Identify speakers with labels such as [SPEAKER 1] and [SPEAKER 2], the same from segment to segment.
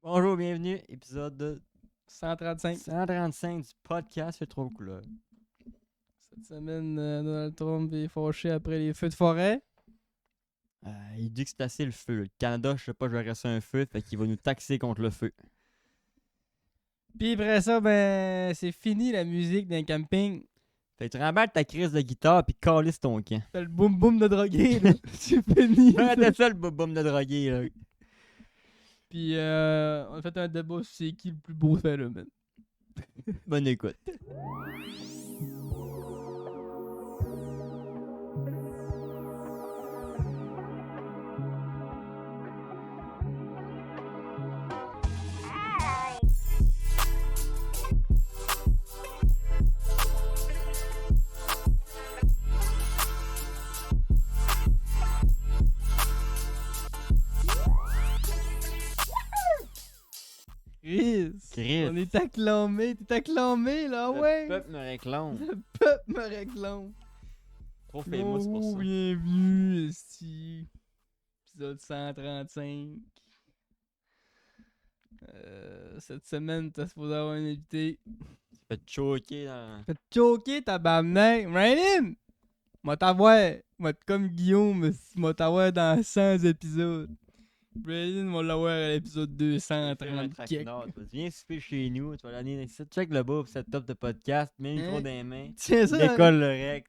[SPEAKER 1] Bonjour, bienvenue, épisode
[SPEAKER 2] 135.
[SPEAKER 1] 135 du podcast Fait trop couleur.
[SPEAKER 2] Cette semaine, Donald Trump est fâché après les feux de forêt.
[SPEAKER 1] Il dit que c'est assez le feu. Le Canada, je sais pas, j'aurais ça un feu, fait qu'il va nous taxer contre le feu.
[SPEAKER 2] Puis après ça, ben, c'est fini la musique d'un camping.
[SPEAKER 1] Fait que tu remballes ta crise de guitare pis calisse ton camp.
[SPEAKER 2] Fait le boum boum de drogué, là. C'est fini.
[SPEAKER 1] Arrête ça le boum de drogué, là.
[SPEAKER 2] Puis on a fait un débat sur c'est qui le plus beau phénomène.
[SPEAKER 1] Bonne écoute.
[SPEAKER 2] Chris. On est acclamé. T'es acclamé, là, ouais.
[SPEAKER 1] Le peuple me réclame.
[SPEAKER 2] Le peuple me réclame.
[SPEAKER 1] Trop famous pour ça.
[SPEAKER 2] Bienvenue, esti. Épisode 135. Cette semaine, t'as supposé avoir un invité.
[SPEAKER 1] Fait te choquer dans...
[SPEAKER 2] Fait choquer, tabarnak. Ryan! M'a t'avoir. M'a comme Guillaume, m'a t'avoir dans 100 épisodes. Ryan va l'avoir à l'épisode 230.
[SPEAKER 1] Viens souper chez nous, tu vas l'amener ici. Check le bas pour cette top de podcast, mets le micro dans les mains.
[SPEAKER 2] Tiens ça,
[SPEAKER 1] Décolle le rec.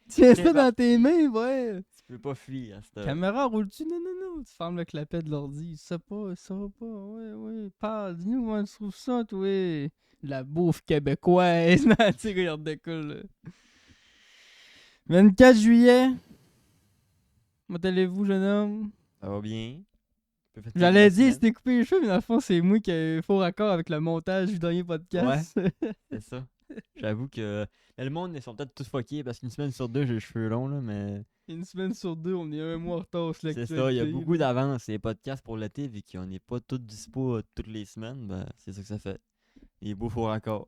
[SPEAKER 2] tiens ça dans tes mains, ouais.
[SPEAKER 1] Tu peux pas fuir à cette heure.
[SPEAKER 2] Caméra, roule-tu? Non, non, non. Tu fermes le clapet de l'ordi. Ça va pas. Ouais. Parle, dis-nous comment tu trouves ça, toi. La bouffe québécoise. Non, tu sais, regarde de cool, là. 24 juillet. Comment allez-vous, jeune homme?
[SPEAKER 1] Ça va bien.
[SPEAKER 2] J'allais dire, c'était coupé les cheveux, mais dans le fond, c'est moi qui ai faux raccord avec le montage du dernier podcast.
[SPEAKER 1] Ouais, c'est ça. J'avoue que le monde, ils sont peut-être tous fuckés parce qu'une semaine sur deux, j'ai les cheveux longs, là, mais
[SPEAKER 2] Une semaine sur deux, on est un mois en retard sur
[SPEAKER 1] c'est
[SPEAKER 2] l'actualité.
[SPEAKER 1] ça. Il y a beaucoup d'avance. Les podcasts pour l'été, vu qu'on n'est pas tous dispo toutes les semaines, ben, c'est ça que ça fait. Les beaux faux raccords.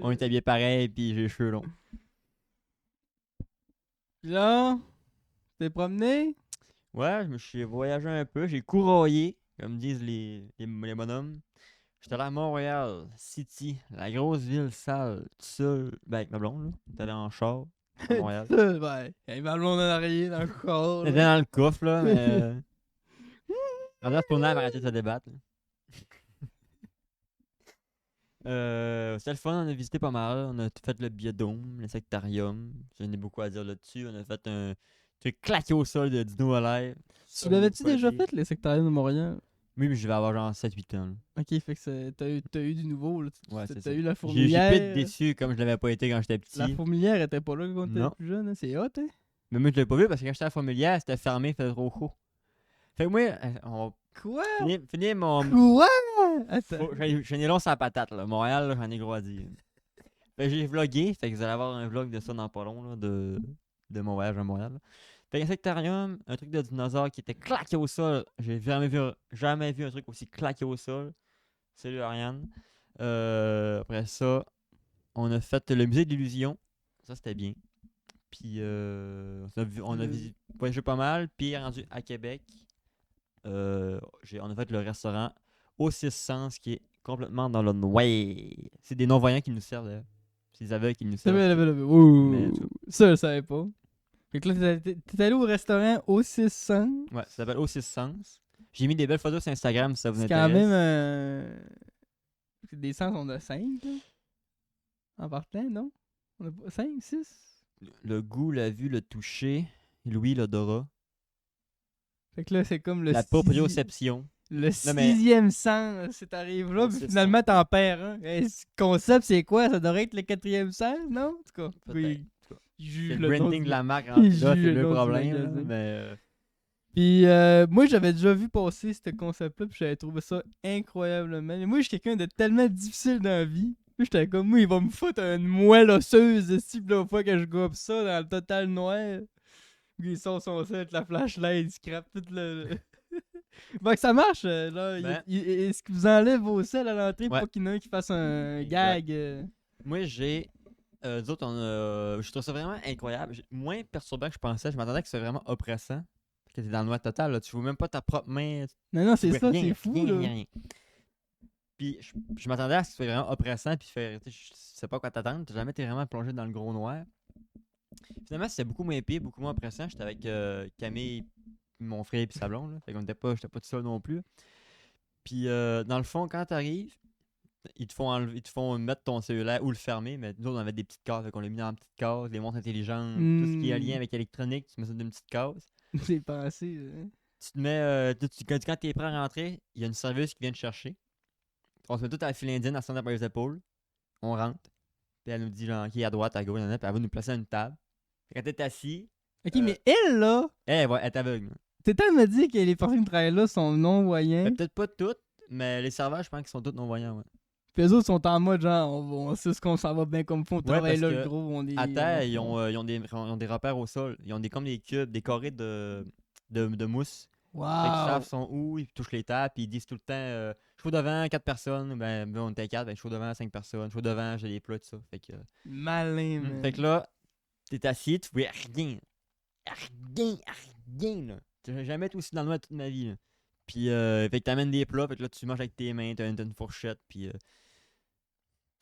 [SPEAKER 1] On est habillés pareil, puis j'ai les cheveux longs.
[SPEAKER 2] Puis là, t'es promené?
[SPEAKER 1] Ouais, je me suis voyagé un peu. J'ai couraillé, comme disent les bonhommes. J'étais allé à Montréal, City, la grosse ville sale, tout seul. Ben, avec ma blonde, là. J'étais allé en char à Montréal.
[SPEAKER 2] Ouais, il m'a en arrière dans le corps.
[SPEAKER 1] J'étais dans le coffre, là, mais. André Tournant avait arrêté de se débattre. C'était le fun, on a visité pas mal. On a fait le biodôme, le sectarium. J'en ai beaucoup à dire là-dessus. On a fait un truc claqué au sol de Dino Alive.
[SPEAKER 2] Tu l'avais-tu déjà fait, les sectariens de Montréal?
[SPEAKER 1] Oui, mais je vais avoir genre 7-8 ans. Là.
[SPEAKER 2] Ok, fait que t'as eu du nouveau. Là.
[SPEAKER 1] Ouais, c'est
[SPEAKER 2] T'as
[SPEAKER 1] ça.
[SPEAKER 2] eu la
[SPEAKER 1] J'ai
[SPEAKER 2] fourmilière.
[SPEAKER 1] pu être déçu comme je l'avais pas été quand j'étais petit.
[SPEAKER 2] La fourmilière était pas là quand t'étais
[SPEAKER 1] Non.
[SPEAKER 2] plus jeune. Hein? C'est hot, hein?
[SPEAKER 1] Mais moi, je l'ai pas vu parce que quand j'étais à la fourmilière, c'était fermé, il faisait trop chaud. Fait que moi, on
[SPEAKER 2] Quoi?
[SPEAKER 1] va finir mon.
[SPEAKER 2] Quoi? Attends.
[SPEAKER 1] J'en ai long sur la patate, là. Montréal, là, j'en ai gros à dire. Fait que j'ai vlogué, fait que vous allez avoir un vlog de ça dans pas long, là, de mon voyage à Montréal. Là. Fait qu'un sectarium, un truc de dinosaure qui était claqué au sol. J'ai jamais vu un truc aussi claqué au sol. Salut Ariane. Après ça, on a fait le musée de l'illusion. Ça, c'était bien. Puis, on a voyagé pas mal. Puis, rendu à Québec, on a fait le restaurant au 6 Sens qui est complètement dans le noir. C'est des non-voyants qui nous servent, d'ailleurs. C'est des aveugles qui nous servent. Mais,
[SPEAKER 2] Ça, je savais pas. Fait que là, t'es allé au restaurant au 600.
[SPEAKER 1] Ouais, ça s'appelle au 6 Sens. J'ai mis des belles photos sur Instagram si ça vous
[SPEAKER 2] C'est
[SPEAKER 1] intéresse.
[SPEAKER 2] quand même. Des sens, on a 5, là. En partant, non? On a 5, 6?
[SPEAKER 1] Le goût, la vue, le toucher, l'ouïe, l'odorat.
[SPEAKER 2] Fait que là, c'est comme le
[SPEAKER 1] La proprioception.
[SPEAKER 2] Le
[SPEAKER 1] Non, mais-
[SPEAKER 2] 6e sens, c'est arrivé là,
[SPEAKER 1] Le
[SPEAKER 2] puis
[SPEAKER 1] six
[SPEAKER 2] finalement t'en perds un. Ce concept, c'est quoi? Ça devrait être le 4e sens, non? En tout cas,
[SPEAKER 1] Peut-être.
[SPEAKER 2] il
[SPEAKER 1] C'est
[SPEAKER 2] juge
[SPEAKER 1] le
[SPEAKER 2] le nom
[SPEAKER 1] branding
[SPEAKER 2] du-
[SPEAKER 1] de la marque.
[SPEAKER 2] il
[SPEAKER 1] Là,
[SPEAKER 2] juge
[SPEAKER 1] c'est
[SPEAKER 2] le
[SPEAKER 1] le
[SPEAKER 2] nom du
[SPEAKER 1] problème. Là,
[SPEAKER 2] magasin.
[SPEAKER 1] mais
[SPEAKER 2] Puis moi, j'avais déjà vu passer ce concept-là, puis j'avais trouvé ça incroyablement. Mais moi, je suis quelqu'un de tellement difficile dans la vie. Puis j'étais comme, moi, il va me foutre une moelle osseuse de la fois que je gobe ça dans le total noir. Puis il sort son set avec la flashlight, il scrape tout le... Bon, que ça marche, là.
[SPEAKER 1] Ben.
[SPEAKER 2] Est-ce qu'il vous enlève vos selles à l'entrée pour
[SPEAKER 1] Ouais.
[SPEAKER 2] pas qu'il y en ait un qui fasse un gag?
[SPEAKER 1] moi, j'ai. Nous autres, je trouve ça vraiment incroyable. Moins perturbant que je pensais. Je m'attendais que ce soit vraiment oppressant. Que t'es dans le noir total. Là. Tu vois même pas ta propre main.
[SPEAKER 2] Non,
[SPEAKER 1] Tu
[SPEAKER 2] c'est
[SPEAKER 1] vois
[SPEAKER 2] ça,
[SPEAKER 1] rien,
[SPEAKER 2] c'est fou,
[SPEAKER 1] rien,
[SPEAKER 2] là.
[SPEAKER 1] rien, rien. Puis je m'attendais à ce que ce soit vraiment oppressant, puis faire, tu sais, je sais pas quoi t'attendre. T'as jamais été vraiment plongé dans le gros noir. Finalement, c'était beaucoup moins pire, beaucoup moins oppressant. J'étais avec Camille, mon frère et sa blonde. Là. Fait qu'on j'étais pas tout seul non plus. Puis dans le fond, quand t'arrives, ils te font mettre ton cellulaire ou le fermer, mais nous autres, on avait des petites cases, fait qu'on l'a mis dans une petite case, les montres intelligentes, tout ce qui est lien avec l'électronique, tu mets ça dans une petite case.
[SPEAKER 2] C'est pensé. Hein?
[SPEAKER 1] Tu te mets, quand t'es prêt à rentrer, il y a une service qui vient te chercher. On se met tout à la file indienne, à se par les épaules. On rentre. Puis elle nous dit, genre, qui est à droite, à gauche, puis elle va nous placer à une table. Fait quand t'es assis,
[SPEAKER 2] Ok, mais elle, là,
[SPEAKER 1] elle est aveugle.
[SPEAKER 2] t'es en train de me dire que les personnes qui travaillent là sont non-voyants.
[SPEAKER 1] Peut-être pas toutes, mais les serveurs, je pense qu'ils sont tous non-voyants, ouais.
[SPEAKER 2] Puis eux autres sont en mode genre, on sait ce qu'on s'en va bien comme faut, on travaille
[SPEAKER 1] parce
[SPEAKER 2] là, le
[SPEAKER 1] que
[SPEAKER 2] gros, on est.
[SPEAKER 1] À terre, ils ont des repères au sol. Ils ont comme des cubes, des carrés de mousse. Fait qu'ils savent
[SPEAKER 2] Wow!
[SPEAKER 1] sont où, ils touchent les tables, puis ils disent tout le temps je suis devant 4 personnes, ben on était 4, ben je suis devant 5 personnes, je suis devant, j'ai des plats, tout ça.
[SPEAKER 2] Malin, man.
[SPEAKER 1] Fait que là, t'es assis, tu pouvais rien. Rien, là. J'ai jamais été aussi dans le noir toute ma vie, là. Puis, fait que t'amènes des plats, fait que là, tu manges avec tes mains, t'as une fourchette, puis.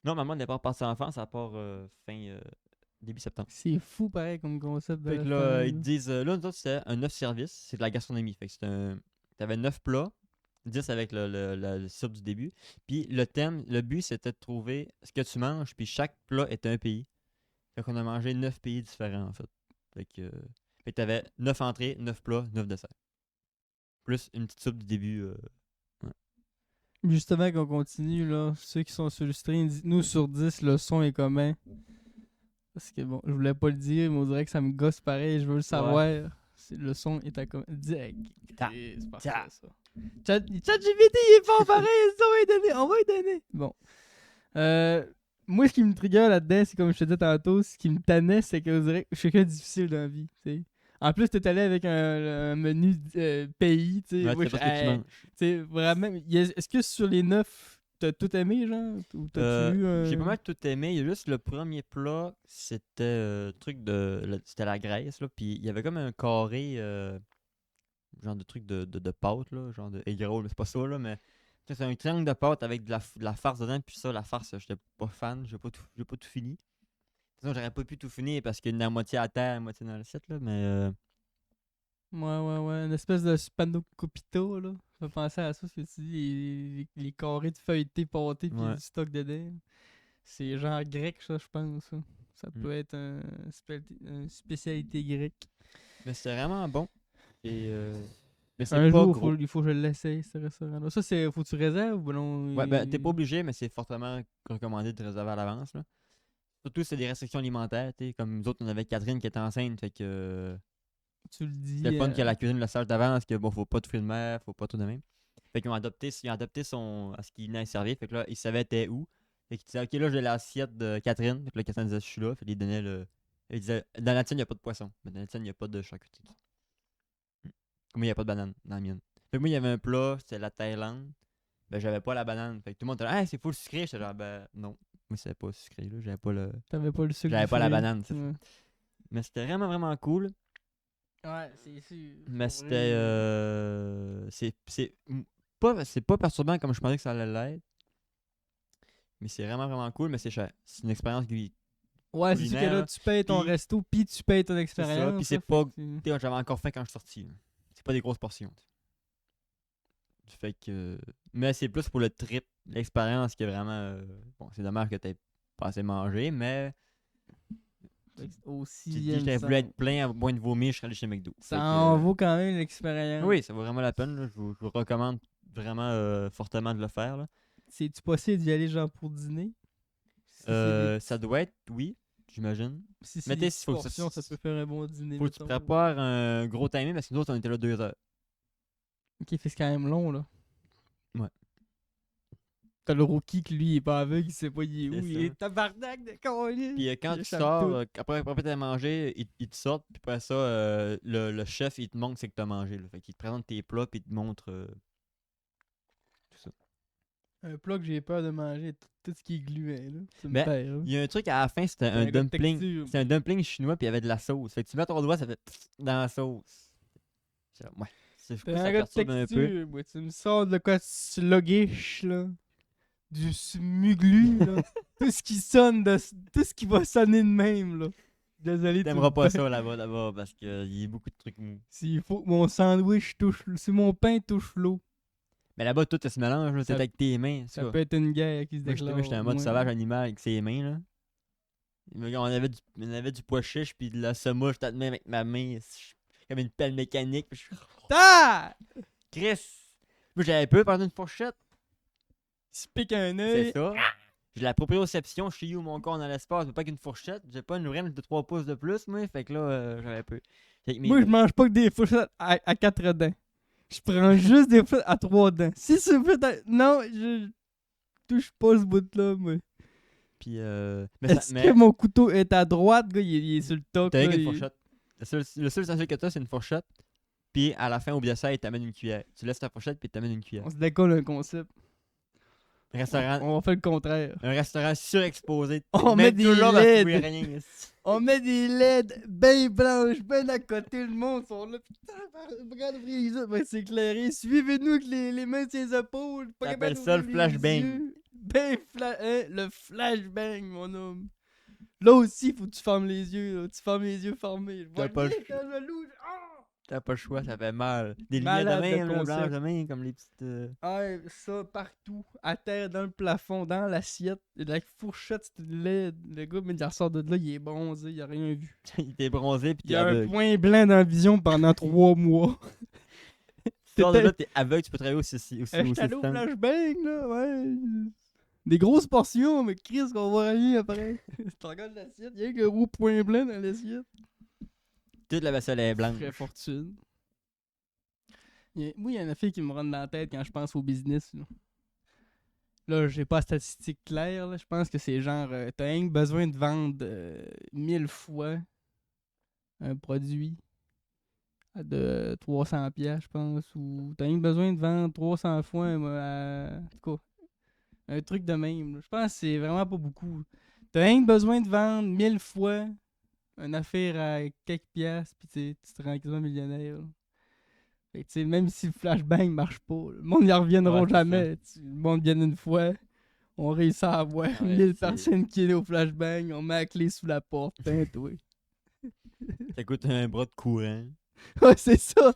[SPEAKER 1] Non, maman n'est pas partie en France, à part début septembre.
[SPEAKER 2] C'est fou, pareil, comme concept de
[SPEAKER 1] Fait que là,
[SPEAKER 2] restaurant,
[SPEAKER 1] ils te disent, là, nous autres, c'était un 9 services, c'est de la gastronomie. Fait que t'avais 9 plats, 10 avec le soupe du début. Puis le but, c'était de trouver ce que tu manges, puis chaque plat était un pays. Fait qu'on a mangé 9 pays différents, en fait. Fait que t'avais 9 entrées, 9 plats, 9 desserts. Plus une petite soupe du début. Ouais.
[SPEAKER 2] Justement, qu'on continue, là, ceux qui sont sur le stream, dites-nous sur 10, le son est comment? Parce que bon, je voulais pas le dire, mais on dirait que ça me gosse pareil, je veux le savoir. Le son est à comment? Direct. C'est parfait, ça. ChatGPT, il est fort pareil, ça, on va y donner. Bon. Moi, ce qui me trigger là-dedans, c'est comme je te disais tantôt, ce qui me tannait, c'est que on dirait que je suis quelqu'un de difficile dans la vie, tu sais. En plus, t'es allé avec un menu pays, tu sais.
[SPEAKER 1] Ouais,
[SPEAKER 2] Moi,
[SPEAKER 1] c'est parce que tu manges.
[SPEAKER 2] tu sais, vraiment. Est-ce que sur les 9, t'as tout aimé, genre? Ou t'as-tu eu
[SPEAKER 1] J'ai pas mal tout aimé. Il y a juste le premier plat, c'était c'était la graisse, là. Puis il y avait comme un carré, genre de truc de pâte, là. Genre de egg roll, mais c'est pas ça, là. Mais tu sais, c'est un triangle de pâte avec de la farce dedans. Puis ça, la farce, j'étais pas fan. J'ai pas tout fini. De toute façon, j'aurais pas pu tout finir parce qu'il y en a la moitié à terre, la moitié dans l'assiette, là. Mais.
[SPEAKER 2] Ouais. Une espèce de spanakopita, là. Ça fait penser à ça, ce que tu dis, les carrés de feuilleté pâté puis
[SPEAKER 1] Ouais.
[SPEAKER 2] du stock dedans. C'est genre grec, ça, je pense. Ça
[SPEAKER 1] Mm.
[SPEAKER 2] peut être une spécialité grecque.
[SPEAKER 1] Mais c'était vraiment bon. Et. Mais c'est
[SPEAKER 2] Un
[SPEAKER 1] pas
[SPEAKER 2] jour,
[SPEAKER 1] gros.
[SPEAKER 2] il faut que je l'essaye, ce restaurant-là. Ça, faut que tu réserves ou non?
[SPEAKER 1] Ouais, ben, t'es pas obligé, mais c'est fortement recommandé de réserver à l'avance, là. Surtout, c'est des restrictions alimentaires, tu sais. Comme nous autres, on avait Catherine qui était enceinte, fait que.
[SPEAKER 2] Tu le dis.
[SPEAKER 1] C'était le fun que la cuisine le sache d'avance, que bon, faut pas de fruits de mer, faut pas tout de même. Fait qu'ils ont adopté à ce qu'il venait à servir. Fait que là, ils savaient t'es où. Fait qu'ils disaient, OK, là, j'ai l'assiette de Catherine. Fait que là, Catherine disait, je suis là. Fait qu'il donnait le. Il disait, dans la tienne, il n'y a pas de poisson. Mais dans la tienne, il n'y a pas de charcuterie. Comme il n'y a pas de banane dans la mienne. Fait que moi, il y avait un plat, c'était la Thaïlande. Ben, j'avais pas la banane. Fait que tout le monde était là, ah, c'est full sucré. J'étais genre, ben, non. Moi, c'était pas sucré, là.
[SPEAKER 2] T'avais pas le sucre.
[SPEAKER 1] J'avais
[SPEAKER 2] du
[SPEAKER 1] pas la
[SPEAKER 2] fruit.
[SPEAKER 1] banane, c'est ça.
[SPEAKER 2] Ouais.
[SPEAKER 1] Mais c'était vraiment, vraiment cool.
[SPEAKER 2] Ouais, c'est sûr.
[SPEAKER 1] Mais
[SPEAKER 2] Pour
[SPEAKER 1] c'était. C'est pas perturbant comme je pensais que ça allait l'être. Mais c'est vraiment, vraiment cool, mais c'est cher. C'est une expérience
[SPEAKER 2] Ouais, c'est sûr que
[SPEAKER 1] culinaire,
[SPEAKER 2] là,
[SPEAKER 1] là.
[SPEAKER 2] tu payes ton
[SPEAKER 1] Puis-
[SPEAKER 2] resto, puis tu payes ton
[SPEAKER 1] C'est
[SPEAKER 2] expérience.
[SPEAKER 1] ça. Puis c'est
[SPEAKER 2] là,
[SPEAKER 1] pas.
[SPEAKER 2] fait que
[SPEAKER 1] Tu sais, j'avais encore faim quand je suis sorti, là. C'est pas des grosses portions. Fait que. Mais c'est plus pour le trip, l'expérience qui est vraiment. Bon, c'est dommage que t'aies pas assez mangé, mais.
[SPEAKER 2] fait que
[SPEAKER 1] Si
[SPEAKER 2] aussi,
[SPEAKER 1] j'avais voulu être plein à point de vomir, je serais allé chez McDo.
[SPEAKER 2] ça
[SPEAKER 1] Fait que,
[SPEAKER 2] en vaut quand même l'expérience.
[SPEAKER 1] Oui, ça vaut vraiment la peine, là. Je vous recommande vraiment fortement de le faire, là.
[SPEAKER 2] C'est-tu possible d'y aller genre pour dîner? Si c'est
[SPEAKER 1] Ça doit être, oui, j'imagine.
[SPEAKER 2] si c'est
[SPEAKER 1] mais
[SPEAKER 2] des
[SPEAKER 1] t'sais, faut que ça-
[SPEAKER 2] portions, ça peut faire un bon dîner.
[SPEAKER 1] Faut que tu
[SPEAKER 2] mettons.
[SPEAKER 1] prépares un gros timing parce que nous autres, on était là 2 heures.
[SPEAKER 2] Ok, fait que c'est quand même long, là.
[SPEAKER 1] Ouais.
[SPEAKER 2] T'as le rookie qui lui il est pas aveugle, il sait pas il est où.
[SPEAKER 1] C'est
[SPEAKER 2] Il
[SPEAKER 1] ça.
[SPEAKER 2] est tabarnak de colis.
[SPEAKER 1] Puis quand
[SPEAKER 2] Il
[SPEAKER 1] tu
[SPEAKER 2] échappe
[SPEAKER 1] sors,
[SPEAKER 2] tout.
[SPEAKER 1] après t'as mangé, ils te sortent, puis après ça, le chef, il te montre c'est que t'as mangé. Là. Fait qu'il te présente tes plats, puis il te montre tout ça.
[SPEAKER 2] Un plat que j'ai peur de manger, tout ce qui est gluant, là. Tu me
[SPEAKER 1] Ben,
[SPEAKER 2] perds, là.
[SPEAKER 1] Il y a un truc à la fin, c'était
[SPEAKER 2] Un
[SPEAKER 1] un
[SPEAKER 2] gars de
[SPEAKER 1] dumpling.
[SPEAKER 2] texture.
[SPEAKER 1] C'était un dumpling chinois, puis il y avait de la sauce. Fait que tu mets ton doigt, ça fait dans la sauce. Ouais. C'est
[SPEAKER 2] T'es
[SPEAKER 1] ça
[SPEAKER 2] un gars de
[SPEAKER 1] perturbe un peu.
[SPEAKER 2] texture, moi. Tu me sors de quoi sluggish, là. du smuglu, là. Tout ce qui sonne, tout ce qui va sonner de même, là. Désolé.
[SPEAKER 1] T'aimeras pas ça là-bas, parce qu'il y a beaucoup de trucs mous.
[SPEAKER 2] S'il faut que mon sandwich touche, si mon pain touche l'eau,
[SPEAKER 1] Mais là-bas, tout se mélange, là, c'est
[SPEAKER 2] Ça-
[SPEAKER 1] avec tes mains.
[SPEAKER 2] ça peut être une guerre qui se déclare.
[SPEAKER 1] Moi, j'étais en mode
[SPEAKER 2] Ouais.
[SPEAKER 1] sauvage animal avec ses mains, là. On avait du pois chiche, puis de la semoule, je même avec ma main, comme une pelle mécanique. Puis
[SPEAKER 2] Ah!
[SPEAKER 1] Chris! Moi, j'avais peur pendant une fourchette.
[SPEAKER 2] Il se pique un
[SPEAKER 1] C'est
[SPEAKER 2] œil.
[SPEAKER 1] ça. J'ai la proprioception, je suis où mon corps dans l'espace, mais pas qu'une fourchette. J'ai pas une wrench de 3 pouces de plus, moi. Fait que là, j'avais peur. Avec mes
[SPEAKER 2] Moi, je mange pas que des fourchettes à 4 dents. Je prends juste des fourchettes à 3 dents. Si c'est fait non, je touche pas ce bout-là, moi.
[SPEAKER 1] Puis,
[SPEAKER 2] Est-ce que mon couteau est à droite, gars? Il est sur le toc.
[SPEAKER 1] t'as
[SPEAKER 2] là,
[SPEAKER 1] rien qu'une
[SPEAKER 2] il-
[SPEAKER 1] fourchette. Le seul essentiel que t'as, c'est une fourchette. Puis, à la fin, au biasa, il t'amène une cuillère. Tu laisses ta fourchette, puis il t'amène une cuillère.
[SPEAKER 2] On se décolle un concept.
[SPEAKER 1] Un restaurant,
[SPEAKER 2] On va faire le contraire.
[SPEAKER 1] un restaurant surexposé.
[SPEAKER 2] On
[SPEAKER 1] Même
[SPEAKER 2] met
[SPEAKER 1] tout
[SPEAKER 2] des
[SPEAKER 1] le long, parce que tu
[SPEAKER 2] LED.
[SPEAKER 1] vois rien.
[SPEAKER 2] On met des LED bien blanches, bien à côté, le monde sont là. Putain, regarde, ouvrir les yeux, ben, c'est éclairé. Suivez-nous avec les mains sur les épaules. Pas
[SPEAKER 1] T'appelles
[SPEAKER 2] capable
[SPEAKER 1] ça le
[SPEAKER 2] d'ouvrir les
[SPEAKER 1] flashbang.
[SPEAKER 2] yeux. Ben, le flashbang, mon homme. Là aussi, faut que tu fermes les yeux. Là. Tu fermes les yeux fermés. Je vois
[SPEAKER 1] T'as pas le
[SPEAKER 2] rien dans le loup. Ah!
[SPEAKER 1] T'as pas le choix, ça fait mal. Des lumières
[SPEAKER 2] Malade
[SPEAKER 1] de
[SPEAKER 2] de
[SPEAKER 1] main, là,
[SPEAKER 2] concept.
[SPEAKER 1] blanches de main, comme les petites.
[SPEAKER 2] Ouais, ça partout, à terre, dans le plafond, dans l'assiette. La fourchette, c'était de LED. Le gars, mais il ressort de là, il est bronzé, il a rien vu.
[SPEAKER 1] Il était bronzé, puis
[SPEAKER 2] Il
[SPEAKER 1] t'es
[SPEAKER 2] y a un
[SPEAKER 1] aveugle.
[SPEAKER 2] point blanc dans la vision pendant 3 mois.
[SPEAKER 1] Tu sors de
[SPEAKER 2] t'étais-
[SPEAKER 1] là, t'es aveugle, tu peux travailler aussi au
[SPEAKER 2] J'étais allé au
[SPEAKER 1] système.
[SPEAKER 2] flashbang, là, ouais. Des grosses portions, mais Chris, qu'on voit rien après. Tu regardes l'assiette, il y a que le gros point blanc dans l'assiette.
[SPEAKER 1] Toute la vaisselle est blanche.
[SPEAKER 2] Très fortune. Moi, il y a une fille qui me rentre dans la tête quand je pense au business. Là, j'ai pas la statistique claire. Là. Je pense que c'est genre, t'as rien que besoin de vendre 1000 fois un produit de 300 pièces, je pense. Ou t'as rien que besoin de vendre 300 fois en tout cas, un truc de même. Là. Je pense que c'est vraiment pas beaucoup. T'as rien que besoin de vendre 1000 fois une affaire à quelques piastres, puis tu te rends quasiment millionnaire. Là. Fait que, tu sais, même si le flashbang marche pas, le monde n'y reviendra
[SPEAKER 1] Ouais, c'est
[SPEAKER 2] jamais. Le monde vient une fois, on réussit à avoir
[SPEAKER 1] Ouais,
[SPEAKER 2] 1000
[SPEAKER 1] c'est-
[SPEAKER 2] personnes qui est au flashbang, on met la clé sous la porte, toi.
[SPEAKER 1] Ça coûte un bras de courant.
[SPEAKER 2] Ouais, c'est ça.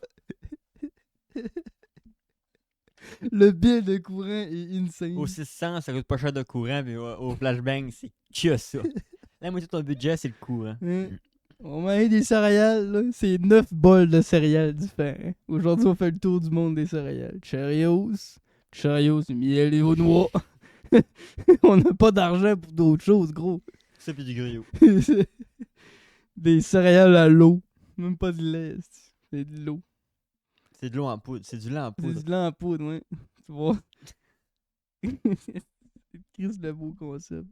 [SPEAKER 2] Le bill de courant est insane.
[SPEAKER 1] Au 600, ça coûte pas cher de courant, mais au flashbang, c'est que ça. La moitié de ton budget, c'est le courant.
[SPEAKER 2] Hein? On mange des céréales, là. C'est 9 bols de céréales différents. Aujourd'hui, on fait le tour du monde des céréales. Cheerios, miel et eau noix. On n'a pas d'argent pour d'autres choses, gros.
[SPEAKER 1] Ça, puis du griot.
[SPEAKER 2] Des céréales à l'eau. Même pas de lait, c'est de l'eau.
[SPEAKER 1] C'est de l'eau en poudre. C'est du lait en
[SPEAKER 2] C'est
[SPEAKER 1] poudre.
[SPEAKER 2] du lait en poudre, ouais. Tu vois? C'est Chris le beau concept.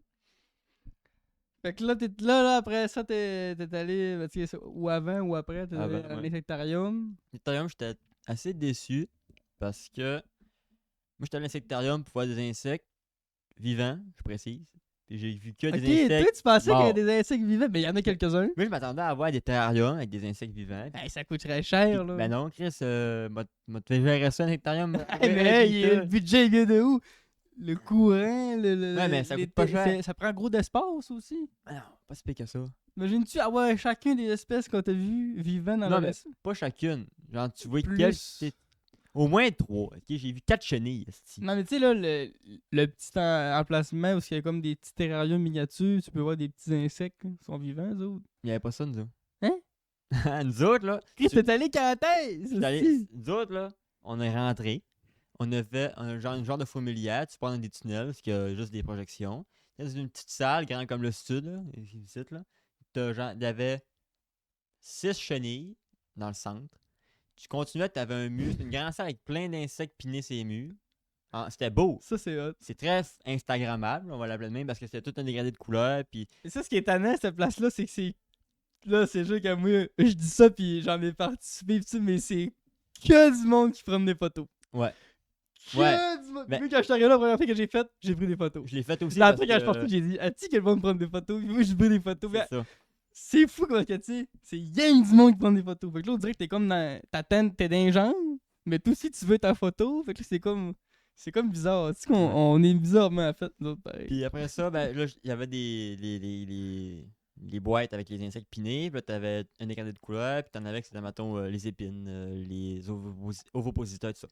[SPEAKER 2] Fait que là, là, après ça, t'es allé, tu sais, ou avant ou après, t'es allé
[SPEAKER 1] Avant,
[SPEAKER 2] à
[SPEAKER 1] ouais.
[SPEAKER 2] l'insectarium.
[SPEAKER 1] L'insectarium, j'étais assez déçu parce que moi, j'étais à l'insectarium pour voir des insectes vivants, je précise. Puis j'ai vu que
[SPEAKER 2] Ok,
[SPEAKER 1] des
[SPEAKER 2] toi,
[SPEAKER 1] insectes.
[SPEAKER 2] tu pensais qu'il y avait
[SPEAKER 1] morts.
[SPEAKER 2] des insectes vivants, mais il y en a quelques-uns.
[SPEAKER 1] Moi, je m'attendais à avoir des terrariums avec des insectes vivants.
[SPEAKER 2] Ben, ça coûterait cher, là.
[SPEAKER 1] Ben non, Chris, m'a fait gérer ça, un nectarium.
[SPEAKER 2] Hey, mais hey, le budget il vient de où? Le courant,
[SPEAKER 1] Ouais, mais ça coûte pas cher.
[SPEAKER 2] Ça prend gros d'espace aussi.
[SPEAKER 1] Ah non, pas si pire que ça.
[SPEAKER 2] Imagines-tu avoir chacun des espèces qu'on t'a vu vivant dans
[SPEAKER 1] Non,
[SPEAKER 2] la
[SPEAKER 1] mais
[SPEAKER 2] vaisselle?
[SPEAKER 1] Pas chacune. Genre, tu vois
[SPEAKER 2] Plus.
[SPEAKER 1] quelques. Au moins 3. Ok, j'ai vu 4 chenilles. esti.
[SPEAKER 2] Non, mais tu sais, là, le petit emplacement où il y a comme des petits terrariums miniatures, tu peux voir des petits insectes, là, qui sont vivants, eux autres.
[SPEAKER 1] Il n'y avait pas ça, nous autres.
[SPEAKER 2] Hein?
[SPEAKER 1] Nous autres, là.
[SPEAKER 2] Chris, t'es allé quand est-ce?
[SPEAKER 1] Nous autres, là, on est rentrés. On a fait un genre de fourmilière. Tu pars dans des tunnels, parce qu'il y a juste des projections. Dans une petite salle, grande comme le sud, là. Ici, là. Il y avait 6 chenilles dans le centre. Tu continuais, tu avais un mur. C'était une grande salle avec plein d'insectes pinés sur les murs. C'était beau.
[SPEAKER 2] Ça, c'est hot.
[SPEAKER 1] C'est très Instagrammable, on va l'appeler de même, parce que c'était tout un dégradé de couleurs. Puis
[SPEAKER 2] Et ça, ce qui est étonnant, cette place-là, c'est que c'est. Là, c'est juste que moi, je dis ça, puis j'en ai participé, pis tout, mais c'est que du monde qui prend des photos.
[SPEAKER 1] Ouais.
[SPEAKER 2] Que
[SPEAKER 1] Ouais.
[SPEAKER 2] du monde.
[SPEAKER 1] Mais-
[SPEAKER 2] Moi, quand je suis arrivé là, la première fois que j'ai fait, j'ai pris des photos.
[SPEAKER 1] je l'ai fait aussi.
[SPEAKER 2] Là,
[SPEAKER 1] parce
[SPEAKER 2] après, quand je
[SPEAKER 1] que-
[SPEAKER 2] suis parti, j'ai dit, as-tu que le monde prend des photos? Puis moi, j'ai pris des photos.
[SPEAKER 1] C'est
[SPEAKER 2] Mais
[SPEAKER 1] ça.
[SPEAKER 2] c'est fou, parce que, tu sais, c'est rien du monde qui prend des photos. Fait que là, on dirait que t'es comme dans. T'es dans les jambes, mais toi aussi, tu veux ta photo. Fait que là, c'est comme. C'est comme bizarre. Tu sais on est bizarrement fait, nous autres, pareil.
[SPEAKER 1] Puis après ça, ben là, il y avait les boîtes avec les insectes pinés. Puis là, t'avais un décanté de couleurs. Puis t'en avais que c'était, mettons, les épines, les ovopositeurs, tout ça.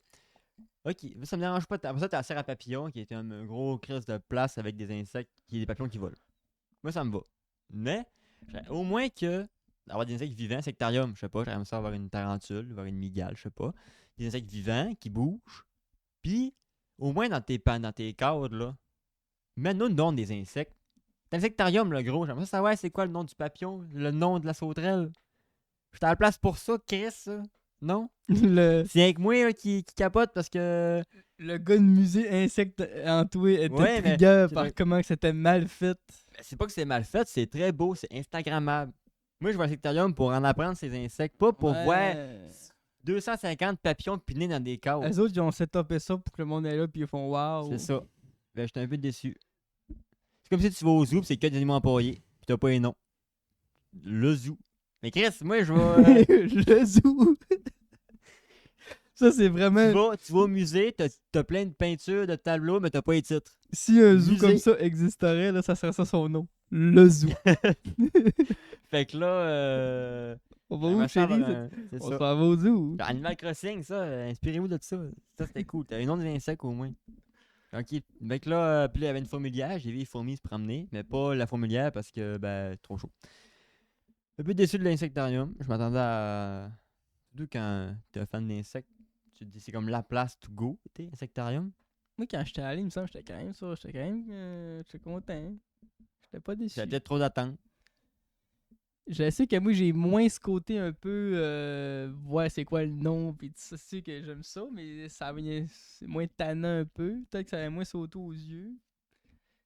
[SPEAKER 1] Ok, ça me dérange pas. Après ça, t'as la serre à papillons qui était un gros crise de place avec des insectes, qui est des papillons qui volent. Moi, ça me va. Mais, au moins que d'avoir des insectes vivants, sectarium, je sais pas, j'aimerais ça avoir une tarentule, avoir une mygale, je sais pas. Des insectes vivants qui bougent. Puis, au moins dans tes cadres, là, mets-nous le nom des insectes. T'as l'insectarium, le gros. J'aimerais savoir c'est quoi le nom du papillon, le nom de la sauterelle. J'étais à la place pour ça, Chris, ça. Non?
[SPEAKER 2] le,
[SPEAKER 1] C'est avec moi là, qui capote parce que.
[SPEAKER 2] le gars de musée insecte entouré était
[SPEAKER 1] Ouais, mais-
[SPEAKER 2] trigger
[SPEAKER 1] c'est
[SPEAKER 2] par
[SPEAKER 1] vrai.
[SPEAKER 2] comment que c'était mal fait.
[SPEAKER 1] C'est pas que c'est mal fait, c'est très beau, c'est Instagrammable. Moi, je vais à l'insectarium pour en apprendre ces insectes, pas pour voir 250 papillons pinés dans des caves.
[SPEAKER 2] Les autres, ils ont setupé ça pour que le monde est là, puis ils font waouh.
[SPEAKER 1] C'est ça. Ben, j'étais un peu déçu. C'est comme si tu vas au zoo, pis c'est que des animaux empaillés, pis t'as pas les noms. Le zoo. Mais Chris, moi, je vais.
[SPEAKER 2] Le zoo. Ça, c'est vraiment.
[SPEAKER 1] Tu vas au musée, t'as plein de peintures, de tableaux, mais t'as pas les titres.
[SPEAKER 2] Si un zoo
[SPEAKER 1] Musée.
[SPEAKER 2] comme ça existerait, là, ça serait ça son nom. Le zoo.
[SPEAKER 1] Fait que là,
[SPEAKER 2] On va où,
[SPEAKER 1] j'aimerais ça
[SPEAKER 2] chérie?
[SPEAKER 1] avoir c'est
[SPEAKER 2] On
[SPEAKER 1] ça.
[SPEAKER 2] s'en va au zoo.
[SPEAKER 1] Animal Crossing, ça, inspirez-vous de ça. Ça, c'était cool. T'avais le nom des insectes au moins. Ok. Fait que là, puis là, il y avait une fourmilière. J'ai vu les fourmis se promener, mais pas la fourmilière parce que, ben, trop chaud. Un peu déçu de l'insectarium. Je m'attendais à. Surtout quand t'es un fan d'insectes, tu te dis c'est comme la place to go, t'es insectarium.
[SPEAKER 2] Moi, quand j'étais allé, il me semble que j'étais quand même ça. J'étais quand même. J'étais content. J'étais pas déçu.
[SPEAKER 1] J'avais peut-être trop d'attentes.
[SPEAKER 2] Je sais que moi, j'ai moins ce côté un peu. Ouais, c'est quoi le nom, pis tout ça. C'est que j'aime ça, mais c'est moins tannant un peu. Peut-être que ça avait moins sauté aux yeux.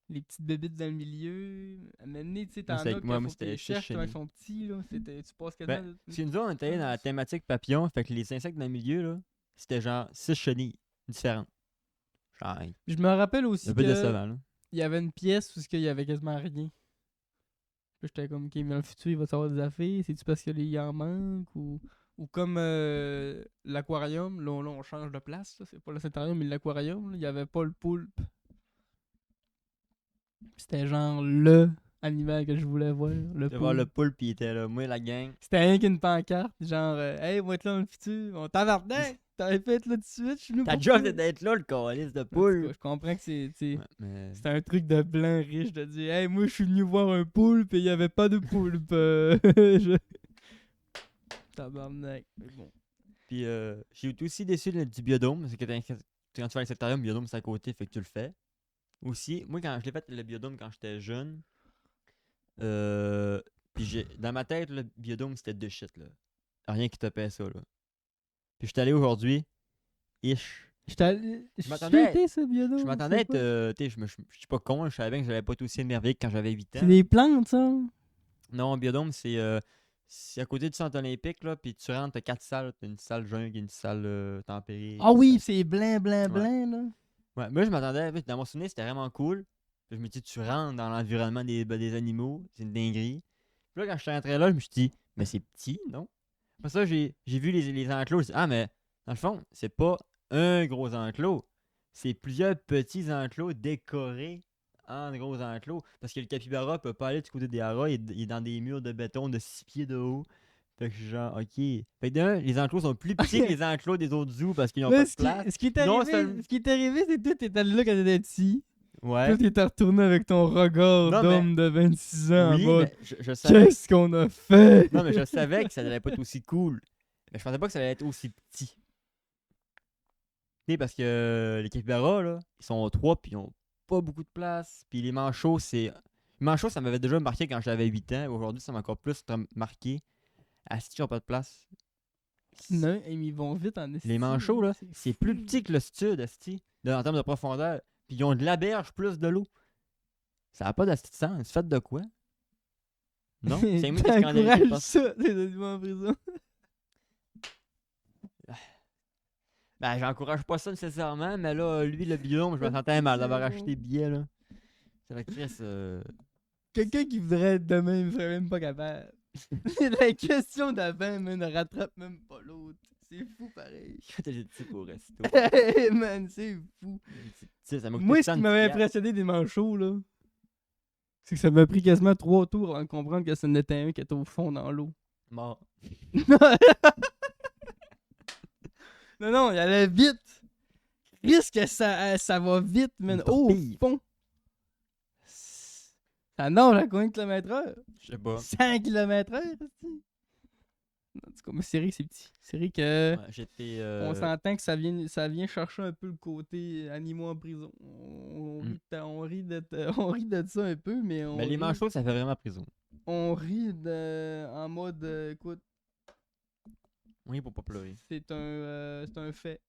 [SPEAKER 2] Les petites bébites dans le milieu. À un moment donné, tu sais, t'en
[SPEAKER 1] Moi,
[SPEAKER 2] as
[SPEAKER 1] c'est-
[SPEAKER 2] que
[SPEAKER 1] moi,
[SPEAKER 2] faut que
[SPEAKER 1] c'était
[SPEAKER 2] tu cherches quand
[SPEAKER 1] chenille.
[SPEAKER 2] ils sont petits, là. Tu passes quasiment.
[SPEAKER 1] Ben, si nous autres, on était allés dans la thématique papillon, fait que les insectes dans le milieu, là, c'était genre 6 chenilles différentes. Genre,
[SPEAKER 2] Je me rappelle aussi
[SPEAKER 1] un peu
[SPEAKER 2] que
[SPEAKER 1] décevant, là.
[SPEAKER 2] il y avait une pièce où il y avait quasiment rien. Puis j'étais comme, ok, mais dans le futur, il va savoir des affaires. C'est-tu parce qu'il y en manque ou comme l'aquarium, là, on change de place. Là. C'est pas le cétarium, mais l'aquarium, là, il y avait pas le poulpe. C'était genre le animal que je voulais voir. Le
[SPEAKER 1] De voir le
[SPEAKER 2] poulpe.
[SPEAKER 1] poulpe, il était là. Moi, la gang.
[SPEAKER 2] C'était rien qu'une pancarte. Genre, hey, on va être là dans le futur. On t'avardait. T'aurais pu être là tout de suite. Je suis nous
[SPEAKER 1] Ta
[SPEAKER 2] pour
[SPEAKER 1] job,
[SPEAKER 2] ça.
[SPEAKER 1] c'est d'être là, le calice de
[SPEAKER 2] En tout cas,
[SPEAKER 1] poule.
[SPEAKER 2] je comprends que c'est.
[SPEAKER 1] Ouais, mais...
[SPEAKER 2] C'était un truc de blanc riche de dire hey, moi je suis venu voir un poulpe et il n'y avait pas de poulpe. Tabarnak. Mais bon.
[SPEAKER 1] Puis, j'ai été aussi déçu du biodôme. C'est que quand tu vas à l'insectarium, le biodôme, c'est à côté, fait que tu le fais. Aussi, moi, quand je l'ai fait, le biodôme, quand j'étais jeune, puis dans ma tête, le biodôme, c'était de shit, là. Rien qui topait ça, là. Puis, j'étais allé aujourd'hui, ish.
[SPEAKER 2] Je
[SPEAKER 1] m'attendais-
[SPEAKER 2] été, ce biodôme,
[SPEAKER 1] Je m'attendais à
[SPEAKER 2] c'est
[SPEAKER 1] être.
[SPEAKER 2] quoi?
[SPEAKER 1] Je suis pas con, je savais bien que j'avais pas été aussi émerveillé que quand j'avais 8 ans.
[SPEAKER 2] C'est des plantes, ça.
[SPEAKER 1] Non, biodôme, c'est à côté du centre olympique, là, puis tu rentres, t'as 4 salles. T'as une salle jungle, une salle tempérée.
[SPEAKER 2] Ah
[SPEAKER 1] une
[SPEAKER 2] oui,
[SPEAKER 1] salle-
[SPEAKER 2] c'est blanc, blanc,
[SPEAKER 1] Ouais.
[SPEAKER 2] blanc, là.
[SPEAKER 1] Ouais, moi, je m'attendais, dans mon souvenir, c'était vraiment cool. Puis je me dis, tu rentres dans l'environnement des animaux, c'est une dinguerie. Puis là, quand je suis rentré là, je me suis dit, mais c'est petit, non? Après ça, j'ai vu les enclos, je me suis dit, ah, mais dans le fond, c'est pas un gros enclos. C'est plusieurs petits enclos décorés en gros enclos. Parce que le capybara peut pas aller du côté des haras, il est dans des murs de béton de 6 pieds de haut. Fait que je suis genre, ok. Fait que d'un, les enclos sont plus petits que les enclos des autres zoos parce qu'ils n'ont
[SPEAKER 2] Là,
[SPEAKER 1] pas de place.
[SPEAKER 2] ce qui est
[SPEAKER 1] Non,
[SPEAKER 2] arrivé, ce qui est arrivé, c'est que toi, t'étais là quand t'étais petit.
[SPEAKER 1] Ouais.
[SPEAKER 2] Toi, t'étais retourné avec ton regard
[SPEAKER 1] Non,
[SPEAKER 2] d'homme de 26 ans
[SPEAKER 1] Oui,
[SPEAKER 2] en mode
[SPEAKER 1] mais je savais.
[SPEAKER 2] qu'est-ce qu'on a fait?
[SPEAKER 1] Non, mais je savais que ça allait pas être aussi cool. Mais je pensais pas que ça allait être aussi petit. Tu sais, parce que les capybaras, là, ils sont 3 puis ils ont pas beaucoup de place. Puis les manchots, Les manchots, ça m'avait déjà marqué quand j'avais 8 ans. Aujourd'hui, ça m'a encore plus marqué. Si ils ont pas de place.
[SPEAKER 2] Non, mais ils vont vite en esti.
[SPEAKER 1] Les manchots, là, c'est plus
[SPEAKER 2] fou.
[SPEAKER 1] petit que le stud, esti, en termes de profondeur. Puis ils ont de la berge plus de l'eau. Ça n'a pas de sens. C'est fait de quoi? Non? C'est moi qui ai scandalisé, je
[SPEAKER 2] T'encourages
[SPEAKER 1] pense.
[SPEAKER 2] ça, les animaux en prison.
[SPEAKER 1] Ben, j'encourage pas ça nécessairement, mais là, lui, le biodôme, je me sentais mal d'avoir acheté des billets, là. C'est la Chris,
[SPEAKER 2] Quelqu'un qui voudrait être de même serait même pas capable. La question d'avant, mais ne rattrape même pas l'autre. C'est fou, pareil.
[SPEAKER 1] Quand j'ai dit pour resto.
[SPEAKER 2] Hey, man, c'est fou.
[SPEAKER 1] Tu sais, ça m'a coûté
[SPEAKER 2] Moi, ce qui
[SPEAKER 1] 100
[SPEAKER 2] m'avait
[SPEAKER 1] piastres.
[SPEAKER 2] impressionné des manchots, là, c'est que ça m'a pris quasiment 3 tours avant de comprendre que ce n'était un qui était au fond dans l'eau.
[SPEAKER 1] Mort.
[SPEAKER 2] Non, il allait vite. Risque que ça va vite, man.
[SPEAKER 1] Une
[SPEAKER 2] Au
[SPEAKER 1] torpille.
[SPEAKER 2] fond. Ça nage à combien de km/h?
[SPEAKER 1] Je sais pas.
[SPEAKER 2] 100 km/h, en tout cas, mais c'est vrai que c'est petit. C'est vrai que
[SPEAKER 1] Ouais, j'étais.
[SPEAKER 2] on s'entend que ça vient chercher un peu le côté animaux en prison. On rit on rit de ça un peu, mais on
[SPEAKER 1] Mais les
[SPEAKER 2] rit-
[SPEAKER 1] manchots, ça fait vraiment prison.
[SPEAKER 2] on rit en mode écoute,
[SPEAKER 1] Oui, pour pas pleurer.
[SPEAKER 2] c'est un fait.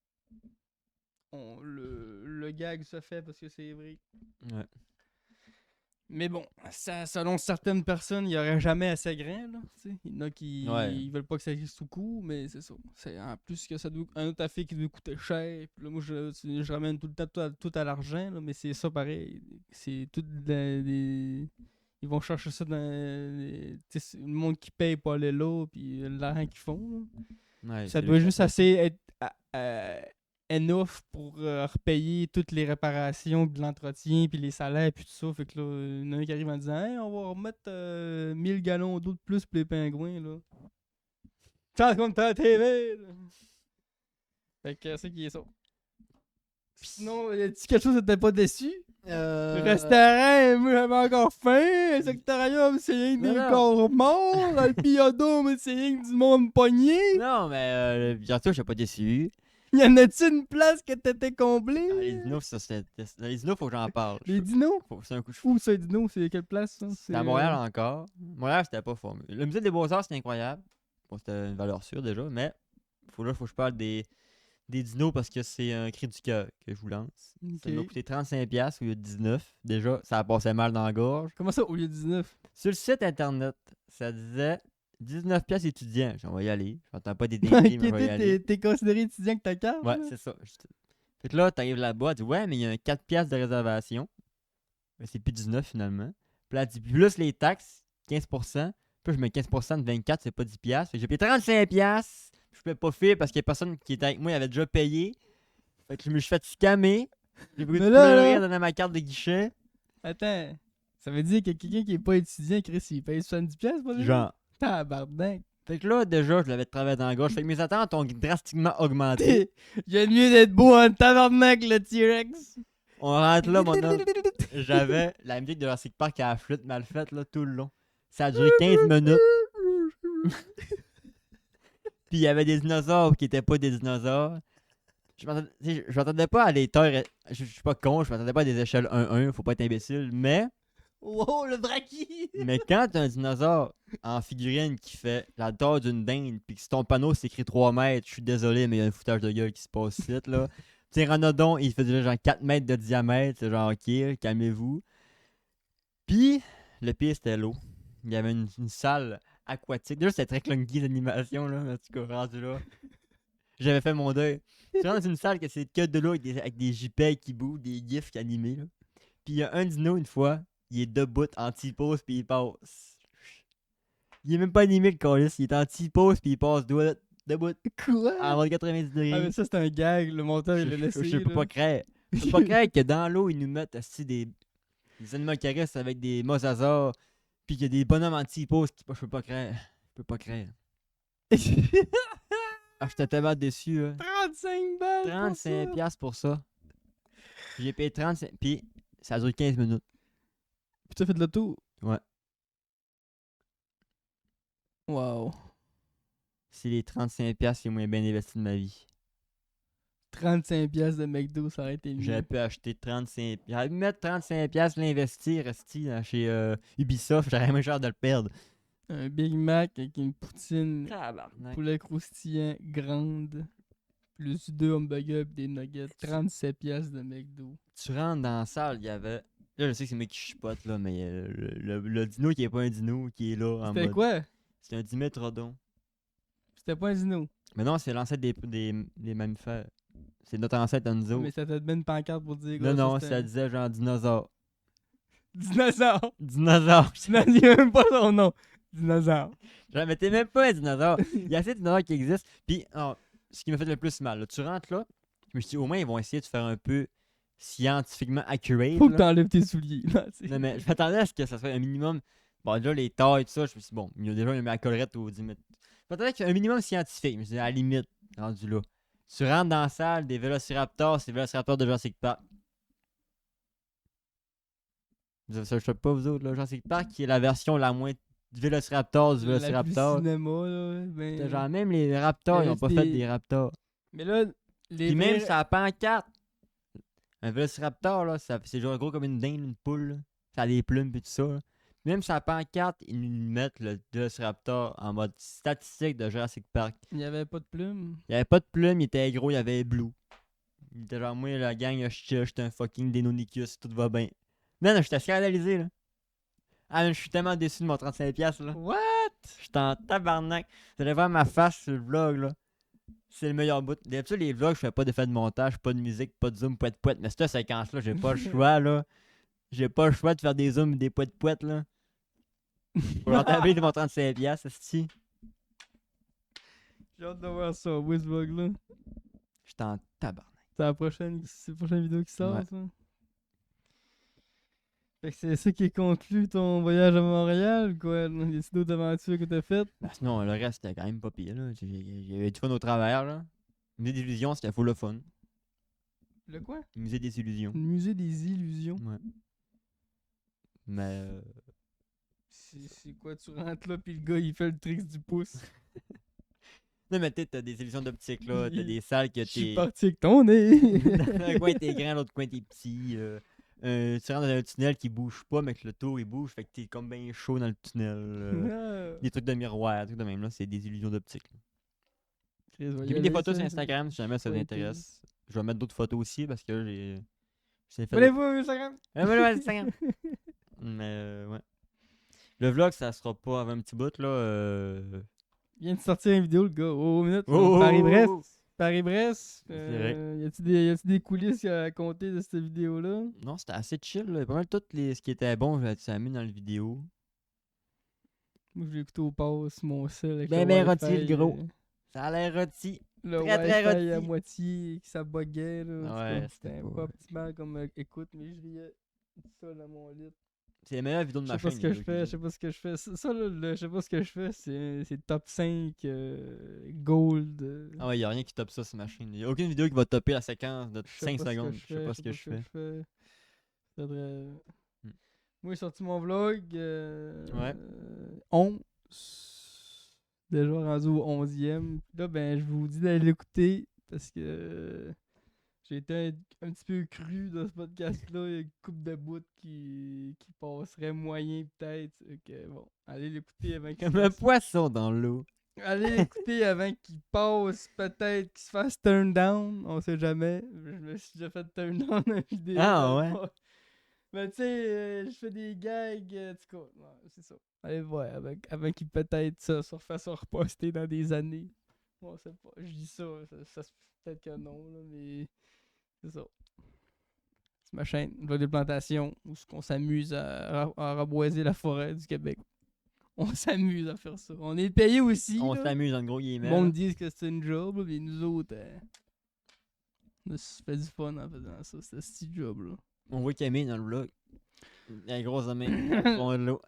[SPEAKER 2] Le gag se fait parce que c'est vrai.
[SPEAKER 1] Ouais.
[SPEAKER 2] Mais bon, ça, selon certaines personnes, il n'y aurait jamais assez grand. Là, tu sais. Il y en a qui
[SPEAKER 1] Ouais.
[SPEAKER 2] ils veulent pas que ça existe tout court, mais c'est ça. C'est en plus que ça doit un autre affaire qui doit coûter cher. Puis là, moi, je ramène tout le temps tout à l'argent, là, mais c'est ça pareil. C'est tout des. Ils vont chercher ça dans tu sais, c'est le monde qui paye pour aller là, puis l'argent qu'ils font. Là.
[SPEAKER 1] Ouais,
[SPEAKER 2] Ça
[SPEAKER 1] c'est
[SPEAKER 2] doit
[SPEAKER 1] le
[SPEAKER 2] juste
[SPEAKER 1] cas.
[SPEAKER 2] assez être enough pour repayer toutes les réparations, puis l'entretien, puis les salaires, puis tout ça. Fait que là, il y en a un qui arrive en disant hey, on va remettre 1000 gallons d'eau de plus pour les pingouins. Là. Ça comme ta TV. Là. Fait que c'est qui est ça. Puis sinon, y a-tu quelque chose que t'es pas déçu? Le restaurant, moi j'avais encore faim. Le secrétariat, c'est rien que
[SPEAKER 1] Mais
[SPEAKER 2] des
[SPEAKER 1] non.
[SPEAKER 2] corps morts. Le piodome, c'est rien que du monde pogné.
[SPEAKER 1] Non, mais bientôt, je suis pas déçu.
[SPEAKER 2] Y en a-tu une place que t'étais comblé?
[SPEAKER 1] Ah, les dinos, ça, les dinos, faut que j'en parle.
[SPEAKER 2] Les dinos?
[SPEAKER 1] C'est un coup de
[SPEAKER 2] Où ça, dinos? C'est quelle place, ça?
[SPEAKER 1] C'est à Montréal encore. Montréal, c'était pas formé. Le musée des Beaux-Arts, c'était incroyable. Bon, c'était une valeur sûre déjà, mais faut que je parle des dinos parce que c'est un cri du cœur que je vous lance. Ça m'a
[SPEAKER 2] Ok.
[SPEAKER 1] coûté 35$ au lieu de 19. Déjà, ça a passé mal dans la gorge.
[SPEAKER 2] Comment ça, au lieu de 19?
[SPEAKER 1] Sur le site internet, ça disait 19$ étudiant. On va y aller. Je m'entends pas des
[SPEAKER 2] Ok,
[SPEAKER 1] dingueries, mais on va y aller.
[SPEAKER 2] t'es considéré étudiant que ta carte?
[SPEAKER 1] Ouais,
[SPEAKER 2] là?
[SPEAKER 1] c'est ça. Fait que là, t'arrives là-bas, tu dis ouais, mais il y a un 4$ de réservation. Mais c'est plus 19 finalement. Puis là, tu dis plus les taxes, 15%. Puis je mets 15% de 24, c'est pas 10$. Fait que j'ai payé 35$. Je pouvais pas faire parce qu'il y a personne qui était avec moi, il avait déjà payé. Fait que je me suis fait scammer. J'ai voulu
[SPEAKER 2] Mais là,
[SPEAKER 1] pleurer
[SPEAKER 2] là-
[SPEAKER 1] à donner ma carte de guichet.
[SPEAKER 2] Attends, ça veut dire que quelqu'un qui est pas étudiant, Chris, il paye 70$ pour les
[SPEAKER 1] Genre.
[SPEAKER 2] Tabarnak.
[SPEAKER 1] Fait que là, déjà, je l'avais travaillé dans la gauche. Fait que mes attentes ont drastiquement augmenté.
[SPEAKER 2] J'aime mieux d'être beau en tabarnak, le T-Rex.
[SPEAKER 1] On rentre là, mon homme. J'avais la musique de Jurassic Park à la flûte mal faite là, tout le long. Ça a duré 15 minutes. Puis il y avait des dinosaures qui étaient pas des dinosaures. Je m'attendais pas à des tailles. Je suis pas con, je m'attendais pas à des échelles 1-1, faut pas être imbécile. Mais
[SPEAKER 2] Wow, le braki!
[SPEAKER 1] quand t'as un dinosaure en figurine qui fait la taille d'une dinde, puis que sur ton panneau c'est écrit 3 mètres, je suis désolé, mais il y a un foutage de gueule qui se passe ici, là. Pteranodon, il fait déjà genre 4 mètres de diamètre, c'est genre ok, calmez-vous. Puis, le pire c'était l'eau. Il y avait une salle aquatique. Déjà, c'était très clunky l'animation, là, mais en tout cas, rendu là. J'avais fait mon deuil. Tu rentres dans une salle que c'est que de l'eau avec des JPEG qui bougent, des gifs animés, là. Puis il y a un dino, une fois, il est debout, en T-pose, puis il passe. Il est même pas animé, le calice. Il est en T-pose, puis il passe debout,
[SPEAKER 2] Quoi?
[SPEAKER 1] à mode 90 degrés.
[SPEAKER 2] Ah, mais ça, c'est un gag, le monteur, il l'a
[SPEAKER 1] Je
[SPEAKER 2] laissé.
[SPEAKER 1] peux
[SPEAKER 2] là.
[SPEAKER 1] pas croire. Je peux pas croire que dans l'eau, ils nous mettent aussi des animaux qui restent avec des mosasaures, puis qu'il y a des bonhommes en T-pose qui. Je peux pas croire. Je peux pas croire. Ah, j'étais tellement déçu, hein.
[SPEAKER 2] 35 balles!
[SPEAKER 1] 35$ pour ça. J'ai payé 35$, puis ça a duré 15 minutes.
[SPEAKER 2] Puis tu as fait de l'auto?
[SPEAKER 1] Ouais.
[SPEAKER 2] Wow.
[SPEAKER 1] C'est les 35$ les moins bien investis de ma vie.
[SPEAKER 2] 35$ de McDo, ça aurait été mieux.
[SPEAKER 1] J'aurais pu acheter 35$. J'aurais pu mettre 35$, l'investir, rester chez Ubisoft, j'aurais même genre de le perdre.
[SPEAKER 2] Un Big Mac avec une poutine,
[SPEAKER 1] Tabarnak.
[SPEAKER 2] poulet croustillant grande, plus 2 hamburgers et des nuggets. 37$ de McDo.
[SPEAKER 1] Tu rentres dans la salle, il y avait. Là, je sais que c'est moi qui chipote, là, mais le dino qui est pas un dino, qui est là en
[SPEAKER 2] C'était
[SPEAKER 1] mode.
[SPEAKER 2] quoi?
[SPEAKER 1] C'est un dimétrodon.
[SPEAKER 2] C'était pas un dino.
[SPEAKER 1] Mais non, c'est l'ancêtre des mammifères. C'est notre ancêtre à nous autres.
[SPEAKER 2] Mais ça t'a donné une pancarte pour dire
[SPEAKER 1] Non, non,
[SPEAKER 2] c'était
[SPEAKER 1] ça disait genre dinosaure.
[SPEAKER 2] Dinosaure!
[SPEAKER 1] Dinosaure.
[SPEAKER 2] Je n'en dis même pas son nom. Dinosaure.
[SPEAKER 1] Genre, mais t'es même pas un dinosaure. Il y a assez de dinosaures qui existent. Puis, ce qui m'a fait le plus mal. Là. Tu rentres là, je me suis dit, au moins, ils vont essayer de faire un peu scientifiquement accurate.
[SPEAKER 2] Faut que
[SPEAKER 1] là.
[SPEAKER 2] t'enlèves tes souliers. Non,
[SPEAKER 1] Non, mais je m'attendais à ce que ça soit un minimum. Bon, déjà, les tailles et tout ça, je me suis dit, bon, il y a déjà, il met la collerette au 10 mètres. Je m'attendais qu'il y ait un minimum scientifique. Je me suis dit, à la limite, rendu là. Tu rentres dans la salle des Vélociraptors, c'est les Vélociraptors de Jurassic Park. Ça, je sais pas, vous autres, là. Jurassic Park, qui est la version la moins Vélociraptor du
[SPEAKER 2] la plus
[SPEAKER 1] Vélociraptor.
[SPEAKER 2] cinéma, là.
[SPEAKER 1] C'était
[SPEAKER 2] Ben...
[SPEAKER 1] genre, même les Raptors, ils ont pas fait des Raptors.
[SPEAKER 2] Mais là, les
[SPEAKER 1] Puis même
[SPEAKER 2] vrais-
[SPEAKER 1] ça pancarte. Un Vélociraptor, là, c'est genre gros comme une dinde, une poule. Là. Ça a des plumes et tout ça. Là. Même sur la pancarte, ils nous mettent le Vélociraptor en mode statistique de Jurassic Park.
[SPEAKER 2] il y avait pas de plumes.
[SPEAKER 1] Il y avait pas de plumes, il était gros, il y avait blue. Il était genre, moi, la gang, j'étais un fucking Deinonychus, tout va bien. Man, j'étais scandalisé, là. Ah, man, je suis tellement déçu de mon 35$, là.
[SPEAKER 2] What?
[SPEAKER 1] J'étais en tabarnak. Vous allez voir ma face sur le vlog, là. C'est le meilleur bout. D'habitude, les vlogs, je fais pas d'effet de montage, pas de musique, pas de zoom, poète. Mais cette séquence-là, j'ai pas le choix, là. J'ai pas le choix de faire des zooms et des poète, là. Pour l'entamer de mon 35$, esti.
[SPEAKER 2] J'ai hâte de voir ça, oui, ce vlog-là.
[SPEAKER 1] J'étais en tabarnak.
[SPEAKER 2] C'est la prochaine vidéo qui sort,
[SPEAKER 1] Ouais.
[SPEAKER 2] ça. Fait que c'est ça qui conclut ton voyage à Montréal, quoi. Les d'autres aventures que t'as faites.
[SPEAKER 1] Ben, sinon, le reste, c'était quand même pas pire, là. J'ai eu du fun au travers, là. Le musée des illusions, c'était full le fun.
[SPEAKER 2] Le quoi?
[SPEAKER 1] Le musée des illusions.
[SPEAKER 2] Le musée des illusions.
[SPEAKER 1] Ouais. Mais.
[SPEAKER 2] C'est quoi, tu rentres là, pis le gars, il fait le trick du pouce.
[SPEAKER 1] Non, mais t'as des illusions d'optique, là. T'as des salles que
[SPEAKER 2] Je suis
[SPEAKER 1] t'es.
[SPEAKER 2] parti avec ton nez.
[SPEAKER 1] Dans un coin, t'es grand, l'autre coin, t'es petit. Tu rentres dans un tunnel qui bouge pas, mais que le tour, il bouge. Fait que t'es comme bien chaud dans le tunnel.
[SPEAKER 2] Ah.
[SPEAKER 1] Des trucs de miroir, des trucs de même, là. C'est des illusions d'optique. Là.
[SPEAKER 2] Chris, va y
[SPEAKER 1] J'ai mis
[SPEAKER 2] aller,
[SPEAKER 1] des photos
[SPEAKER 2] ça.
[SPEAKER 1] sur Instagram si jamais ça vous
[SPEAKER 2] Ouais,
[SPEAKER 1] intéresse. Je vais mettre d'autres photos aussi parce que j'ai fait.
[SPEAKER 2] Allez-vous, Instagram?
[SPEAKER 1] Voilà, Instagram. Mais ouais. Le vlog, ça sera pas avant un petit bout, là.
[SPEAKER 2] Il vient de sortir une vidéo, le gars. Oh, minute.
[SPEAKER 1] Oh,
[SPEAKER 2] Paris-Brest.
[SPEAKER 1] oh, oh.
[SPEAKER 2] Paris-Brest.
[SPEAKER 1] vrai.
[SPEAKER 2] Y a-tu des coulisses à compter de cette vidéo-là?
[SPEAKER 1] Non, c'était assez chill. Là. Pas mal tout ce qui était bon, ça mis dans la vidéo.
[SPEAKER 2] Moi, je l'ai écouté au pass, mon sel. Avec
[SPEAKER 1] Ben,
[SPEAKER 2] le
[SPEAKER 1] rôti,
[SPEAKER 2] Wi-Fi,
[SPEAKER 1] le gros. Ça a l'air rôti.
[SPEAKER 2] Le
[SPEAKER 1] Très, très
[SPEAKER 2] Wi-Fi à
[SPEAKER 1] rôti.
[SPEAKER 2] moitié, que ça buguait. Là, en tout
[SPEAKER 1] Ouais,
[SPEAKER 2] cas,
[SPEAKER 1] c'était
[SPEAKER 2] c'était
[SPEAKER 1] pas-
[SPEAKER 2] pas optimal comme écoute, mais je riais tout seul dans mon lit.
[SPEAKER 1] C'est la meilleure vidéo de
[SPEAKER 2] Je
[SPEAKER 1] ma
[SPEAKER 2] sais pas
[SPEAKER 1] chaîne.
[SPEAKER 2] ce que
[SPEAKER 1] les
[SPEAKER 2] je
[SPEAKER 1] gars,
[SPEAKER 2] fais, je
[SPEAKER 1] qui
[SPEAKER 2] sais pas ce que je fais. Ça, là, je sais pas ce que je fais, c'est top 5 gold.
[SPEAKER 1] Ah ouais, y'a rien qui top ça sur ma chaîne. Y'a aucune vidéo qui va topper la séquence de
[SPEAKER 2] Je sais
[SPEAKER 1] 5
[SPEAKER 2] pas ce que
[SPEAKER 1] secondes.
[SPEAKER 2] je
[SPEAKER 1] Je sais pas ce que je fais.
[SPEAKER 2] Faudrait...
[SPEAKER 1] Hmm.
[SPEAKER 2] Moi, j'ai sorti mon vlog.
[SPEAKER 1] Ouais.
[SPEAKER 2] 11. Déjà rendu au 11e. Puis là, ben, je vous dis d'aller l'écouter parce que j'ai été un petit peu cru dans ce podcast-là. Il y a une couple de bouts qui passeraient moyen, peut-être. Que, bon, allez l'écouter avant qu'il
[SPEAKER 1] Comme
[SPEAKER 2] se
[SPEAKER 1] un
[SPEAKER 2] fasse-
[SPEAKER 1] poisson dans l'eau.
[SPEAKER 2] Allez l'écouter avant qu'il passe, peut-être qu'il se fasse turn down. On sait jamais. Je me suis déjà fait turn down dans la vidéo.
[SPEAKER 1] Ah, ouais?
[SPEAKER 2] Mais tu sais, je fais des gags. En tout cas, ouais, c'est ça. Allez voir avant qu'il peut-être ça se refasse reposter dans des années. On sait pas. Je dis ça, ça se peut-être que non, là, mais c'est ça. C'est ma chaîne, vlog de plantation, où on s'amuse à reboiser la forêt du Québec. On s'amuse à faire ça. On est payé aussi.
[SPEAKER 1] On
[SPEAKER 2] là.
[SPEAKER 1] s'amuse en gros
[SPEAKER 2] Le
[SPEAKER 1] guillemets.
[SPEAKER 2] monde
[SPEAKER 1] là.
[SPEAKER 2] dit que c'est une job, là, mais nous autres, on se fait du fun en faisant ça, ce petit job-là.
[SPEAKER 1] On voit Camille dans le vlog. Il a une grosse main au fond de l'eau.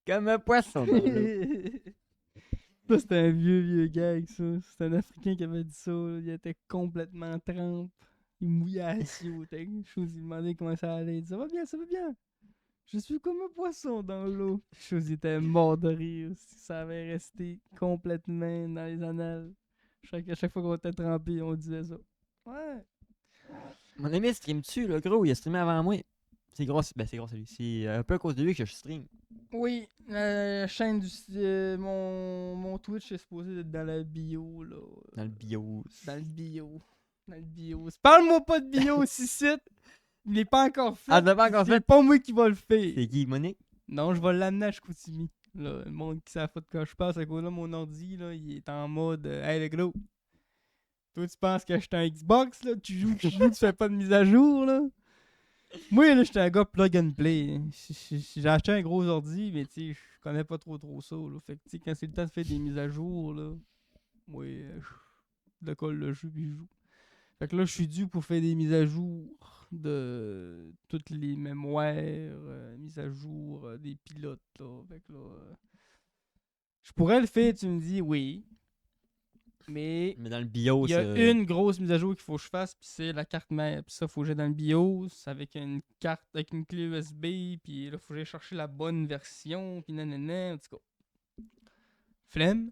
[SPEAKER 1] Comme un poisson dans l'eau.
[SPEAKER 2] Ça, c'était un vieux gag, ça. C'était un Africain qui avait dit ça. Là. Il était complètement trempe. Il mouillait à la chose, il demandait comment ça allait. Il dit ça va bien, ça va bien. Je suis comme un poisson dans l'eau. Chose, il était mort de rire. Ça avait resté complètement dans les annales. À chaque fois qu'on était trempé, on disait ça. Ouais.
[SPEAKER 1] Mon ami stream-tu, le gros, il a streamé avant moi. C'est gros, c'est gros, lui. C'est un peu à cause de lui que je stream.
[SPEAKER 2] Oui, la chaîne du... mon Twitch est supposé être dans la bio, là.
[SPEAKER 1] Dans le bio.
[SPEAKER 2] Dans le bio. Dans le bio. Parle-moi pas de bio, si c'est. Il n'est pas encore fait.
[SPEAKER 1] Ah, t'as pas encore
[SPEAKER 2] C'est
[SPEAKER 1] fait?
[SPEAKER 2] pas moi qui va le faire.
[SPEAKER 1] C'est qui, Monique?
[SPEAKER 2] Non, je vais l'amener à Chicoutimi. Là, le monde qui savent pas de quoi je passe, à cause là, mon ordi, là, il est en mode Hey le gros, toi tu penses que j'étais un Xbox, là, tu joues, tu fais pas de mise à jour, là. Moi, là, j'étais un gars plug and play. J'ai acheté un gros ordi, mais tu sais, je connais pas trop ça, là. Fait que, tu sais, quand c'est le temps de faire des mises à jour, là, moi, de quoi le jeu puis je joue. Fait que là, je suis dû pour faire des mises à jour de toutes les mémoires, mises à jour des pilotes, là. Fait que là, je pourrais le faire, tu me dis oui. Mais
[SPEAKER 1] Mais dans le BIOS,
[SPEAKER 2] il y a une grosse mise à jour qu'il faut que je fasse, puis c'est la carte mère. Puis ça, faut que j'aille dans le BIOS avec une carte, avec une clé USB, puis là, faut que j'aille chercher la bonne version, puis nanana, en tout cas. Flemme.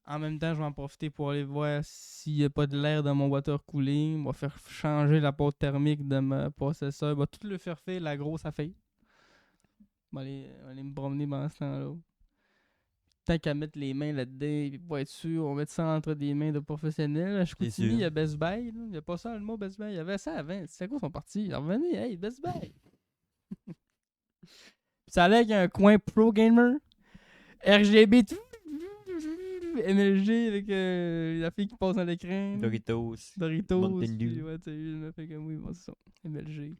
[SPEAKER 2] En même temps, je vais en profiter pour aller voir s'il n'y a pas de l'air dans mon water cooling. Je vais faire changer la porte thermique de mon processeur. Je vais tout le faire la grosse affaire. Je vais aller me promener pendant ce temps-là. Tant qu'à mettre les mains là-dedans, pour être sûr, on va mettre ça entre des mains de professionnels. À Chicoutimi, il y a Best Buy. Il n'y a pas ça, le mot Best Buy. Il y avait ça avant. C'est quoi, ils sont partis? Ils sont revenus. Hey, Best Buy! Ça allait avec un coin pro gamer. RGB, tout. MLG avec la fille qui passe dans l'écran.
[SPEAKER 1] Doritos.
[SPEAKER 2] Puis,
[SPEAKER 1] Mountain Dew.
[SPEAKER 2] ouais, tu sais, je me fais comme oui, bon, c'est ça. MLG.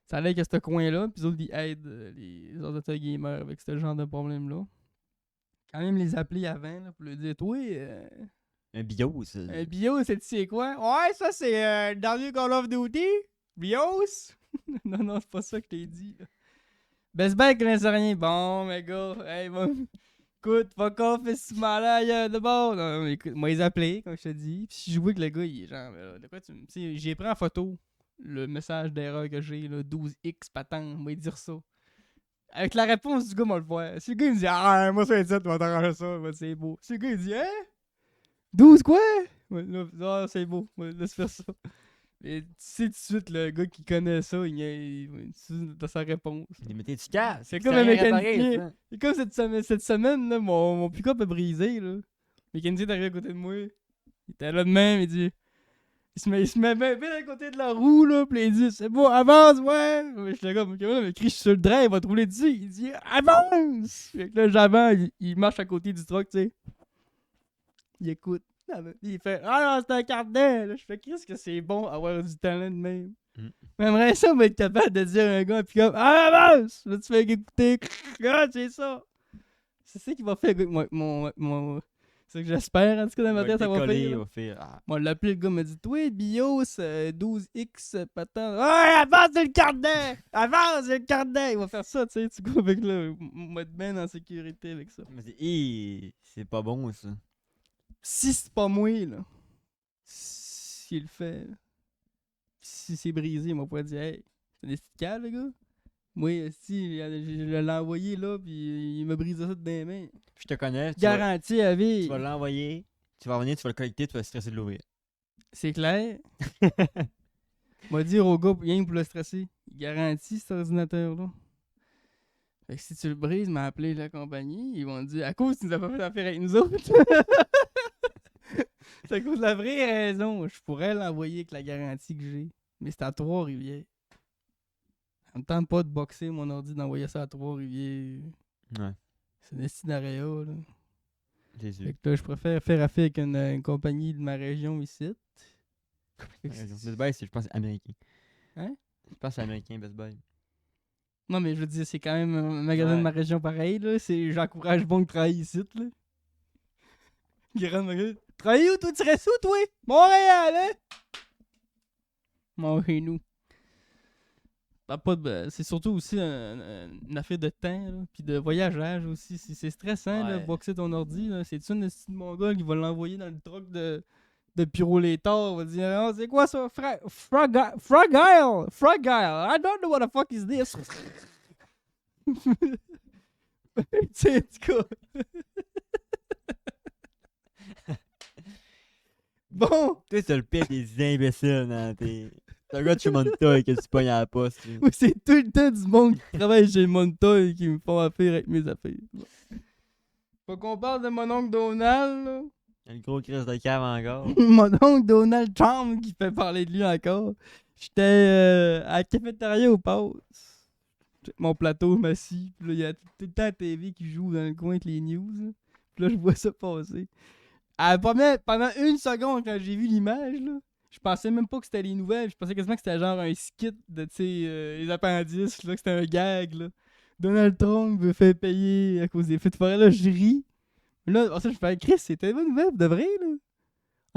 [SPEAKER 2] Ça allait avec ce coin-là. Puis les autres, ils aident les ordinateurs gamers avec ce genre de problème-là. Quand même les appeler avant là, pour leur dire oui.
[SPEAKER 1] Un BIOS.
[SPEAKER 2] Un BIOS, c'est quoi? Ouais, ça c'est le dernier Call of Duty. BIOS? non, c'est pas ça que je t'ai dit. Best Buy connaissait rien. Bon, mes gars, hey, bon. Écoute, fuck off, fais-tu malade de bord? Non, mais écoute, moi, ils appelaient, comme je te dis. Puis si je vois que le gars, il est genre, de quoi tu me. Tu sais, j'ai pris en photo le message d'erreur que j'ai, là, 12X patente, moi, dire ça. Avec la réponse du gars, moi le voir. Si le gars il me dit ah, moi ça va être ça, tu vas t'arranger ça, ouais, c'est beau. Si le gars il dit hein? 12 quoi? Ouais, là, ah, c'est beau, ouais, laisse faire ça. Mais tu sais tout de suite, le gars qui connaît ça, il dans sa réponse.
[SPEAKER 1] Il mettait du casque.
[SPEAKER 2] C'est comme un mécanicien. C'est comme cette semaine, là, mon pick-up est brisé. Là. Le mécanicien est arrivé à côté de moi. Il était là de même, il dit. Il se met bien à côté de la roue, là, pis il dit c'est bon, avance, ouais! Je suis comme, ok, mais Chris, je suis sur le drive, il va te rouler dessus. Il dit avance! Fait que là, j'avance, il marche à côté du truck, tu sais. Il écoute. Il fait ah non, c'est un carnet! Là, je fais Chris, que c'est bon avoir du talent de même. J'aimerais ça, être capable de dire à un gars, pis comme ah, avance! Là, tu fais écouter, ah, c'est ça! C'est ça qui va faire mon c'est ce que j'espère, en tout cas, dans ma tête, ça va faire. Moi, l'appelé, le gars m'a dit toi, BIOS, 12X, patent. Ah, avance le carnet! Avance le carnet! Il va faire ça, tu sais, tu vois, avec là, on va être bien en sécurité avec ça.
[SPEAKER 1] C'est pas bon, ça.
[SPEAKER 2] Si c'est pas moi, là, s'il le fait, si c'est brisé, il m'a pas dit, hey, c'est des petites cales, le gars. Moi, si, je l'ai envoyé là, puis il m'a brisé ça de des mains.
[SPEAKER 1] Je te connais.
[SPEAKER 2] Garantie à vie.
[SPEAKER 1] Tu vas l'envoyer, tu vas revenir, tu vas le collecter, tu vas stresser de l'ouvrir.
[SPEAKER 2] C'est clair. M'a dire au gars, rien pour le stresser. Il garantit cet ordinateur-là. Fait que si tu le brises, m'a appelé la compagnie, ils vont te dire à cause tu nous as pas fait affaire avec nous autres. C'est à cause de la vraie raison. Je pourrais l'envoyer avec la garantie que j'ai. Mais c'est à Trois-Rivières. Ça me tente pas de boxer mon ordi, d'envoyer ça à Trois-Rivières.
[SPEAKER 1] Ouais.
[SPEAKER 2] C'est des scénarios, là.
[SPEAKER 1] C'est sûr.
[SPEAKER 2] Fait que là, je préfère faire affaire avec une compagnie de ma région ici.
[SPEAKER 1] Best Buy, je pense, c'est américain.
[SPEAKER 2] Hein?
[SPEAKER 1] Je pense que c'est américain, Best Buy.
[SPEAKER 2] Non, mais je veux dire, c'est quand même un magasin de ma région pareil, là. J'encourage bon de travailler ici, là. Grand magasin. Travailler où, toi? Tu restes où, toi? Montréal, hein? Mon chez nous. C'est surtout aussi une affaire de temps, là, puis de voyageage aussi. C'est stressant, là, boxer ton ordi. Là. C'est-tu une petite mongole qui va l'envoyer dans le truck de Pyrolétar? On va dire, oh, c'est quoi ça? Fragile! I don't know what the fuck is this! Tu sais, en tout cas. Bon!
[SPEAKER 1] Toi, c'est le pire des imbéciles dans tes. C'est un gars de chez Montoy que tu pognes à la poste.
[SPEAKER 2] Oui, c'est tout le temps du monde qui travaille chez Montoy qui me font affaire avec mes affaires. Bon. Faut qu'on parle de mon oncle Donald, là.
[SPEAKER 1] Le gros Chris de cave encore.
[SPEAKER 2] Mon oncle Donald Trump qui fait parler de lui encore. J'étais à la cafétéria au Passe. Mon plateau, je m'assis. Puis là, il y a tout le temps la TV qui joue dans le coin avec les news. Là. Puis là, je vois ça passer. Pendant une seconde, quand j'ai vu l'image, là, je pensais même pas que c'était les nouvelles. Je pensais quasiment que c'était genre un skit de, tu sais, les appendices, là, que c'était un gag, là. Donald Trump veut faire payer à cause des feux de forêt. Là, je ris. Mais là, ensuite, je fais Chris, c'était une bonne nouvelle, de vrai, là.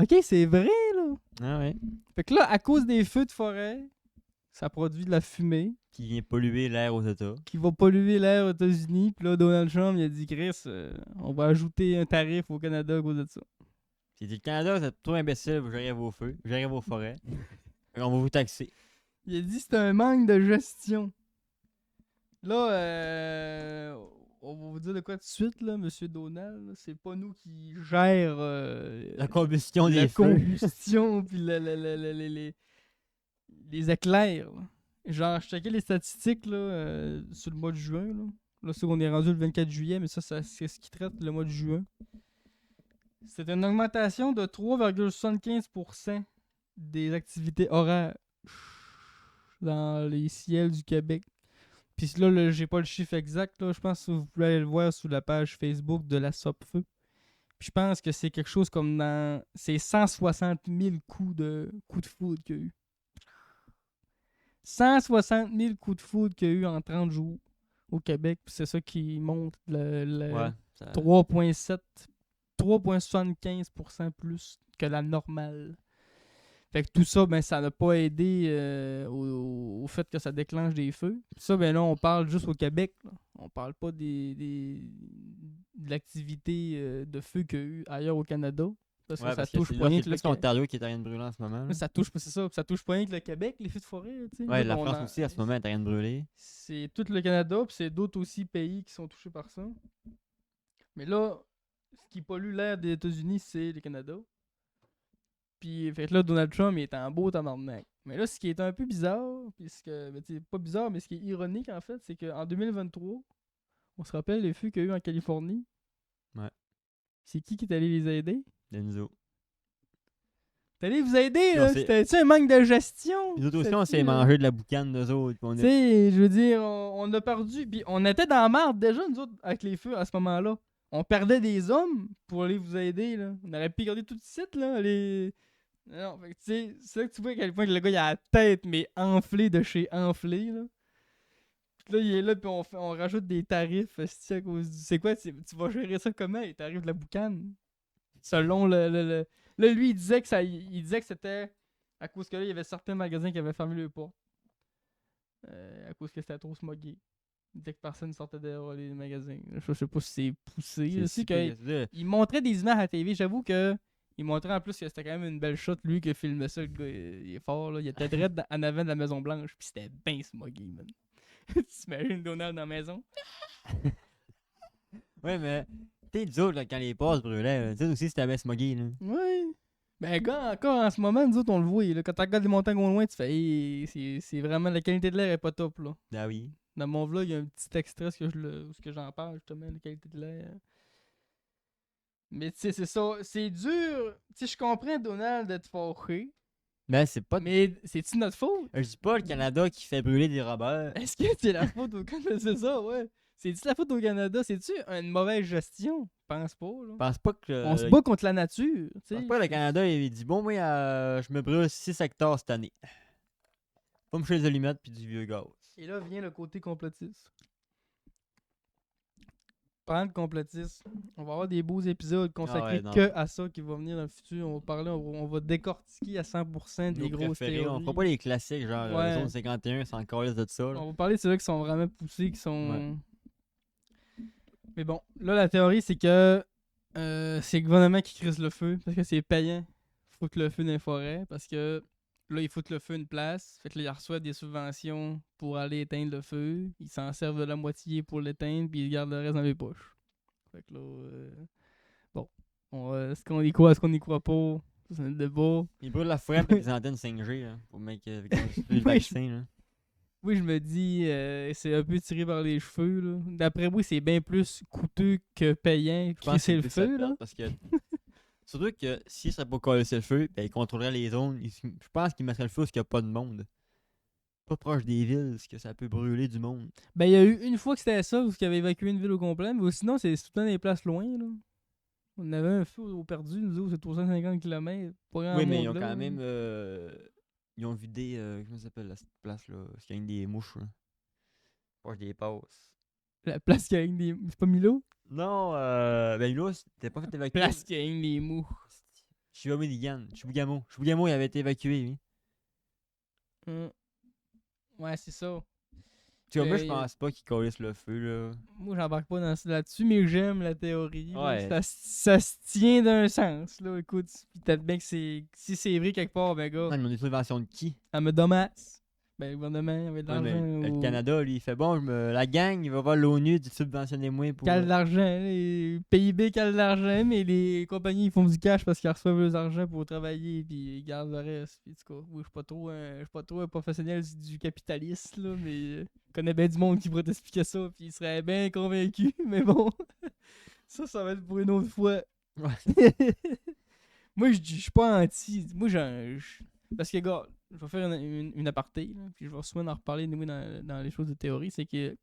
[SPEAKER 2] Ok, c'est vrai, là.
[SPEAKER 1] Ah ouais.
[SPEAKER 2] Fait que là, à cause des feux de forêt, ça produit de la fumée
[SPEAKER 1] Qui vient polluer l'air aux États.
[SPEAKER 2] qui va polluer l'air aux États-Unis. Puis là, Donald Trump, il a dit, Chris, on va ajouter un tarif au Canada à cause de ça.
[SPEAKER 1] Il dit le Canada, vous êtes trop imbécile, vous gérez vos feux, vous gérez vos forêts. On va vous taxer.
[SPEAKER 2] Il a dit c'est un manque de gestion. Là, on va vous dire de quoi tout de suite, là, Monsieur Donald. Là. C'est pas nous qui gère
[SPEAKER 1] La combustion
[SPEAKER 2] la
[SPEAKER 1] des feux.
[SPEAKER 2] combustion puis les éclairs. Là. Genre, je checkais les statistiques là, sur le mois de juin. Là, c'est qu'on est rendu le 24 juillet, mais ça c'est ce qui traite le mois de juin. C'est une augmentation de 3,75% des activités horaires dans les ciels du Québec. Puis là, j'ai pas le chiffre exact. Là. Je pense que vous pouvez aller le voir sur la page Facebook de la Sopfeu. Puis je pense que c'est quelque chose comme dans... C'est 160 000 coups de foudre qu'il y a eu. 160 000 coups de foudre qu'il y a eu en 30 jours au Québec. Puis c'est ça qui montre le
[SPEAKER 1] Ouais. Ça...
[SPEAKER 2] 3,75% plus que la normale. Fait que tout ça, ben, ça n'a pas aidé au fait que ça déclenche des feux. Ça, ben là, on parle juste au Québec. Là. On parle pas de l'activité de feu qu'il y a eu ailleurs au Canada. Parce que
[SPEAKER 1] Ouais,
[SPEAKER 2] ça
[SPEAKER 1] parce
[SPEAKER 2] touche
[SPEAKER 1] c'est
[SPEAKER 2] pas rien que le
[SPEAKER 1] plus l'Ontario qui est en train de brûler en ce moment. Là.
[SPEAKER 2] ça touche c'est ça, ça touche pas rien que le Québec, les feux de forêt. Tu sais.
[SPEAKER 1] Ouais,
[SPEAKER 2] Là,
[SPEAKER 1] la France aussi, à ce moment, est en train de brûler.
[SPEAKER 2] C'est tout le Canada, puis c'est d'autres aussi pays qui sont touchés par ça. Mais là, ce qui pollue l'air des États-Unis, c'est le Canada. Puis fait que là, Donald Trump, il est en beau tabarnak. Mais là, ce qui est un peu bizarre, puisque, ben, pas bizarre, mais ce qui est ironique en fait, c'est qu'en 2023, on se rappelle les feux qu'il y a eu en Californie.
[SPEAKER 1] Ouais.
[SPEAKER 2] C'est qui est allé les aider?
[SPEAKER 1] Denzo.
[SPEAKER 2] T'es allé vous aider,
[SPEAKER 1] Puis
[SPEAKER 2] là?
[SPEAKER 1] on s'est-
[SPEAKER 2] C'était-tu un manque de gestion?
[SPEAKER 1] Les autres aussi,
[SPEAKER 2] C'était-tu,
[SPEAKER 1] on s'est mangé de la boucane d'eux autres. Puis on
[SPEAKER 2] Tu
[SPEAKER 1] a...
[SPEAKER 2] sais, je veux dire, on a perdu. Puis on était dans la merde déjà, nous autres, avec les feux à ce moment-là. On perdait des hommes pour aller vous aider, là. On aurait pu garder tout de suite, là. Non, fait que tu sais, c'est là que tu vois à quel point que le gars il a la tête, mais enflée de chez enflée, là. Puis là, il est là, puis on rajoute des tarifs, à cause c'est quoi, tu vas gérer ça comment, les tarifs de la boucane? Selon le... Là, lui, il disait que c'était à cause que là, il y avait certains magasins qui avaient fermé le portes. À cause que c'était trop smoggy. Il disait que personne sortait dehors les magasins. Je sais pas si c'est poussé. Je sais qu'il montrait des images à la TV. J'avoue que il montrait en plus que c'était quand même une belle shot. Lui qui a filmé ça, le gars, il est fort. Là. Il était direct en avant de la Maison Blanche. Puis c'était bien smoggy, man. Tu t'imagines Donald dans la maison?
[SPEAKER 1] Ouais, mais t'es dur là, quand les passes brûlaient. Tu sais aussi, c'était bien smoggy. Là.
[SPEAKER 2] Ouais. Ben, gars, encore en ce moment, nous autres, on le voit. Là. Quand tu regardes les montagnes au loin, tu fais, hey, c'est vraiment la qualité de l'air est pas top. Là.
[SPEAKER 1] Ah oui.
[SPEAKER 2] Dans mon vlog, il y a un petit extrait où que j'en parle, justement, la qualité de l'air. Mais tu sais, c'est ça. C'est dur. Tu sais, je comprends Donald d'être fâché.
[SPEAKER 1] Mais c'est pas.
[SPEAKER 2] Mais c'est-tu notre faute?
[SPEAKER 1] Je dis pas le Canada qui fait brûler des robots.
[SPEAKER 2] Est-ce que c'est la faute au Canada? C'est ça, ouais. C'est-tu la faute au Canada? C'est-tu une mauvaise gestion? Je pense pas, là.
[SPEAKER 1] Je pense pas que.
[SPEAKER 2] On se bat contre la nature, tu
[SPEAKER 1] Je
[SPEAKER 2] sais.
[SPEAKER 1] pense pas que le Canada, il dit bon, moi, je me brûle 6 hectares cette année. Pas me chier des allumettes puis du vieux gaz.
[SPEAKER 2] Et là vient le côté complotiste. Parlant de complotiste, on va avoir des beaux épisodes consacrés
[SPEAKER 1] non.
[SPEAKER 2] que à ça qui va venir dans le futur. On va parler, on va décortiquer à 100% des
[SPEAKER 1] Nos
[SPEAKER 2] grosses
[SPEAKER 1] préférés,
[SPEAKER 2] théories.
[SPEAKER 1] on fera pas les classiques, genre
[SPEAKER 2] Ouais.
[SPEAKER 1] Zone 51, c'est encore de ça. Là.
[SPEAKER 2] On va parler de ceux-là qui sont vraiment poussés, qui sont...
[SPEAKER 1] Ouais.
[SPEAKER 2] Mais bon, là, la théorie, c'est que c'est le gouvernement qui crise le feu, parce que c'est payant. Faut que le feu dans les forêts, parce que là, il faut que le feu une place. Fait que là, ils reçoivent des subventions pour aller éteindre le feu. Ils s'en servent de la moitié pour l'éteindre, puis ils gardent le reste dans les poches. Fait que là, bon. Est-ce qu'on y croit, est-ce qu'on y croit pas? C'est un débat.
[SPEAKER 1] Ils brûlent la forêt avec des antennes 5G là, pour mettre le
[SPEAKER 2] Oui,
[SPEAKER 1] vaccin. Là.
[SPEAKER 2] Oui, je me dis, c'est un peu tiré par les cheveux. Là. D'après moi, c'est bien plus coûteux que payant
[SPEAKER 1] Je pense que
[SPEAKER 2] crisser le
[SPEAKER 1] plus ça
[SPEAKER 2] feu.
[SPEAKER 1] perd,
[SPEAKER 2] Là.
[SPEAKER 1] parce que surtout que s'ils seraient pas collés le feu, ben, ils contrôleraient les zones. Je pense qu'ils mettraient le feu parce qu'il n'y a pas de monde. Pas proche des villes, parce que ça peut brûler du monde.
[SPEAKER 2] Ben, il y a eu une fois que c'était ça, où ils avaient évacué une ville au complet, mais sinon, c'est tout le temps des places loin. Là. On avait un feu au perdu, nous autres, c'est 350 km.
[SPEAKER 1] Oui, mais ils ont quand même. Ils ont vidé. Comment ça s'appelle cette place-là? Parce qu'il y a des mouches. Là. Proche des passes.
[SPEAKER 2] La place qui a des. C'est pas Milo?
[SPEAKER 1] Non, ben là, c'était pas fait évacuer.
[SPEAKER 2] Place qui a des mouches.
[SPEAKER 1] Chibougamau, il avait été évacué, lui.
[SPEAKER 2] Ouais, c'est ça.
[SPEAKER 1] Tu vois, moi,
[SPEAKER 2] Euh,
[SPEAKER 1] je pense pas qu'il calisse le feu, là.
[SPEAKER 2] Moi, j'embarque pas là-dessus, mais j'aime la théorie. là.
[SPEAKER 1] Ouais.
[SPEAKER 2] Ça se tient d'un sens, là. Écoute, pis peut-être bien que si c'est vrai quelque part, ben, gars,
[SPEAKER 1] Non, mais on est sur l'invention de qui?
[SPEAKER 2] elle me dommage. Ben, le gouvernement avait de
[SPEAKER 1] Ouais, mais
[SPEAKER 2] l'argent.
[SPEAKER 1] le Canada, lui, il fait bon, la gang, il va voir l'ONU, dit subventionnez-moi pour.
[SPEAKER 2] Cale de l'argent. Les PIB cale de l'argent, mais les compagnies ils font du cash parce qu'ils reçoivent leurs argent pour travailler puis ils gardent le reste. Puis, en tout cas, oui, je suis pas trop un professionnel du capitalisme, là, mais je connais bien du monde qui pourrait t'expliquer ça puis il serait bien convaincu. Mais bon, ça va être pour une autre fois.
[SPEAKER 1] Ouais.
[SPEAKER 2] Moi, je suis pas anti. Moi, parce que, gars, je vais faire une aparté, là, puis je vais souvent en reparler nous, dans les choses de théorie. C'est que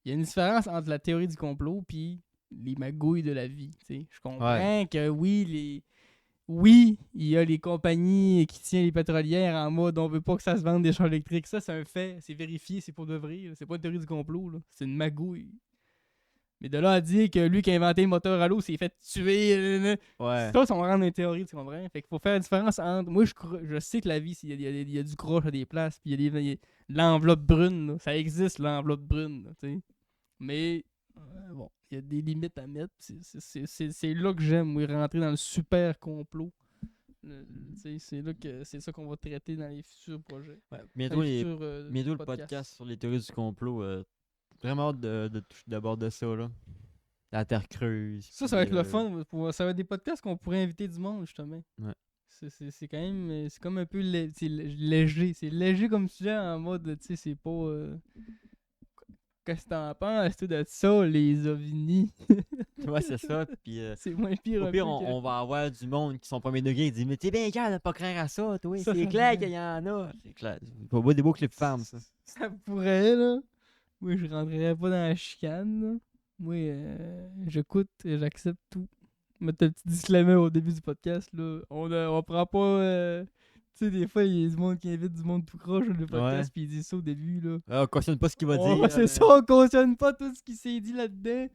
[SPEAKER 2] il y a une différence entre la théorie du complot puis les magouilles de la vie. T'sais. Je comprends que oui, il y a les compagnies qui tiennent les pétrolières en mode on veut pas que ça se vende des chars électriques. Ça, c'est un fait, c'est vérifié, c'est pour de vrai. là. C'est pas une théorie du complot, là. C'est une magouille. Mais de là à dire que lui qui a inventé le moteur à l'eau s'est fait tuer,
[SPEAKER 1] Ouais.
[SPEAKER 2] ça, on rentre dans une théorie, tu comprends? Fait qu'il faut faire la différence entre. Moi, je sais que la vie, il y a du croche à des places, puis il y a l'enveloppe brune, là. Ça existe, l'enveloppe brune, là, tu sais. Mais, bon, il y a des limites à mettre. C'est là que j'aime, moi, rentrer dans le super complot. C'est ça qu'on va traiter dans les futurs projets.
[SPEAKER 1] Ouais.
[SPEAKER 2] Dans
[SPEAKER 1] Bientôt,
[SPEAKER 2] les
[SPEAKER 1] les,
[SPEAKER 2] futurs,
[SPEAKER 1] bientôt le
[SPEAKER 2] podcasts.
[SPEAKER 1] podcast sur les théories du complot. Vraiment hâte d'aborder ça, là. La Terre creuse.
[SPEAKER 2] Ça va être le fun. Ça va être des podcasts qu'on pourrait inviter du monde, justement.
[SPEAKER 1] Ouais.
[SPEAKER 2] C'est quand même. C'est comme un peu léger. C'est léger comme sujet en mode, tu sais, c'est pas. Qu'est-ce que t'en penses de ça, les ovnis?
[SPEAKER 1] Ouais, c'est ça. Puis,
[SPEAKER 2] C'est moins pire
[SPEAKER 1] au
[SPEAKER 2] un
[SPEAKER 1] pire,
[SPEAKER 2] peu
[SPEAKER 1] on va avoir du monde qui sont premier degré et dit mais t'es bien clair de pas croire à ça, toi.
[SPEAKER 2] Ça,
[SPEAKER 1] C'est
[SPEAKER 2] ça
[SPEAKER 1] clair
[SPEAKER 2] pourrait.
[SPEAKER 1] qu'il y en a. C'est clair. Faut pas des beaux clips femmes, ça.
[SPEAKER 2] Ça pourrait, là. Moi, je rentrerais pas dans la chicane, là. Moi, j'écoute et j'accepte tout. Mettre un petit disclaimer au début du podcast, là. On prend pas. Tu sais, des fois, il y a du monde qui invite du monde tout croche sur le podcast,
[SPEAKER 1] Ouais.
[SPEAKER 2] puis ils disent ça au début, là.
[SPEAKER 1] On cautionne pas ce qu'il va dire.
[SPEAKER 2] C'est
[SPEAKER 1] mais-
[SPEAKER 2] ça, on cautionne pas tout ce qui s'est dit là-dedans.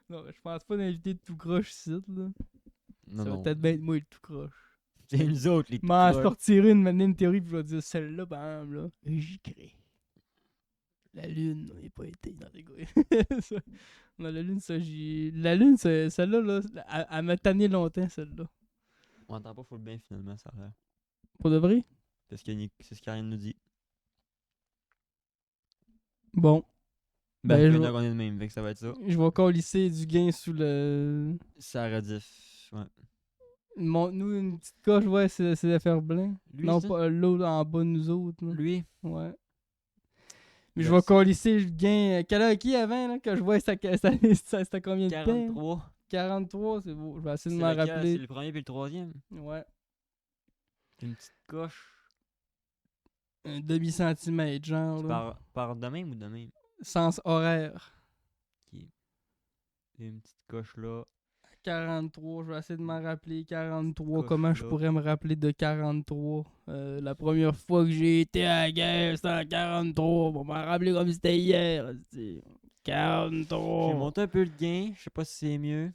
[SPEAKER 2] Non, je pense pas d'inviter de tout croche ici, là.
[SPEAKER 1] Non,
[SPEAKER 2] Ça va
[SPEAKER 1] non.
[SPEAKER 2] peut-être bien être moi le tout croche.
[SPEAKER 1] C'est nous autres, les
[SPEAKER 2] M'en
[SPEAKER 1] petits croches.
[SPEAKER 2] sortir une théorie, puis je vais dire celle-là, par exemple, là. J'y crée. La lune, on n'y a pas été dans les gars. Ça- non, la lune, ça, j'y. La lune, celle-là, là, elle m'a tanné longtemps, celle-là.
[SPEAKER 1] On entend pas full bien finalement, ça a l'air.
[SPEAKER 2] Pour de vrai?
[SPEAKER 1] Parce que c'est ce qu'Ariane nous dit.
[SPEAKER 2] Bon.
[SPEAKER 1] Ben,
[SPEAKER 2] Ben,
[SPEAKER 1] je
[SPEAKER 2] je
[SPEAKER 1] vais
[SPEAKER 2] vais-
[SPEAKER 1] qu'on est de même, fait que ça va être ça.
[SPEAKER 2] Je vais encore lisser du gain sous le.
[SPEAKER 1] Ça rediff. Ouais.
[SPEAKER 2] Nous, une petite coche, ouais, c'est l'affaire blanc.
[SPEAKER 1] Lui,
[SPEAKER 2] Non,
[SPEAKER 1] ça?
[SPEAKER 2] pas l'autre en bas de nous autres. là.
[SPEAKER 1] Lui,
[SPEAKER 2] Ouais. Mais
[SPEAKER 1] Ben,
[SPEAKER 2] je vais encore lisser le gain. Quelle heure qui avant, là, que je vois c'était combien de temps?
[SPEAKER 1] 43.
[SPEAKER 2] 43, c'est beau. Je vais essayer de
[SPEAKER 1] C'est
[SPEAKER 2] m'en
[SPEAKER 1] lequel? C'est
[SPEAKER 2] rappeler.
[SPEAKER 1] le premier puis le troisième.
[SPEAKER 2] Ouais.
[SPEAKER 1] Une petite coche.
[SPEAKER 2] Un demi-centimètre, genre.
[SPEAKER 1] Tu
[SPEAKER 2] Là.
[SPEAKER 1] par de même ou de même?
[SPEAKER 2] Sens horaire.
[SPEAKER 1] Qui est une petite coche là.
[SPEAKER 2] 43, je vais essayer de m'en rappeler. 43,
[SPEAKER 1] Coche
[SPEAKER 2] comment je
[SPEAKER 1] là.
[SPEAKER 2] pourrais me rappeler de 43? La première fois que j'ai été à la guerre, c'était en 43. Pour m'en rappeler comme si c'était hier. c'est 43.
[SPEAKER 1] J'ai monté un peu le gain, je sais pas si c'est mieux.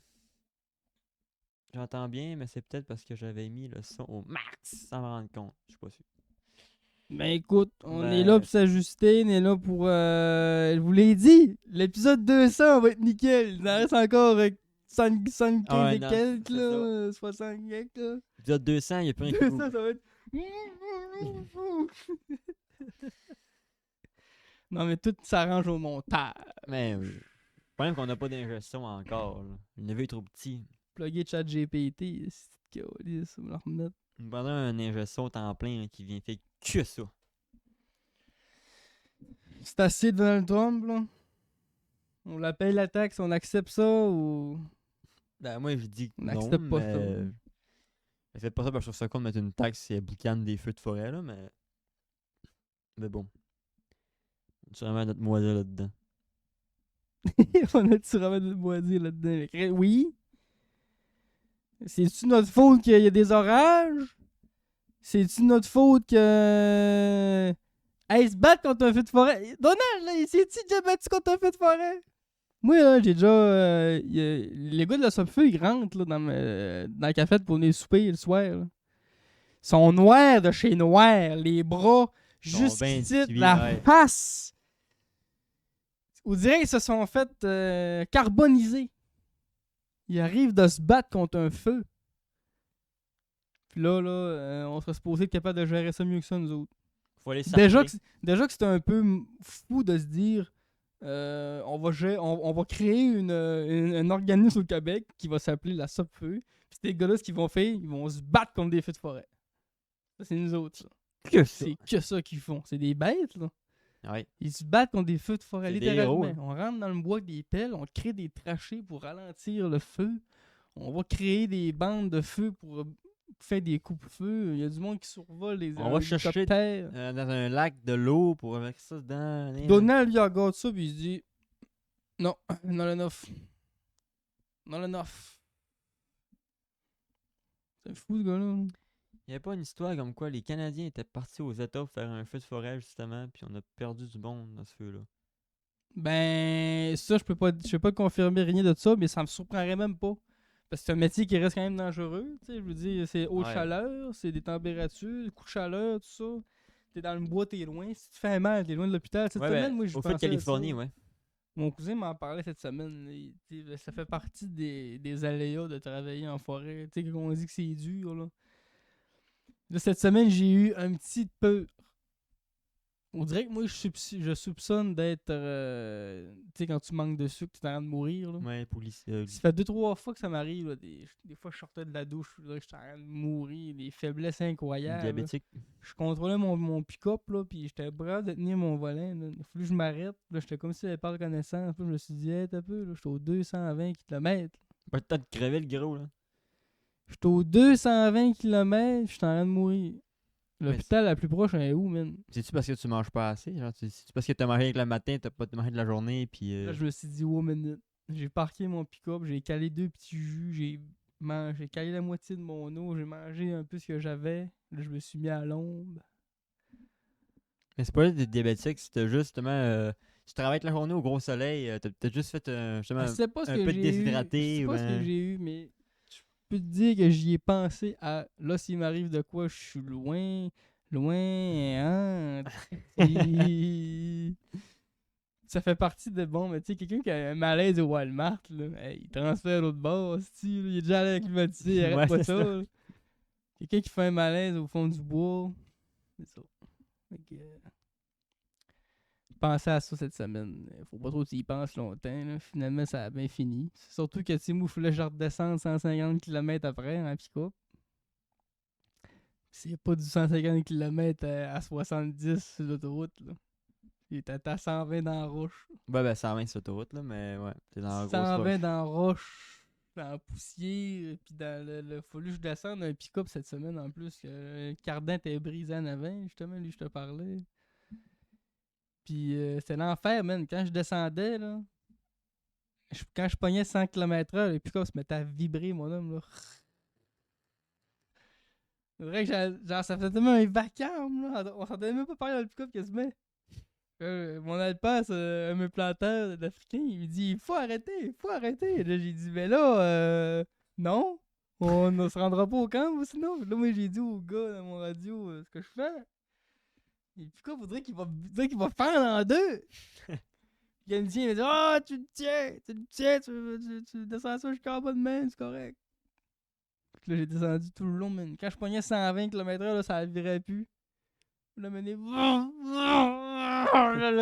[SPEAKER 1] J'entends bien, mais c'est peut-être parce que j'avais mis le son au max sans me rendre compte. Je suis pas sûr.
[SPEAKER 2] Ben écoute, on
[SPEAKER 1] Ben-
[SPEAKER 2] est là pour s'ajuster, on est là pour... je vous l'ai dit, l'épisode 200 va être nickel. Il en reste encore 75
[SPEAKER 1] Ah ouais,
[SPEAKER 2] et
[SPEAKER 1] non,
[SPEAKER 2] quelques,
[SPEAKER 1] c'est
[SPEAKER 2] là, 60 quelques, là.
[SPEAKER 1] Épisode 200, il n'y a plus rien qui
[SPEAKER 2] 200,
[SPEAKER 1] bouge.
[SPEAKER 2] ça va être... Non, mais tout s'arrange au montage.
[SPEAKER 1] Mais le problème qu'on n'a pas d'ingestion encore. Là. Le neveu est trop petit.
[SPEAKER 2] Plugger ChatGPT, c'est ça me le remettre.
[SPEAKER 1] Nous prenons un ingestion temps plein là, qui vient faire que ça.
[SPEAKER 2] C'est assez de Donald Trump, là. On la paye la taxe, on accepte ça ou...
[SPEAKER 1] Ben moi je dis que
[SPEAKER 2] On
[SPEAKER 1] non,
[SPEAKER 2] n'accepte pas ça.
[SPEAKER 1] mais... Je fais pas ça parce que je trouve ça con de mettre une taxe si elle boucane des feux de forêt là, mais... Mais bon. Tu remets notre moiselle là-dedans.
[SPEAKER 2] On a-tu vraiment de quoi dire là-dedans? Oui. C'est-tu notre faute qu'il y a des orages? C'est-tu notre faute que... Hey, se battre contre un feu de forêt? Donald, là, c'est-tu déjà battu contre un feu de forêt? Moi, là, j'ai déjà. Les gars de la Sopfeu, ils rentrent là, dans la cafette pour venir souper le soir. Là. Ils sont noirs de chez noir. Les bras
[SPEAKER 1] Ils sont ben
[SPEAKER 2] jusqu'ici,
[SPEAKER 1] tués,
[SPEAKER 2] la
[SPEAKER 1] ouais.
[SPEAKER 2] face. On dirait qu'ils se sont fait carboniser. Ils arrivent de se battre contre un feu. Puis là, on serait supposé être capable de gérer ça mieux que ça, nous autres.
[SPEAKER 1] Faut aller
[SPEAKER 2] Déjà
[SPEAKER 1] s'arrêter.
[SPEAKER 2] que c'était un peu fou de se dire on va créer un organisme au Québec qui va s'appeler la Sopfeu. Puis ces gars-là, ce qu'ils vont faire, ils vont se battre contre des feux de forêt. Ça, c'est nous autres, ça.
[SPEAKER 1] Que ça.
[SPEAKER 2] C'est que ça qu'ils font. C'est des bêtes, là.
[SPEAKER 1] Ouais.
[SPEAKER 2] Ils se battent contre des feux de forêt,
[SPEAKER 1] C'est des
[SPEAKER 2] littéralement.
[SPEAKER 1] héros, hein.
[SPEAKER 2] On rentre dans le bois avec des pelles, on crée des trachées pour ralentir le feu. On va créer des bandes de feu pour faire des coupe-feux. Il y a du monde qui survole les
[SPEAKER 1] On va chercher
[SPEAKER 2] hélicoptères.
[SPEAKER 1] dans un lac de l'eau pour mettre ça dedans.
[SPEAKER 2] Donald, lui, regarde ça, puis il se dit non, not enough. Not enough. C'est fou, ce gars-là.
[SPEAKER 1] Il n'y avait pas une histoire comme quoi les Canadiens étaient partis aux États pour faire un feu de forêt, justement, puis on a perdu du monde dans ce feu-là.
[SPEAKER 2] Ben, ça, je peux pas confirmer rien de ça, mais ça me surprendrait même pas. Parce que c'est un métier qui reste quand même dangereux. Tu sais, je veux dire, c'est haute
[SPEAKER 1] Ouais.
[SPEAKER 2] chaleur, c'est des températures, coup de chaleur, tout ça. T'es dans le bois, t'es loin. Si tu te fais mal, t'es loin de l'hôpital. Cette
[SPEAKER 1] Ouais,
[SPEAKER 2] semaine,
[SPEAKER 1] ben,
[SPEAKER 2] moi, je
[SPEAKER 1] au feu de
[SPEAKER 2] pensais à
[SPEAKER 1] Californie,
[SPEAKER 2] ça.
[SPEAKER 1] ouais.
[SPEAKER 2] Mon cousin m'en parlait cette semaine. Ça fait partie des aléas de travailler en forêt. Tu sais, quand on dit que c'est dur, là. Là, cette semaine, j'ai eu un petit peu. On dirait que moi, je soupçonne d'être. Tu sais, quand tu manques de sucre, tu es en train de mourir, là.
[SPEAKER 1] Ouais, police.
[SPEAKER 2] Ça fait 2-3 fois que ça m'arrive. Là, des fois, je sortais de la douche, là, j'étais en train de mourir. Des faiblesses incroyables. Là.
[SPEAKER 1] Diabétique.
[SPEAKER 2] Je contrôlais mon pick-up, là, puis j'étais brave de tenir mon volant. Là. Il a fallu que je m'arrête. Là, j'étais comme si j'avais pas de connaissance. Puis je me suis dit, hey, t'as peu, là, j'étais aux 220 km.
[SPEAKER 1] Pas le temps de crever le gros, là.
[SPEAKER 2] J'étais aux 220 km, j'étais en train de mourir.
[SPEAKER 1] Mais
[SPEAKER 2] L'hôpital la plus proche, est où, man?
[SPEAKER 1] C'est-tu parce que tu manges pas assez? Genre, c'est-tu parce que t'as mangé avec le matin, t'as pas mangé de la journée, puis...
[SPEAKER 2] Là, je me suis dit, wow, minute. J'ai parqué mon pick-up, j'ai calé 2 petits jus, j'ai calé la moitié de mon eau, j'ai mangé un peu ce que j'avais. Là, je me suis mis à l'ombre.
[SPEAKER 1] Mais c'est pas des diabétiques, c'était justement... tu travailles toute la journée au gros soleil, t'as juste fait justement
[SPEAKER 2] Je sais pas ce
[SPEAKER 1] un
[SPEAKER 2] que
[SPEAKER 1] peu de
[SPEAKER 2] j'ai eu.
[SPEAKER 1] déshydraté.
[SPEAKER 2] Je sais
[SPEAKER 1] ou
[SPEAKER 2] pas ce que
[SPEAKER 1] ben-
[SPEAKER 2] j'ai eu, mais je peux te dire que j'y ai pensé à là, s'il m'arrive de quoi, je suis loin, hein. Ça fait partie de bon, mais tu sais, quelqu'un qui a un malaise au Walmart, là, hey, il transfère à l'autre bord, c'ti, là, il est déjà allé climatisé, il arrête
[SPEAKER 1] Ouais,
[SPEAKER 2] pas
[SPEAKER 1] c'est
[SPEAKER 2] ça.
[SPEAKER 1] ça.
[SPEAKER 2] Là. Quelqu'un qui fait un malaise au fond du bois, c'est ça. Fait que, pensez à ça cette semaine. Faut pas trop que tu y penses longtemps. Là. Finalement, ça a bien fini. C'est surtout que, tu sais, moi, il fallait que je redescende 150 km après en pick-up. C'est pas du 150 km à 70 sur l'autoroute, là. Il était à 120 dans la roche.
[SPEAKER 1] Ouais, ben, ça va sur l'autoroute, là, mais ouais, t'es dans la grosse
[SPEAKER 2] 120
[SPEAKER 1] roche.
[SPEAKER 2] dans la roche, dans la poussière, puis dans le fallu que je descende un pick-up cette semaine en plus. Le cardan était brisé en avant, justement, lui, je te parlais. Puis c'était l'enfer, man. Quand je descendais, là, quand je pognais 100 km/h, le pick-up se mettait à vibrer, mon homme, là. C'est vrai que genre, ça faisait tellement un vacarme, là. On s'entendait même pas parler dans le pick-up quasiment. Mon alpace, un me planteur d'Africain, il me dit faut arrêter. Là, j'ai dit mais là, non, on ne se rendra pas au camp, sinon. Là, moi, j'ai dit au gars dans mon radio ce que je fais. Et puis quoi, faudrait qu'il va faire en deux. Le Canadien, il m'a dit ah, tu le tiens, tu descends ça jusqu'en bas de main, c'est correct. Puis là, j'ai descendu tout le long, man. Quand je pognais 120 km/h, là, ça virait plus. Là, mené. Là,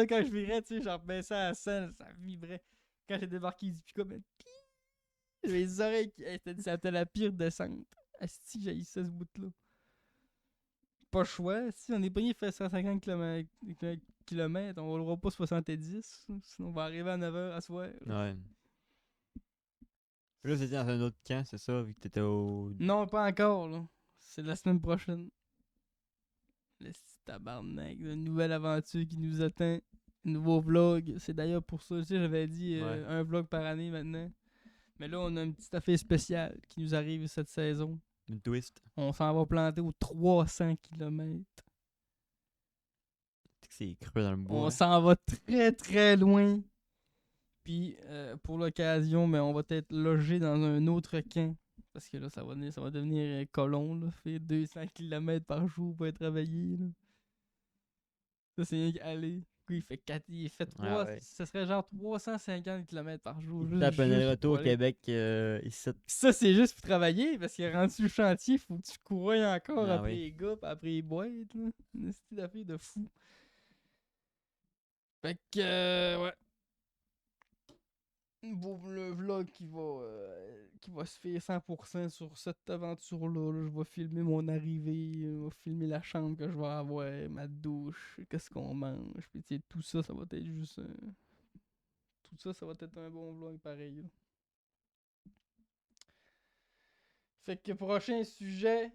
[SPEAKER 2] quand je virais, tu sais, j'en rebaissais à 100, ça vibrait. Quand j'ai débarqué du pick-up, j'avais les oreilles qui. C'était la pire descente. Asti, j'ai eu ça ce bout-là. Pas le choix. Si on est pogné faire 150 km, on roulera pas 70. Sinon, on va arriver à 9h à soir.
[SPEAKER 1] Ouais. Là, c'était dans un autre camp, c'est ça, vu que t'étais au...
[SPEAKER 2] Non, pas encore, là. C'est la semaine prochaine. Le petit tabarnak, une nouvelle aventure qui nous attend. Un nouveau vlog. C'est d'ailleurs pour ça, tu sais, j'avais dit
[SPEAKER 1] Ouais.
[SPEAKER 2] un vlog par année maintenant. Mais là, on a une petite affaire spéciale qui nous arrive cette saison.
[SPEAKER 1] Une twist.
[SPEAKER 2] On s'en va planter aux 300 km.
[SPEAKER 1] C'est creux dans le bois.
[SPEAKER 2] On s'en va très très loin. Puis pour l'occasion, mais on va être logé dans un autre camp. Parce que là, ça va devenir colon, là. Fait 200 km par jour pour aller travailler, là. Ça, c'est rien qu'aller. Il fait 4, il fait 3,
[SPEAKER 1] ouais.
[SPEAKER 2] ça serait genre 350 km par jour.
[SPEAKER 1] Il tape un
[SPEAKER 2] juste
[SPEAKER 1] retour
[SPEAKER 2] pour
[SPEAKER 1] au
[SPEAKER 2] aller.
[SPEAKER 1] Québec ici.
[SPEAKER 2] Ça, c'est juste pour travailler, parce qu'il est rendu le chantier, faut que tu courrais encore
[SPEAKER 1] Ah
[SPEAKER 2] après
[SPEAKER 1] oui.
[SPEAKER 2] les gars, pis après les boîtes, là. Une petite affaire de fou. Fait que, ouais. Le vlog qui va se faire 100% sur cette aventure-là. Là. Je vais filmer mon arrivée, je vais filmer la chambre que je vais avoir, ma douche, qu'est-ce qu'on mange. Puis, tu sais, tout ça, ça va être juste. Tout ça, ça va être un bon vlog pareil. Là. Fait que prochain sujet.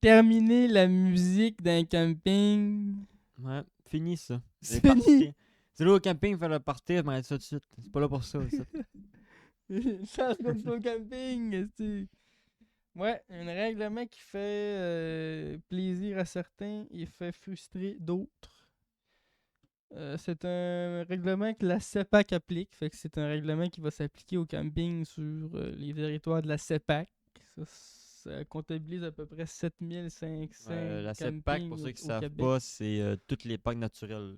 [SPEAKER 2] Terminer la musique d'un camping.
[SPEAKER 1] Ouais, fini ça.
[SPEAKER 2] C'est
[SPEAKER 1] Les
[SPEAKER 2] fini.
[SPEAKER 1] parties. C'est là au camping, faire le party, je m'arrête ça tout de suite. C'est pas là pour ça. ça.
[SPEAKER 2] Change comme ça au camping. C'est... Ouais, un règlement qui fait plaisir à certains et fait frustrer d'autres. C'est un règlement que la CEPAC applique. Fait que c'est un règlement qui va s'appliquer au camping sur les territoires de la CEPAC. Ça comptabilise à peu près 7500
[SPEAKER 1] La
[SPEAKER 2] campings
[SPEAKER 1] CEPAC, pour ceux qui
[SPEAKER 2] au
[SPEAKER 1] savent
[SPEAKER 2] Québec.
[SPEAKER 1] pas, c'est tous les parcs naturels.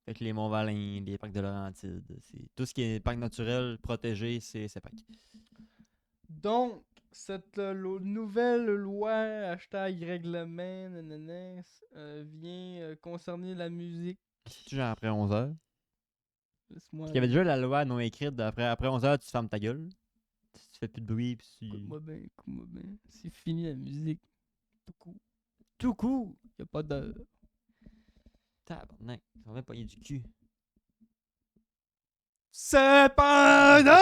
[SPEAKER 1] Fait que les Monts-Valin, les parcs de Laurentides. C'est tout ce qui est parc naturel protégé, c'est CEPAC.
[SPEAKER 2] Donc, cette nouvelle loi, hashtag règlement, nanana, vient concerner la musique.
[SPEAKER 1] C'est genre après 11h.
[SPEAKER 2] Laisse-moi
[SPEAKER 1] Il y avait déjà la loi non écrite après 11h, tu fermes ta gueule. Tu fais plus de bruit. Puis tu...
[SPEAKER 2] écoute-moi bien. C'est fini la musique. Tout court.
[SPEAKER 1] Tout coup!
[SPEAKER 2] Y a pas d'heure.
[SPEAKER 1] Tabarnak, ça va pogner du cul.
[SPEAKER 2] Cependant,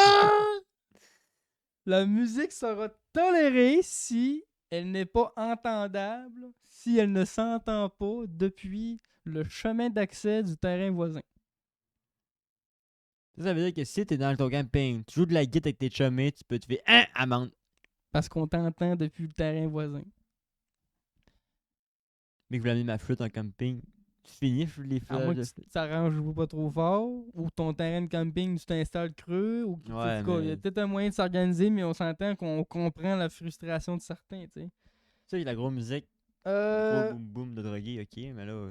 [SPEAKER 2] la musique sera tolérée si elle n'est pas entendable, si elle ne s'entend pas depuis le chemin d'accès du terrain voisin.
[SPEAKER 1] Ça veut dire que si t'es dans ton camping, tu joues de la guitare avec tes chumés, tu peux te faire amende.
[SPEAKER 2] Parce qu'on t'entend depuis le terrain voisin.
[SPEAKER 1] Mais que vous l'amenez ma flûte en camping, tu finis les
[SPEAKER 2] À moins
[SPEAKER 1] flûtes.
[SPEAKER 2] que tu t'arranges pas trop fort, ou ton terrain de camping, tu t'installes creux, ou que,
[SPEAKER 1] Ouais,
[SPEAKER 2] en tout cas, il y a
[SPEAKER 1] mais-
[SPEAKER 2] peut-être un moyen de s'organiser, mais on s'entend qu'on comprend la frustration de certains, tu sais.
[SPEAKER 1] Tu sais, la grosse musique, gros
[SPEAKER 2] Euh,
[SPEAKER 1] boum boum de drogué, ok, mais là.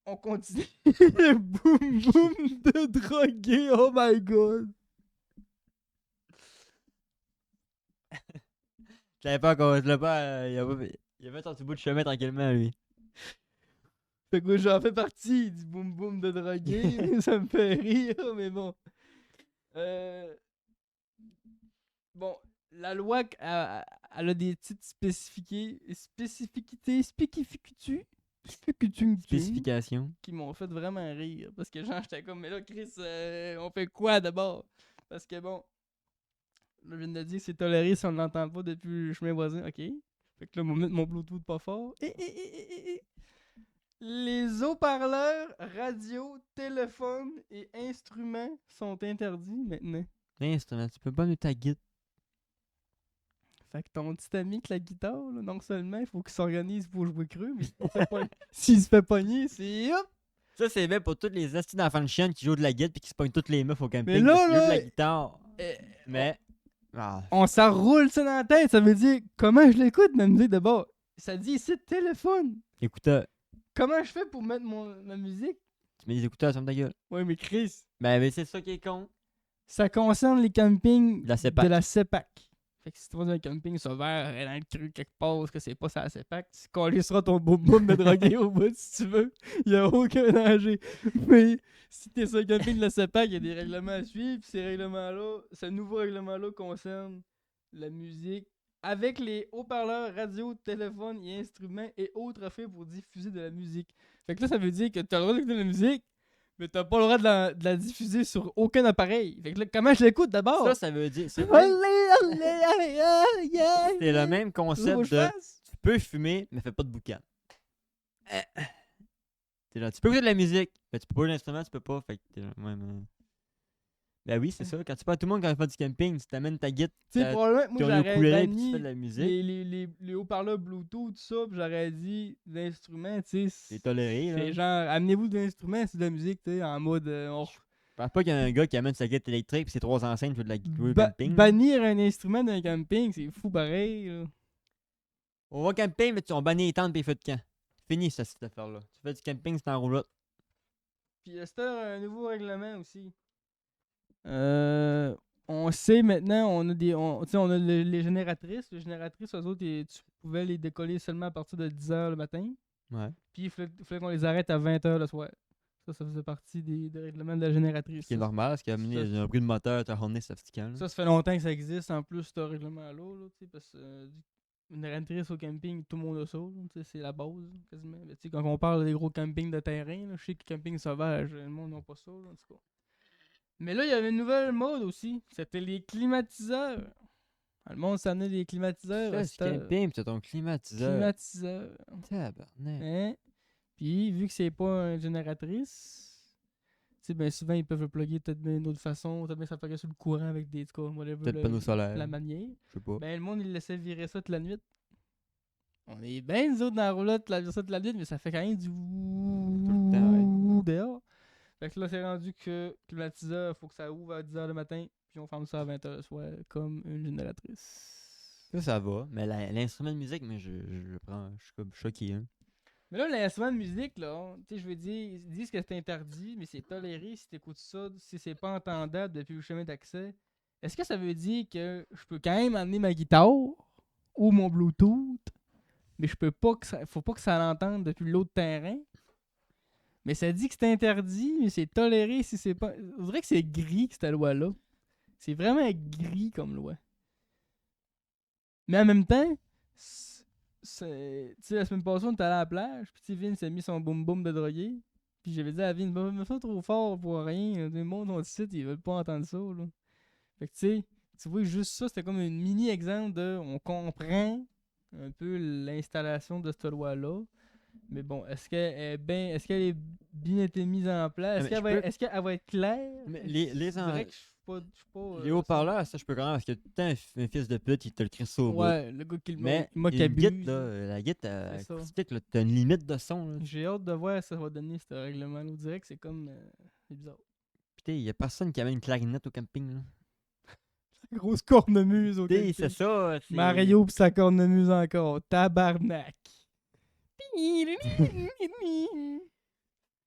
[SPEAKER 2] on continue. Boum boum de drogué, oh my god.
[SPEAKER 1] Je l'avais pas encore, je l'ai pas. Il a fait son petit bout de chemin tranquillement, lui.
[SPEAKER 2] Fait que moi, j'en fais partie du boum boum de drogué, ça me fait rire, mais bon. Bon, la loi, elle a des petites spécificités
[SPEAKER 1] Spécification.
[SPEAKER 2] qui m'ont fait vraiment rire. Parce que genre, j'étais comme, mais là, Chris, on fait quoi d'abord? Parce que bon, là, je viens de dire c'est toléré si on ne l'entend pas depuis le chemin voisin, ok. Fait que là, on va mettre mon Bluetooth pas fort. Les haut-parleurs, radio, téléphone et instruments sont interdits maintenant.
[SPEAKER 1] L'instrument, tu peux pas mettre ta guitare.
[SPEAKER 2] Fait que ton petit ami avec la guitare, là, non seulement il faut qu'il s'organise pour jouer creux, mais s'il se fait pogner, c'est hop!
[SPEAKER 1] Ça, c'est bien pour tous les astis d'enfants de chienne qui jouent de la guitare et qui se pognent toutes les meufs au camping.
[SPEAKER 2] Mais là,
[SPEAKER 1] parce qu'ils jouent de
[SPEAKER 2] là,
[SPEAKER 1] la guitare.
[SPEAKER 2] euh,
[SPEAKER 1] Mais. Ah,
[SPEAKER 2] on s'enroule ça dans la tête, ça veut dire comment je l'écoute, ma musique d'abord. Ça dit ici téléphone.
[SPEAKER 1] écouteurs.
[SPEAKER 2] Comment je fais pour mettre ma musique?
[SPEAKER 1] Tu mets des écouteurs, ferme ta gueule.
[SPEAKER 2] Ouais, mais Chris,
[SPEAKER 1] Mais c'est ça qui est con.
[SPEAKER 2] ça concerne les campings
[SPEAKER 1] La CEPAC.
[SPEAKER 2] de la CEPAC. Fait que si tu vas dans un camping sauvage, dans le cru quelque part, parce que c'est pas ça la CEPAC, tu collisseras ton boum boum de drogué au bout si tu veux. Y a aucun danger. Mais si t'es sur un camping de la CEPAC, y a des règlements à suivre. Pis ces règlements-là, ce nouveau règlement-là concerne la musique avec les haut-parleurs, radio, téléphone et instruments et autres faits pour diffuser de la musique. Fait que là, ça veut dire que t'as le droit d'écouter de la musique, mais t'as pas le droit de la diffuser sur aucun appareil. Fait que là, comment je l'écoute d'abord?
[SPEAKER 1] Ça veut dire. C'est
[SPEAKER 2] C'est
[SPEAKER 1] le même concept de. Tu peux fumer, mais fais pas de boucan. T'es genre, tu peux écouter de la musique, mais tu peux pas jouer l'instrument, tu peux pas. Fait que t'es genre, ouais, mais. Ben oui, c'est ça. Quand tu parles à tout le monde quand tu fais du camping, tu t'amènes ta guitare,
[SPEAKER 2] Tu sais, probablement, moi,
[SPEAKER 1] ton
[SPEAKER 2] j'aurais
[SPEAKER 1] ukulélé, puis tu
[SPEAKER 2] banni
[SPEAKER 1] fais de la musique.
[SPEAKER 2] les haut-parleurs Bluetooth, tout ça, puis j'aurais dit l'instrument, tu sais.
[SPEAKER 1] C'est toléré, là.
[SPEAKER 2] C'est genre, amenez-vous de l'instrument, c'est de la musique, tu sais, en mode.
[SPEAKER 1] Je pense pas qu'il y a un gars qui amène sa guitare électrique puis ses 3 enceintes fait de la guitare au camping. là.
[SPEAKER 2] Bannir un instrument d'un camping, c'est fou pareil, là.
[SPEAKER 1] On va camping, mais on bannit les tentes pis les feux de camp. Fini cette affaire-là. Tu fais du camping, c'est en roulotte.
[SPEAKER 2] Puis c'était un nouveau règlement aussi. On sait maintenant, on a tu sais, on a les génératrices. Les génératrices, eux autres, tu pouvais les décoller seulement à partir de 10h le matin.
[SPEAKER 1] Ouais.
[SPEAKER 2] Puis il fallait qu'on les arrête à 20h le soir. Ça faisait partie des règlements de la génératrice.
[SPEAKER 1] Ce qui est normal, parce qu'il a amené un bruit de moteur, t'as horné sophistiquant.
[SPEAKER 2] Ça fait longtemps que ça existe en plus, ce règlement-là. Là, tu sais, parce que une génératrice au camping, tout le monde a ça. Là, tu sais, c'est la base, quasiment. Mais, tu sais, quand on parle des gros campings de terrain, là, je sais que camping sauvage, le monde n'a pas ça, là, en tout cas. Mais là, il y avait une nouvelle mode aussi. C'était les climatiseurs. Le monde s'en est des climatiseurs.
[SPEAKER 1] Tu fais du camping, pis t'as ton climatiseur.
[SPEAKER 2] Climatiseur.
[SPEAKER 1] Tabarnak.
[SPEAKER 2] Hein? Puis, vu que c'est pas une génératrice, tu sais, ben souvent, ils peuvent le plugger peut-être d'une autre façon. Peut-être bien ça plugger sur le courant avec des, whatever,
[SPEAKER 1] Peut-être panneau solaire.
[SPEAKER 2] la manière.
[SPEAKER 1] Je sais pas.
[SPEAKER 2] Ben, le monde, il laissait virer ça toute la nuit. On est bien, nous autres, dans la roulotte, la ça toute la nuit, mais ça fait quand même du
[SPEAKER 1] le temps,
[SPEAKER 2] dehors. Fait que là, c'est rendu que climatiseur, faut que ça ouvre à 10h le matin, puis on ferme ça à 20h le soir, comme une génératrice.
[SPEAKER 1] Ça va. Mais l'instrument de musique, mais je prends. Je suis comme choqué. Hein.
[SPEAKER 2] Mais là, l'instrument de musique, là, tu sais, je veux dire, ils disent que c'est interdit, mais c'est toléré si t'écoutes ça, si c'est pas entendable depuis le chemin d'accès. Est-ce que ça veut dire que je peux quand même amener ma guitare ou mon Bluetooth, mais je peux pas que ça, faut pas que ça l'entende depuis l'autre terrain? Mais ça dit que c'est interdit, mais c'est toléré si c'est pas. On dirait que c'est gris, cette loi-là. C'est vraiment gris comme loi. Mais en même temps, tu sais, la semaine passée, on était allé à la plage, puis tu sais, Vince a mis son boum-boum de droguer. Puis j'avais dit à Vince, bah, me fais trop fort pour rien. Le monde, on le site, ils veulent pas entendre ça, là. Fait que tu vois, juste ça, c'était comme un mini-exemple de. On comprend un peu l'installation de cette loi-là. Mais bon, est-ce qu'elle est bien été mise en place? Est-ce qu'elle va être claire?
[SPEAKER 1] Mais
[SPEAKER 2] Je dirais que je suis pas
[SPEAKER 1] les haut-parleurs, ça je peux comprendre parce que tout le temps un fils de pute, il te le crie ça au bout.
[SPEAKER 2] ouais, le gars qui
[SPEAKER 1] Mais
[SPEAKER 2] m'a
[SPEAKER 1] une
[SPEAKER 2] qu'abuse.
[SPEAKER 1] guitare, là, la guitare,
[SPEAKER 2] C'est ça.
[SPEAKER 1] acoustique, là, t'as une limite de son. Là.
[SPEAKER 2] J'ai hâte de voir ce que ça va donner, ce règlement-là. On dirait que c'est comme. C'est bizarre.
[SPEAKER 1] Putain, il y a personne qui amène une clarinette au camping. Là.
[SPEAKER 2] Grosse cornemuse au
[SPEAKER 1] T'sais, c'est
[SPEAKER 2] camping.
[SPEAKER 1] ça. c'est-
[SPEAKER 2] Mario pis sa cornemuse encore. Tabarnak.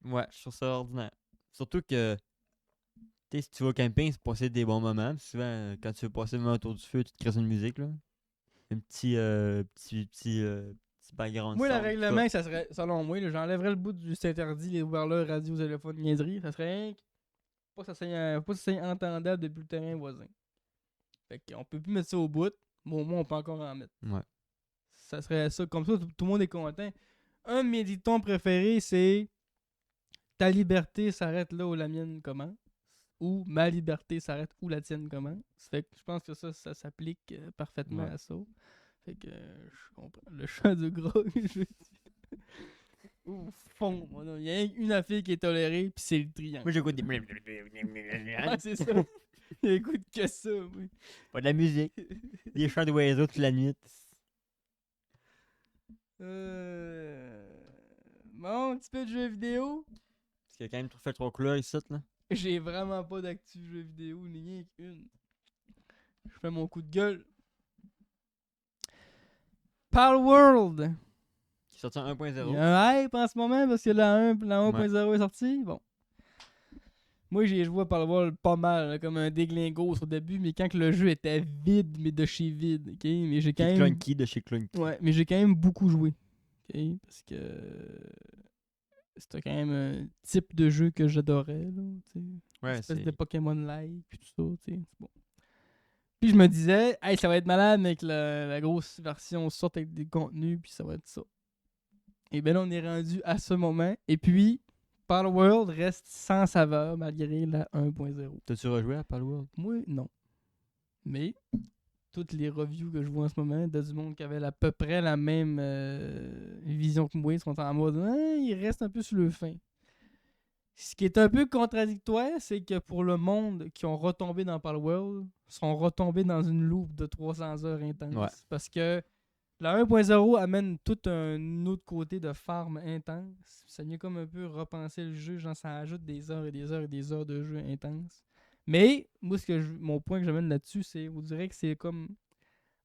[SPEAKER 1] Ouais, je trouve ça ordinaire. Surtout que, tu sais, si tu vas au camping, c'est pour passer des bons moments. Puis souvent, quand tu veux passer le moment autour du feu, tu te crées une musique, là. Un petit background
[SPEAKER 2] Moi, le
[SPEAKER 1] sound, tout
[SPEAKER 2] règlement, ça serait, selon moi, là, j'enlèverais le bout du c'est interdit, les haut-parleurs, radio, téléphone, niaiserie. Ça serait rien que pas que ça soit entendable depuis le terrain voisin. Fait qu'on peut plus mettre ça au bout, mais au moins on peut encore en mettre.
[SPEAKER 1] Ouais.
[SPEAKER 2] Ça serait ça. Comme ça, tout le monde est content. Un de mes dictons préférés, c'est ta liberté s'arrête là où la mienne commence. Ou ma liberté s'arrête où la tienne commence. Fait que je pense que ça s'applique parfaitement
[SPEAKER 1] Ouais.
[SPEAKER 2] à ça. Fait que je comprends. Le chant du gras, je dis. Au fond, il y a une affaire qui est tolérée, puis c'est le triangle.
[SPEAKER 1] Moi, j'écoute des.
[SPEAKER 2] Ouais, c'est ça. Écoute que ça, oui.
[SPEAKER 1] Pas de la musique. Des chants d'oiseaux toute la nuit.
[SPEAKER 2] Bon, un petit peu de jeux vidéo.
[SPEAKER 1] Parce qu'il y a quand même fait trop couleur ici, là.
[SPEAKER 2] J'ai vraiment pas d'actu jeux vidéo, ni rien qu'une. Je fais mon coup de gueule. Palworld.
[SPEAKER 1] Qui est sorti en
[SPEAKER 2] Il y
[SPEAKER 1] 1.0.
[SPEAKER 2] a un hype en ce moment parce que la 1.0 est sortie. Bon. Moi, j'ai joué à Palworld pas mal, là, comme un déglingos au début, mais quand que le jeu était vide, mais de chez vide, ok? Mais j'ai quand
[SPEAKER 1] Qui
[SPEAKER 2] même...
[SPEAKER 1] Clunky de chez Clunky.
[SPEAKER 2] Ouais, mais j'ai quand même beaucoup joué. Ok? Parce que c'était quand même un type de jeu que j'adorais, là, tu sais.
[SPEAKER 1] Ouais,
[SPEAKER 2] Espèce
[SPEAKER 1] c'est.
[SPEAKER 2] de Pokémon-like, puis tout ça, tu sais. C'est bon. Puis je me disais, hey, ça va être malade, mais que la grosse version sorte avec des contenus, puis ça va être ça. Et bien là, on est rendu à ce moment. Et puis, Palworld reste sans saveur malgré la 1.0.
[SPEAKER 1] T'as-tu rejoué à Palworld?
[SPEAKER 2] Moi, non. Mais, toutes les reviews que je vois en ce moment, de du monde qui avait à peu près la même vision que moi, ils sont en mode, il reste un peu sur le fin. Ce qui est un peu contradictoire, c'est que pour le monde qui ont retombé dans Palworld, sont retombés dans une loupe de 300 heures intenses.
[SPEAKER 1] Ouais.
[SPEAKER 2] Parce que la 1.0 amène tout un autre côté de farm intense. Ça vient comme un peu repenser le jeu, genre ça ajoute des heures et des heures et des heures de jeu intense. Mais moi, mon point que j'amène là-dessus, c'est on dirait que c'est comme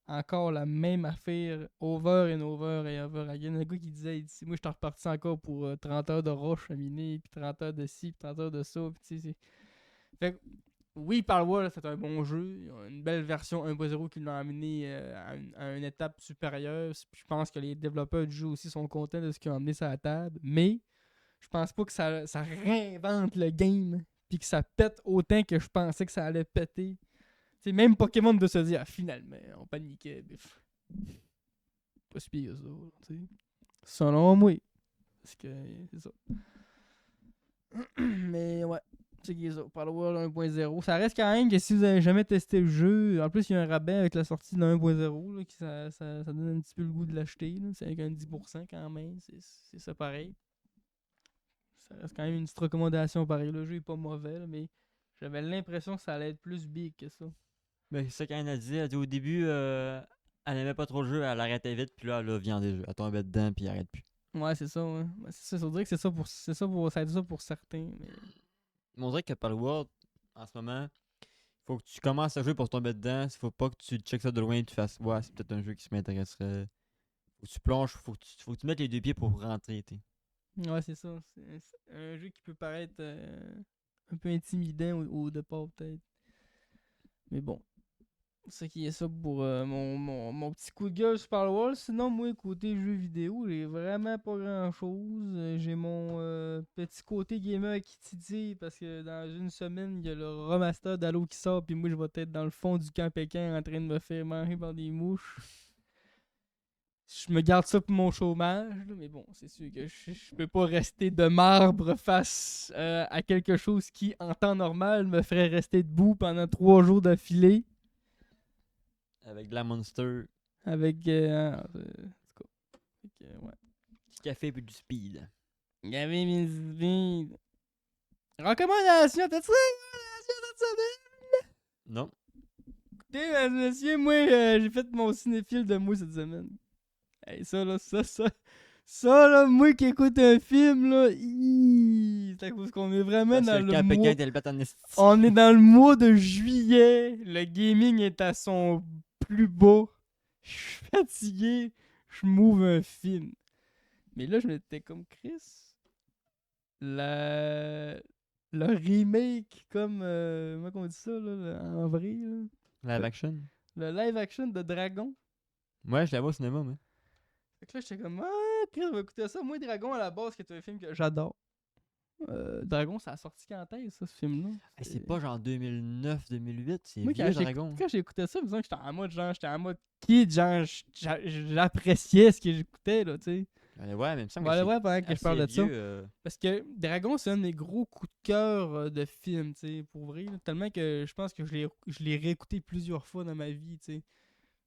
[SPEAKER 2] encore la même affaire over and over and over again. Il y a un gars qui disait, il dit, moi je suis reparti encore pour 30 heures de roche à miner, puis 30 heures de ci, puis 30 heures de ça. Puis, tu sais, fait que, oui, Palworld, c'est un bon jeu. Il y a une belle version 1.0 qui l'a amené à une étape supérieure. Puis je pense que les développeurs du jeu aussi sont contents de ce qu'ils ont amené sur la table. Mais je pense pas que ça réinvente le game, puis que ça pète autant que je pensais que ça allait péter. C'est même Pokémon de se dire, ah, finalement, on paniquait, bif. Pas si pire ça, tu sais. Selon moi. Parce que c'est ça. Mais ouais, c'est qui est ça. Palworld 1.0. Ça reste quand même que si vous avez jamais testé le jeu, en plus il y a un rabais avec la sortie de la 1.0, là, qui ça donne un petit peu le goût de l'acheter. Là. C'est avec un 10% quand même. C'est ça pareil. Ça reste quand même une petite recommandation pareil. Le jeu est pas mauvais, là, mais j'avais l'impression que ça allait être plus big que ça.
[SPEAKER 1] Ben, c'est ça qu'elle a dit. Elle dit au début, elle aimait pas trop le jeu, elle arrêtait vite, puis là, elle a viandé le jeu. Elle tombait dedans, puis elle arrête plus.
[SPEAKER 2] Ouais, c'est ça, ouais. C'est ça, on dirait que ça a été ça pour certains. Mais...
[SPEAKER 1] Mais on dirait que Palworld, en ce moment, faut que tu commences à jouer pour tomber dedans. Faut pas que tu checkes ça de loin et tu fasses, ouais, c'est peut-être un jeu qui m'intéresserait. Faut que tu plonges, faut que tu mettes les deux pieds pour rentrer, t'sais.
[SPEAKER 2] Ouais, c'est ça. C'est un jeu qui peut paraître un peu intimidant au départ, peut-être. Mais bon. C'est qui est ça pour mon petit coup de gueule sur Palworld. Sinon, moi, côté jeux vidéo, j'ai vraiment pas grand-chose. J'ai mon petit côté gamer qui titille parce que dans une semaine, il y a le remaster d'Halo qui sort. Puis moi, je vais être dans le fond du camp Pékin en train de me faire manger par des mouches. Je me garde ça pour mon chômage, là, mais bon, c'est sûr que je peux pas rester de marbre face à quelque chose qui, en temps normal, me ferait rester debout pendant 3 jours d'affilée.
[SPEAKER 1] Avec de la Monster,
[SPEAKER 2] Avec. En tout cas. Fait que, ouais.
[SPEAKER 1] du café et du speed.
[SPEAKER 2] Il y avait mes idées. Recommandation, t'as-tu recommandation cette semaine?
[SPEAKER 1] Non.
[SPEAKER 2] Écoutez, mesdames et messieurs, moi, j'ai fait mon cinéphile de moi cette semaine. Hey, ça, là, ça, là, moi qui écoute un film, là, c'est à cause qu'on est vraiment
[SPEAKER 1] Parce
[SPEAKER 2] dans
[SPEAKER 1] que
[SPEAKER 2] le
[SPEAKER 1] le camp
[SPEAKER 2] mois...
[SPEAKER 1] Pékin était le bête en esti.
[SPEAKER 2] On est dans le mois de juillet. Le gaming est à son plus bas. Je suis fatigué. Je m'ouvre un film. Mais là, je m'étais comme Chris. Le remake, comme. Comment on dit ça, là, en vrai, là?
[SPEAKER 1] Live action.
[SPEAKER 2] Le live action de Dragon.
[SPEAKER 1] Ouais, je l'avais au cinéma, mais.
[SPEAKER 2] Fait que là, j'étais comme, ah, Chris, on va écouter ça. Moi, Dragon, à la base, qui est un film que j'adore. Dragon, ça a sorti quand est-ce, ça, ce film-là?
[SPEAKER 1] Hey, c'est pas genre 2009-2008, c'est
[SPEAKER 2] Moi,
[SPEAKER 1] vieux Dragon.
[SPEAKER 2] quand j'ai écouté ça, disons que j'étais en mode kid, genre, j'appréciais ce que j'écoutais, là, tu sais.
[SPEAKER 1] Ouais, mais il me
[SPEAKER 2] On
[SPEAKER 1] semble
[SPEAKER 2] va
[SPEAKER 1] que
[SPEAKER 2] aller
[SPEAKER 1] c'est
[SPEAKER 2] voir pendant que je parle de ça.
[SPEAKER 1] vieux,
[SPEAKER 2] Parce que Dragon, c'est un de mes gros coups de cœur de film, tu sais, pour vrai. Là, tellement que je pense que je l'ai réécouté plusieurs fois dans ma vie, tu sais.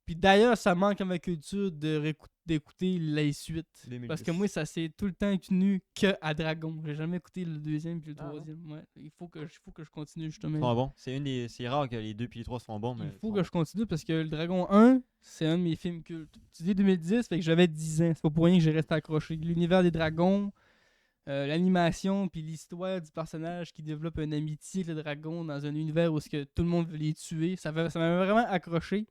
[SPEAKER 2] Puis d'ailleurs, ça manque à ma culture d'écouter les suites.
[SPEAKER 1] 2010.
[SPEAKER 2] Parce que moi, ça s'est tout le temps tenu que à Dragon. J'ai jamais écouté le deuxième puis le
[SPEAKER 1] Ah,
[SPEAKER 2] troisième. Ouais. Il faut que je continue justement.
[SPEAKER 1] Ils sont bons. C'est rare que les 2 puis les 3 sont bons, mais.
[SPEAKER 2] Il
[SPEAKER 1] ils
[SPEAKER 2] faut
[SPEAKER 1] sont
[SPEAKER 2] que je continue parce que le Dragon 1, c'est un de mes films cultes. Tu dis 2010, fait que j'avais 10 ans. C'est pas pour rien que j'ai resté accroché. L'univers des dragons, l'animation, puis l'histoire du personnage qui développe une amitié avec le dragon dans un univers où que tout le monde veut les tuer. Ça m'a vraiment accroché.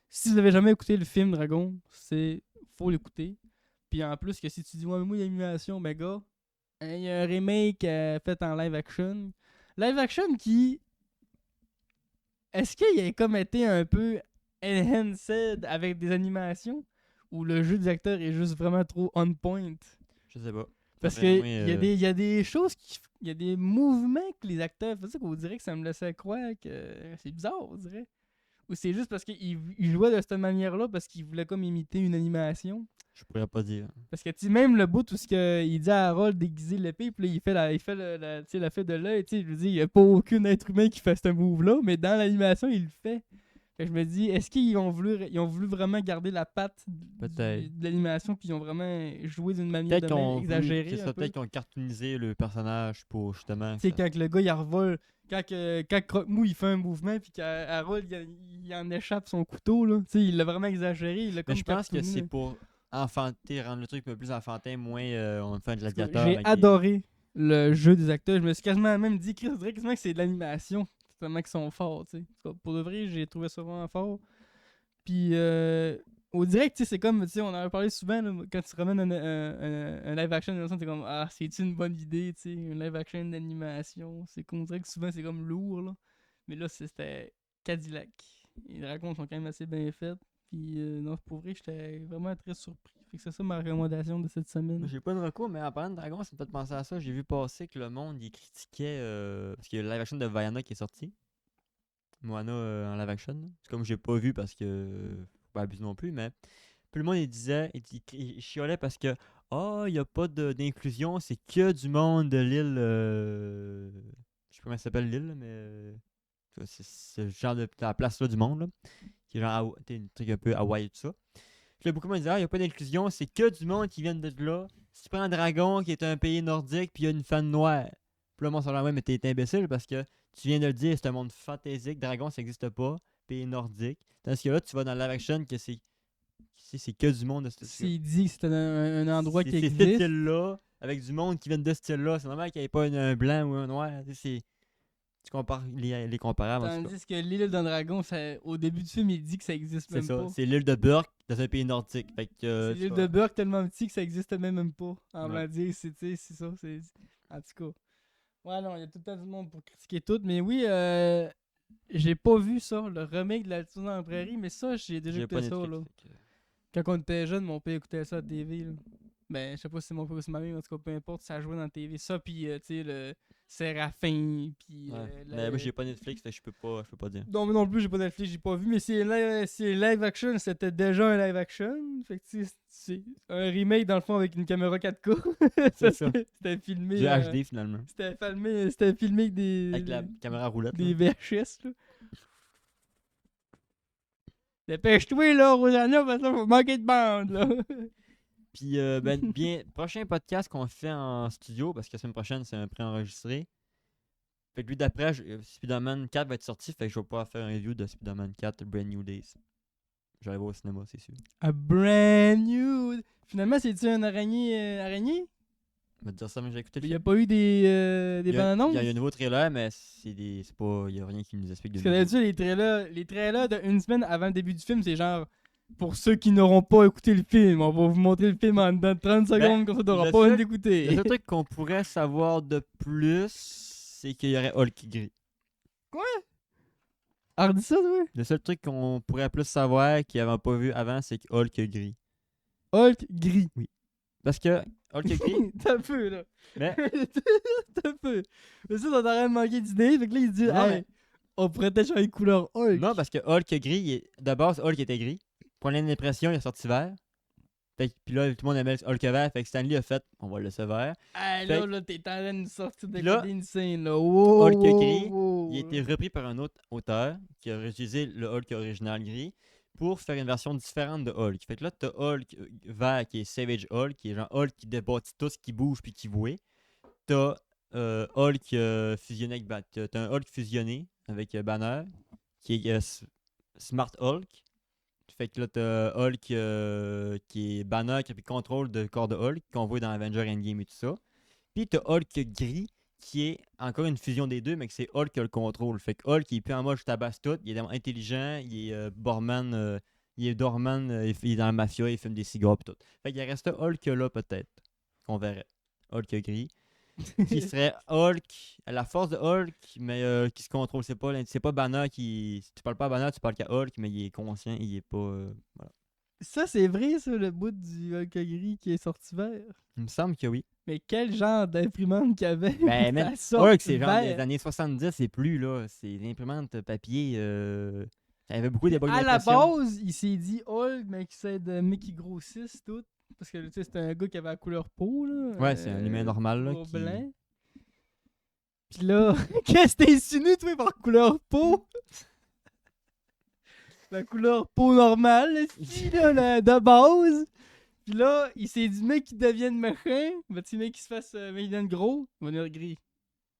[SPEAKER 2] Si vous avez jamais écouté le film Dragon, faut l'écouter. Puis en plus que si tu dis ouais, mais moi l'animation, ben gars, il y a un remake fait en live action. Live action qui... Est-ce qu'il a comme été un peu enhanced avec des animations? Ou le jeu des acteurs est juste vraiment trop on point?
[SPEAKER 1] Je sais pas.
[SPEAKER 2] Parce
[SPEAKER 1] Après,
[SPEAKER 2] que
[SPEAKER 1] moi,
[SPEAKER 2] il y a des choses il y a des mouvements que les acteurs faisaient qu'on dirait que ça me laissait croire que c'est bizarre, on dirait. Ou c'est juste parce qu'il jouait de cette manière-là parce qu'il voulait comme imiter une animation.
[SPEAKER 1] Je pourrais pas dire.
[SPEAKER 2] Parce que tu sais, même le bout où il dit à Harold d'aiguiser l'épée, puis là, il fait la fait de l'œil, tu sais, je veux dire, il n'y a pas aucun être humain qui fait ce move-là, mais dans l'animation, il le fait. Fait que je me dis, est-ce qu'ils ont voulu vraiment garder la patte
[SPEAKER 1] Peut-être.
[SPEAKER 2] de l'animation, puis ils ont vraiment joué d'une manière
[SPEAKER 1] Peut-être
[SPEAKER 2] de
[SPEAKER 1] qu'ils
[SPEAKER 2] même
[SPEAKER 1] ont
[SPEAKER 2] exagérée
[SPEAKER 1] c'est
[SPEAKER 2] un
[SPEAKER 1] ça,
[SPEAKER 2] peu.
[SPEAKER 1] peut-être qu'ils ont cartoonisé le personnage pour justement.
[SPEAKER 2] Tu sais, quand le gars il revole, quand Croque-Mou il fait un mouvement, puis qu'Harold il en échappe son couteau, là. Tu sais, il l'a vraiment exagéré, il l'a
[SPEAKER 1] Mais
[SPEAKER 2] comme
[SPEAKER 1] je pense que
[SPEAKER 2] cartooné,
[SPEAKER 1] c'est
[SPEAKER 2] là.
[SPEAKER 1] pour enfanter, rendre le truc un peu plus enfantin, moins on fait un
[SPEAKER 2] En tout cas,
[SPEAKER 1] gladiateur
[SPEAKER 2] j'ai
[SPEAKER 1] avec des.
[SPEAKER 2] adoré le jeu des acteurs. Je me suis quasiment même dit, Chris, on dirait quasiment que c'est de l'animation. Tellement qu'ils sont forts, tu sais. En tout cas, pour de vrai, j'ai trouvé ça vraiment fort. Puis, au direct, tu sais, c'est comme, tu sais, on en a parlé souvent, là, quand tu ramènes un live action d'animation, t'es comme, ah, c'est-tu une bonne idée, tu sais, un live action d'animation. C'est qu'on dirait que souvent, c'est comme lourd, là. Mais là, c'était Cadillac. Les dragons sont quand même assez bien faits. Puis, non, pour vrai, j'étais vraiment très surpris. Fait que c'est ça ma recommandation de cette semaine.
[SPEAKER 1] J'ai pas de recours, mais en parlant de dragon, ça me fait penser à ça. J'ai vu passer que le monde il critiquait parce qu'il y a le live action de Vaiana qui est sorti. Moana en live action. C'est comme j'ai pas vu parce que faut pas abuser non plus, mais tout le monde il disait, il chiolait parce que il y a pas d'inclusion, c'est que du monde de l'île. Je sais pas comment ça s'appelle l'île, mais c'est ce genre de la place là du monde là, qui est genre un truc un peu Hawaï et tout ça. Puis là, beaucoup de monde disaient, il n'y a pas d'inclusion, c'est que du monde qui vient de là. Si tu prends un dragon qui est un pays nordique, puis il y a une femme noire. Puis là, moi, ça ouais, mais t'es imbécile parce que tu viens de le dire, c'est un monde fantaisique. Dragon, ça n'existe pas. Pays nordique. Tandis que là, tu vas dans live action, que c'est que du monde de ce style.
[SPEAKER 2] S'il dit que c'est un endroit qui
[SPEAKER 1] C'est ce
[SPEAKER 2] existe,
[SPEAKER 1] style-là, avec du monde qui vient de ce style-là. C'est normal qu'il n'y ait pas un blanc ou un noir. Tu compares les comparables, en tout cas.
[SPEAKER 2] tandis que l'île d'un dragon, au début du film, il dit que ça existe
[SPEAKER 1] C'est
[SPEAKER 2] même
[SPEAKER 1] ça.
[SPEAKER 2] pas.
[SPEAKER 1] C'est l'île de Burke dans un pays nordique. Fait que,
[SPEAKER 2] C'est
[SPEAKER 1] tu
[SPEAKER 2] l'île
[SPEAKER 1] vois.
[SPEAKER 2] de Burke tellement petit que ça existe même pas. En
[SPEAKER 1] Ouais.
[SPEAKER 2] blanc dire, c'est ça. En tout cas. Ouais, non, il y a tout le temps du monde pour critiquer tout. Mais oui, j'ai pas vu ça, le remake de l'Altitude dans la prairie, mais ça, j'ai déjà
[SPEAKER 1] J'ai pas
[SPEAKER 2] écouté ça,
[SPEAKER 1] Netflix.
[SPEAKER 2] là.
[SPEAKER 1] Fait que-
[SPEAKER 2] Quand on était jeune, mon père écoutait ça à la TV, là. Ben, je sais pas si c'est mon père ou si c'est ma mère, mais en tout cas, peu importe, ça jouait dans la TV. Ça, pis, tu sais, le Séraphin, pis...
[SPEAKER 1] Ouais. Mais moi j'ai pas Netflix, fait que je peux pas dire.
[SPEAKER 2] Non, mais non plus, j'ai pas Netflix, j'ai pas vu, mais c'est live action, c'était déjà un live action. Fait que, tu sais, c'est un remake, dans le fond, avec une caméra 4K.
[SPEAKER 1] C'est ça.
[SPEAKER 2] C'était filmé...
[SPEAKER 1] J'ai HD finalement.
[SPEAKER 2] C'était filmé avec
[SPEAKER 1] Avec la caméra roulette.
[SPEAKER 2] des
[SPEAKER 1] Là.
[SPEAKER 2] VHS, là. Dépêche-toi, là, Rosanna, parce que faut manquer de bande, là.
[SPEAKER 1] Puis bien, prochain podcast qu'on fait en studio, parce que la semaine prochaine c'est un préenregistré. Fait que lui d'après, Spider-Man 4 va être sorti, fait que je vais pas faire un review de Spider-Man 4 Brand New Days. Je vais aller voir au cinéma, c'est sûr.
[SPEAKER 2] A brand new... Finalement, c'est-tu un araignée?
[SPEAKER 1] Je vais te dire ça, mais j'ai écouté le
[SPEAKER 2] Il y a
[SPEAKER 1] film.
[SPEAKER 2] pas eu des
[SPEAKER 1] Il y
[SPEAKER 2] bandes
[SPEAKER 1] a
[SPEAKER 2] annonces?
[SPEAKER 1] il y a un nouveau trailer, mais c'est pas. Il y a rien qui nous explique de
[SPEAKER 2] Parce que
[SPEAKER 1] nouveau.
[SPEAKER 2] d'habitude, les trailers d'une semaine avant le début du film, c'est genre... Pour ceux qui n'auront pas écouté le film, on va vous montrer le film en dedans de 30 secondes, comme ça t'auras
[SPEAKER 1] le
[SPEAKER 2] pas
[SPEAKER 1] seul-
[SPEAKER 2] envie d'écouter.
[SPEAKER 1] Le seul truc qu'on pourrait savoir de plus, c'est qu'il y aurait Hulk gris.
[SPEAKER 2] Alors dis ça, toi?
[SPEAKER 1] Le seul truc qu'on pourrait plus savoir qu'ils n'avaient pas vu avant, c'est que Hulk gris.
[SPEAKER 2] Hulk gris.
[SPEAKER 1] Parce que Hulk gris,
[SPEAKER 2] T'as un peu, là.
[SPEAKER 1] mais
[SPEAKER 2] T'as un peu. Mais ça, t'en as rien manqué d'idées, fait que là, il dit,
[SPEAKER 1] Non,
[SPEAKER 2] hey,
[SPEAKER 1] mais-
[SPEAKER 2] on pourrait peut-être changer de couleur Hulk.
[SPEAKER 1] non, parce que Hulk gris, de base, Hulk était gris. Prenez l'impression, il est sorti vert. Puis là, tout le monde aimait Hulk vert. Fait que Stanley a fait, on va le laisser vert.
[SPEAKER 2] Hey,
[SPEAKER 1] Fait-
[SPEAKER 2] là, t'es en train de nous sortir de
[SPEAKER 1] Puis là,
[SPEAKER 2] côté insane, là. Wow,
[SPEAKER 1] Hulk
[SPEAKER 2] wow,
[SPEAKER 1] gris,
[SPEAKER 2] wow.
[SPEAKER 1] Il a été repris par un autre auteur qui a utilisé le Hulk original gris pour faire une version différente de Hulk. Fait que là, t'as Hulk vert qui est Savage Hulk, qui est genre Hulk qui débâtit tout ce qui bouge puis qui voit. T'as Hulk fusionné avec t'as un Hulk fusionné avec Banner qui est Smart Hulk. Fait que là, t'as Hulk qui est Banner qui a pris contrôle de corps de Hulk qu'on voit dans Avenger Endgame et tout ça. Puis t'as Hulk gris qui est encore une fusion des deux, mais que c'est Hulk qui a le contrôle. Fait que Hulk il est plus en mode je tabasse tout, il est vraiment intelligent, il est Borman, il est Dorman, il est dans la mafia, il fume des cigares et tout. Fait qu'il reste Hulk là peut-être, qu'on verrait. Hulk gris. Qui serait Hulk, à la force de Hulk, mais qui se contrôle. C'est pas Banner qui. Si tu parles pas à Banner, tu parles qu'à Hulk, mais il est conscient, il est pas. Voilà.
[SPEAKER 2] Ça, c'est vrai, ça, le bout du Hulk gris qui est sorti vert.
[SPEAKER 1] Il me semble que oui.
[SPEAKER 2] Mais quel genre d'imprimante qu'il y avait?
[SPEAKER 1] Ben, man,
[SPEAKER 2] Ça sort
[SPEAKER 1] Hulk, c'est genre
[SPEAKER 2] vert.
[SPEAKER 1] des années 70 et plus, là. C'est des imprimantes papier. Ça avait beaucoup des bugs
[SPEAKER 2] À la
[SPEAKER 1] d'impression.
[SPEAKER 2] base, il s'est dit Hulk, mais qui grossisse tout. Parce que tu sais, c'était un gars qui avait la couleur peau, là.
[SPEAKER 1] Ouais, c'est un humain normal, là.
[SPEAKER 2] Couleur blanc. Pis là, qu'est-ce que t'insinues, toi, par couleur peau? la couleur peau normale, esti, là, de base. Puis là, il s'est dit, mec, qui devienne machin, ben, tu sais, mec, qui se fasse Maiden gros, il va devenir gris.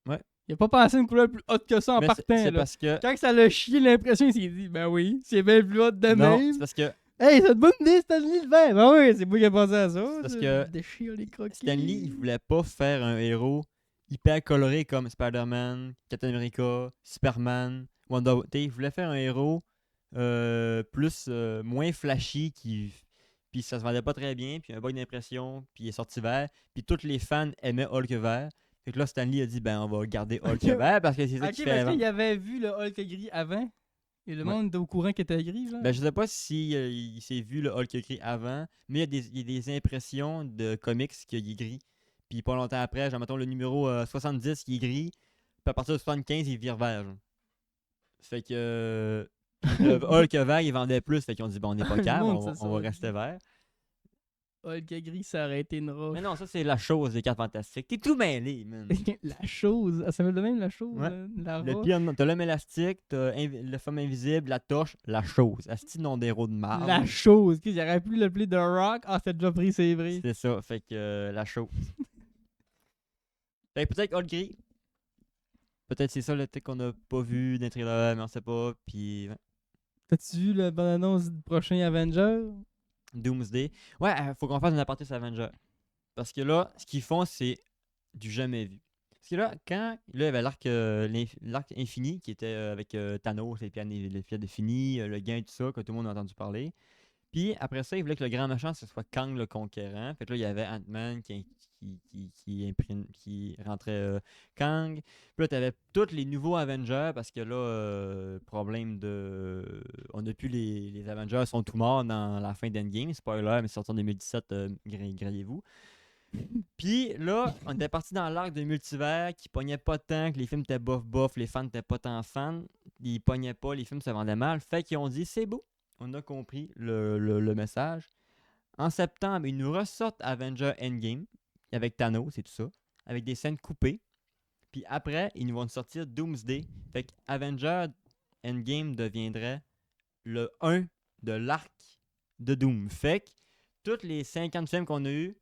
[SPEAKER 1] Ouais.
[SPEAKER 2] Il a pas pensé à une couleur plus haute que ça en
[SPEAKER 1] Mais
[SPEAKER 2] partant,
[SPEAKER 1] c'est
[SPEAKER 2] là.
[SPEAKER 1] parce que.
[SPEAKER 2] Quand ça l'a chié l'impression, il s'est dit, ben oui, c'est bien plus haute de
[SPEAKER 1] Non,
[SPEAKER 2] même.
[SPEAKER 1] c'est parce que
[SPEAKER 2] Hey, c'est une bonne idée, Stanley, le vert. Ben oui, c'est moi qui ai pensé à ça.
[SPEAKER 1] C'est parce
[SPEAKER 2] ça
[SPEAKER 1] que
[SPEAKER 2] déchire les croquis.
[SPEAKER 1] Stanley, il voulait pas faire un héros hyper coloré comme Spider-Man, Captain America, Superman, Wonder Woman. Il voulait faire un héros moins flashy puis ça se vendait pas très bien, puis un bug d'impression, puis il est sorti vert, puis tous les fans aimaient Hulk vert. Fait que là, Stanley a dit, ben, on va garder Hulk
[SPEAKER 2] Ok.
[SPEAKER 1] vert parce que c'est ça
[SPEAKER 2] Ok,
[SPEAKER 1] qui fait
[SPEAKER 2] parce
[SPEAKER 1] avant.
[SPEAKER 2] qu'il avait vu le Hulk gris avant. Et le
[SPEAKER 1] Ouais.
[SPEAKER 2] monde était au courant qu'il était gris, genre.
[SPEAKER 1] Ben, je sais pas si il s'est vu le Hulk gris avant, mais il y a des impressions de comics qu'il est gris. Puis pas longtemps après, genre, mettons le numéro 70 qui est gris, puis à partir de 75, il vire vert. Genre. Fait que le Hulk vert, il vendait plus, fait qu'ils ont dit, bon, on n'est pas
[SPEAKER 2] Le
[SPEAKER 1] cave,
[SPEAKER 2] monde,
[SPEAKER 1] on va rester vert.
[SPEAKER 2] Hulk gris, ça aurait été une roche.
[SPEAKER 1] Mais non, ça c'est la chose des cartes fantastiques. T'es tout mêlé, man.
[SPEAKER 2] La chose. Ah, ça me le même, la chose.
[SPEAKER 1] Ouais.
[SPEAKER 2] La
[SPEAKER 1] Le
[SPEAKER 2] roche.
[SPEAKER 1] pire, t'as l'homme élastique, t'as le femme invisible, la torche, la chose. Asti nom d'héros de marde.
[SPEAKER 2] La chose. Il aurait pu l'appeler The Rock. Ah, c'était déjà pris, c'est vrai.
[SPEAKER 1] C'est ça, fait que la chose. Fait que peut-être Hulk gris. Peut-être c'est ça le truc qu'on n'a pas vu dans les trailers, mais on sait pas. Puis ouais.
[SPEAKER 2] T'as-tu vu la bande-annonce du prochain Avenger?
[SPEAKER 1] Doomsday. Ouais, faut qu'on fasse une aparté sur Avenger. Parce que là, ce qu'ils font, c'est du jamais vu. Parce que là, quand là, il y avait l'arc infini qui était avec Thanos, les pierres définies, le gain et tout ça, que tout le monde a entendu parler. Puis après ça, ils voulaient que le grand méchant, ce soit Kang le Conquérant. Fait que là, il y avait Ant-Man qui rentrait Kang. Puis là, t'avais tous les nouveaux Avengers parce que là, problème de. On n'a plus les Avengers, sont tous morts dans la fin d'Endgame. Spoiler, mais c'est sorti en 2017, grillez-vous. Puis là, on était parti dans l'arc de multivers qui pognait pas tant, que les films étaient bof, les fans n'étaient pas tant fans. Ils pognaient pas, les films se vendaient mal. Fait qu'ils ont dit, c'est beau. On a compris le message. En septembre, ils nous ressortent Avenger Endgame avec Thanos et tout ça, avec des scènes coupées. Puis après, ils nous vont sortir Doomsday. Fait que Avenger Endgame deviendrait le 1 de l'arc de Doom. Fait que tous les 50 films qu'on a eu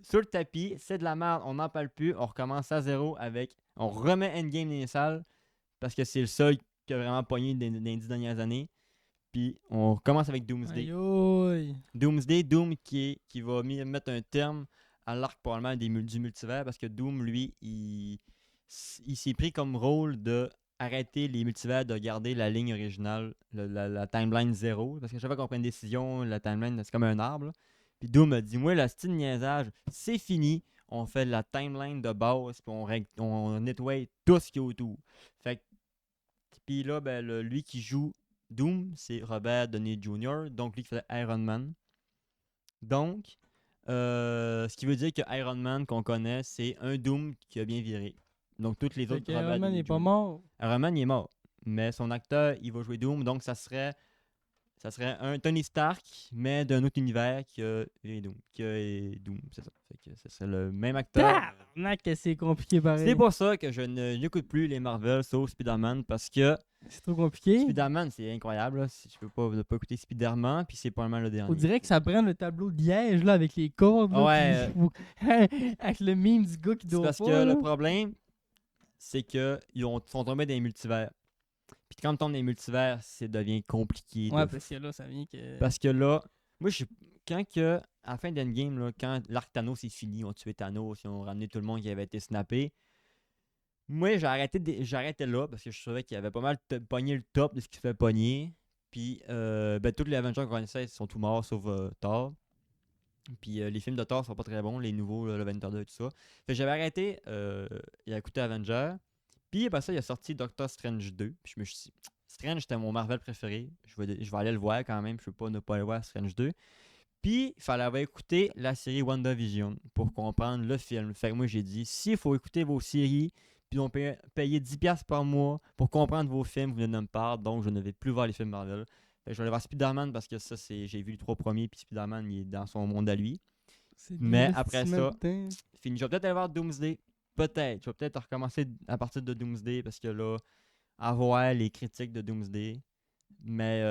[SPEAKER 1] sur le tapis, c'est de la merde, on n'en parle plus, on recommence à zéro avec. On remet Endgame dans les salles parce que c'est le seul qui a vraiment pogné dans les 10 dernières années. Puis on recommence avec Doomsday.
[SPEAKER 2] Aïe aïe.
[SPEAKER 1] Doomsday, Doom qui va mettre un terme à l'arc probablement du multivers parce que Doom, lui, il s'est pris comme rôle de arrêter les multivers, de garder la ligne originale, la timeline 0. Parce que chaque fois qu'on prend une décision, la timeline, c'est comme un arbre. Là. Puis Doom a dit, moi, la style niaisage, c'est fini. On fait la timeline de base, puis on nettoie tout ce qui est autour. Fait que, puis là, ben, lui qui joue Doom, c'est Robert Downey Jr., donc lui qui faisait Iron Man. Donc, ce qui veut dire que Iron Man qu'on connaît, c'est un Doom qui a bien viré. Donc, toutes les
[SPEAKER 2] Fait
[SPEAKER 1] autres
[SPEAKER 2] que
[SPEAKER 1] Robert
[SPEAKER 2] Iron Man
[SPEAKER 1] Downey
[SPEAKER 2] n'est pas
[SPEAKER 1] Jr.
[SPEAKER 2] mort.
[SPEAKER 1] Iron Man, il est mort. Mais son acteur, il va jouer Doom, donc ça serait un Tony Stark, mais d'un autre univers Doom. C'est ça. Fait que ce serait le même acteur.
[SPEAKER 2] Tabarnak, que c'est compliqué pareil.
[SPEAKER 1] C'est pour ça que je n'écoute plus les Marvel sauf Spider-Man parce que
[SPEAKER 2] C'est trop compliqué.
[SPEAKER 1] Spider-Man, c'est incroyable. Là. Si tu peux pas écouter Spider-Man, puis c'est probablement le dernier.
[SPEAKER 2] On dirait que ça prend le tableau de liège là, avec les cordes. Là,
[SPEAKER 1] Ouais.
[SPEAKER 2] puis- avec le meme du gars qui
[SPEAKER 1] C'est
[SPEAKER 2] doit
[SPEAKER 1] parce
[SPEAKER 2] pas.
[SPEAKER 1] que
[SPEAKER 2] là.
[SPEAKER 1] le problème, c'est qu'ils sont tombés dans les multivers. Puis quand on tombe dans les multivers, ça devient compliqué.
[SPEAKER 2] Ouais, parce que là, ça vient que.
[SPEAKER 1] Parce que là, moi, à la fin d'Endgame, là, quand l'arc Thanos est fini, ils ont tué Thanos, ils ont ramené tout le monde qui avait été snappé. Moi, j'arrêtais là parce que je savais qu'il avait pas mal pogné le top de ce qui se fait pogner. Puis, tous les Avengers qu'on connaissait sont tous morts sauf Thor. Puis les films de Thor sont pas très bons, les nouveaux, le 22 et tout ça. Fait que j'avais arrêté et écouté Avenger. Puis après ça, il a sorti Doctor Strange 2. Puis je me suis dit, Strange, c'était mon Marvel préféré. Je vais aller le voir quand même. Je peux pas ne pas aller voir Strange 2. Puis, il fallait écouter la série WandaVision pour comprendre le film. Fait que moi, j'ai dit, s'il faut écouter vos séries, puis on payer 10$ par mois pour comprendre vos films, vous venez de me parler, donc je ne vais plus voir les films Marvel. Fait que je vais aller voir Spider-Man parce que ça, j'ai vu les 3 premiers, puis Spider-Man, il est dans son monde à lui. Mais après ça, fini. Je vais peut-être aller voir Doomsday. Peut-être. Je vais peut-être recommencer à partir de Doomsday parce que là, avoir les critiques de Doomsday, Mais,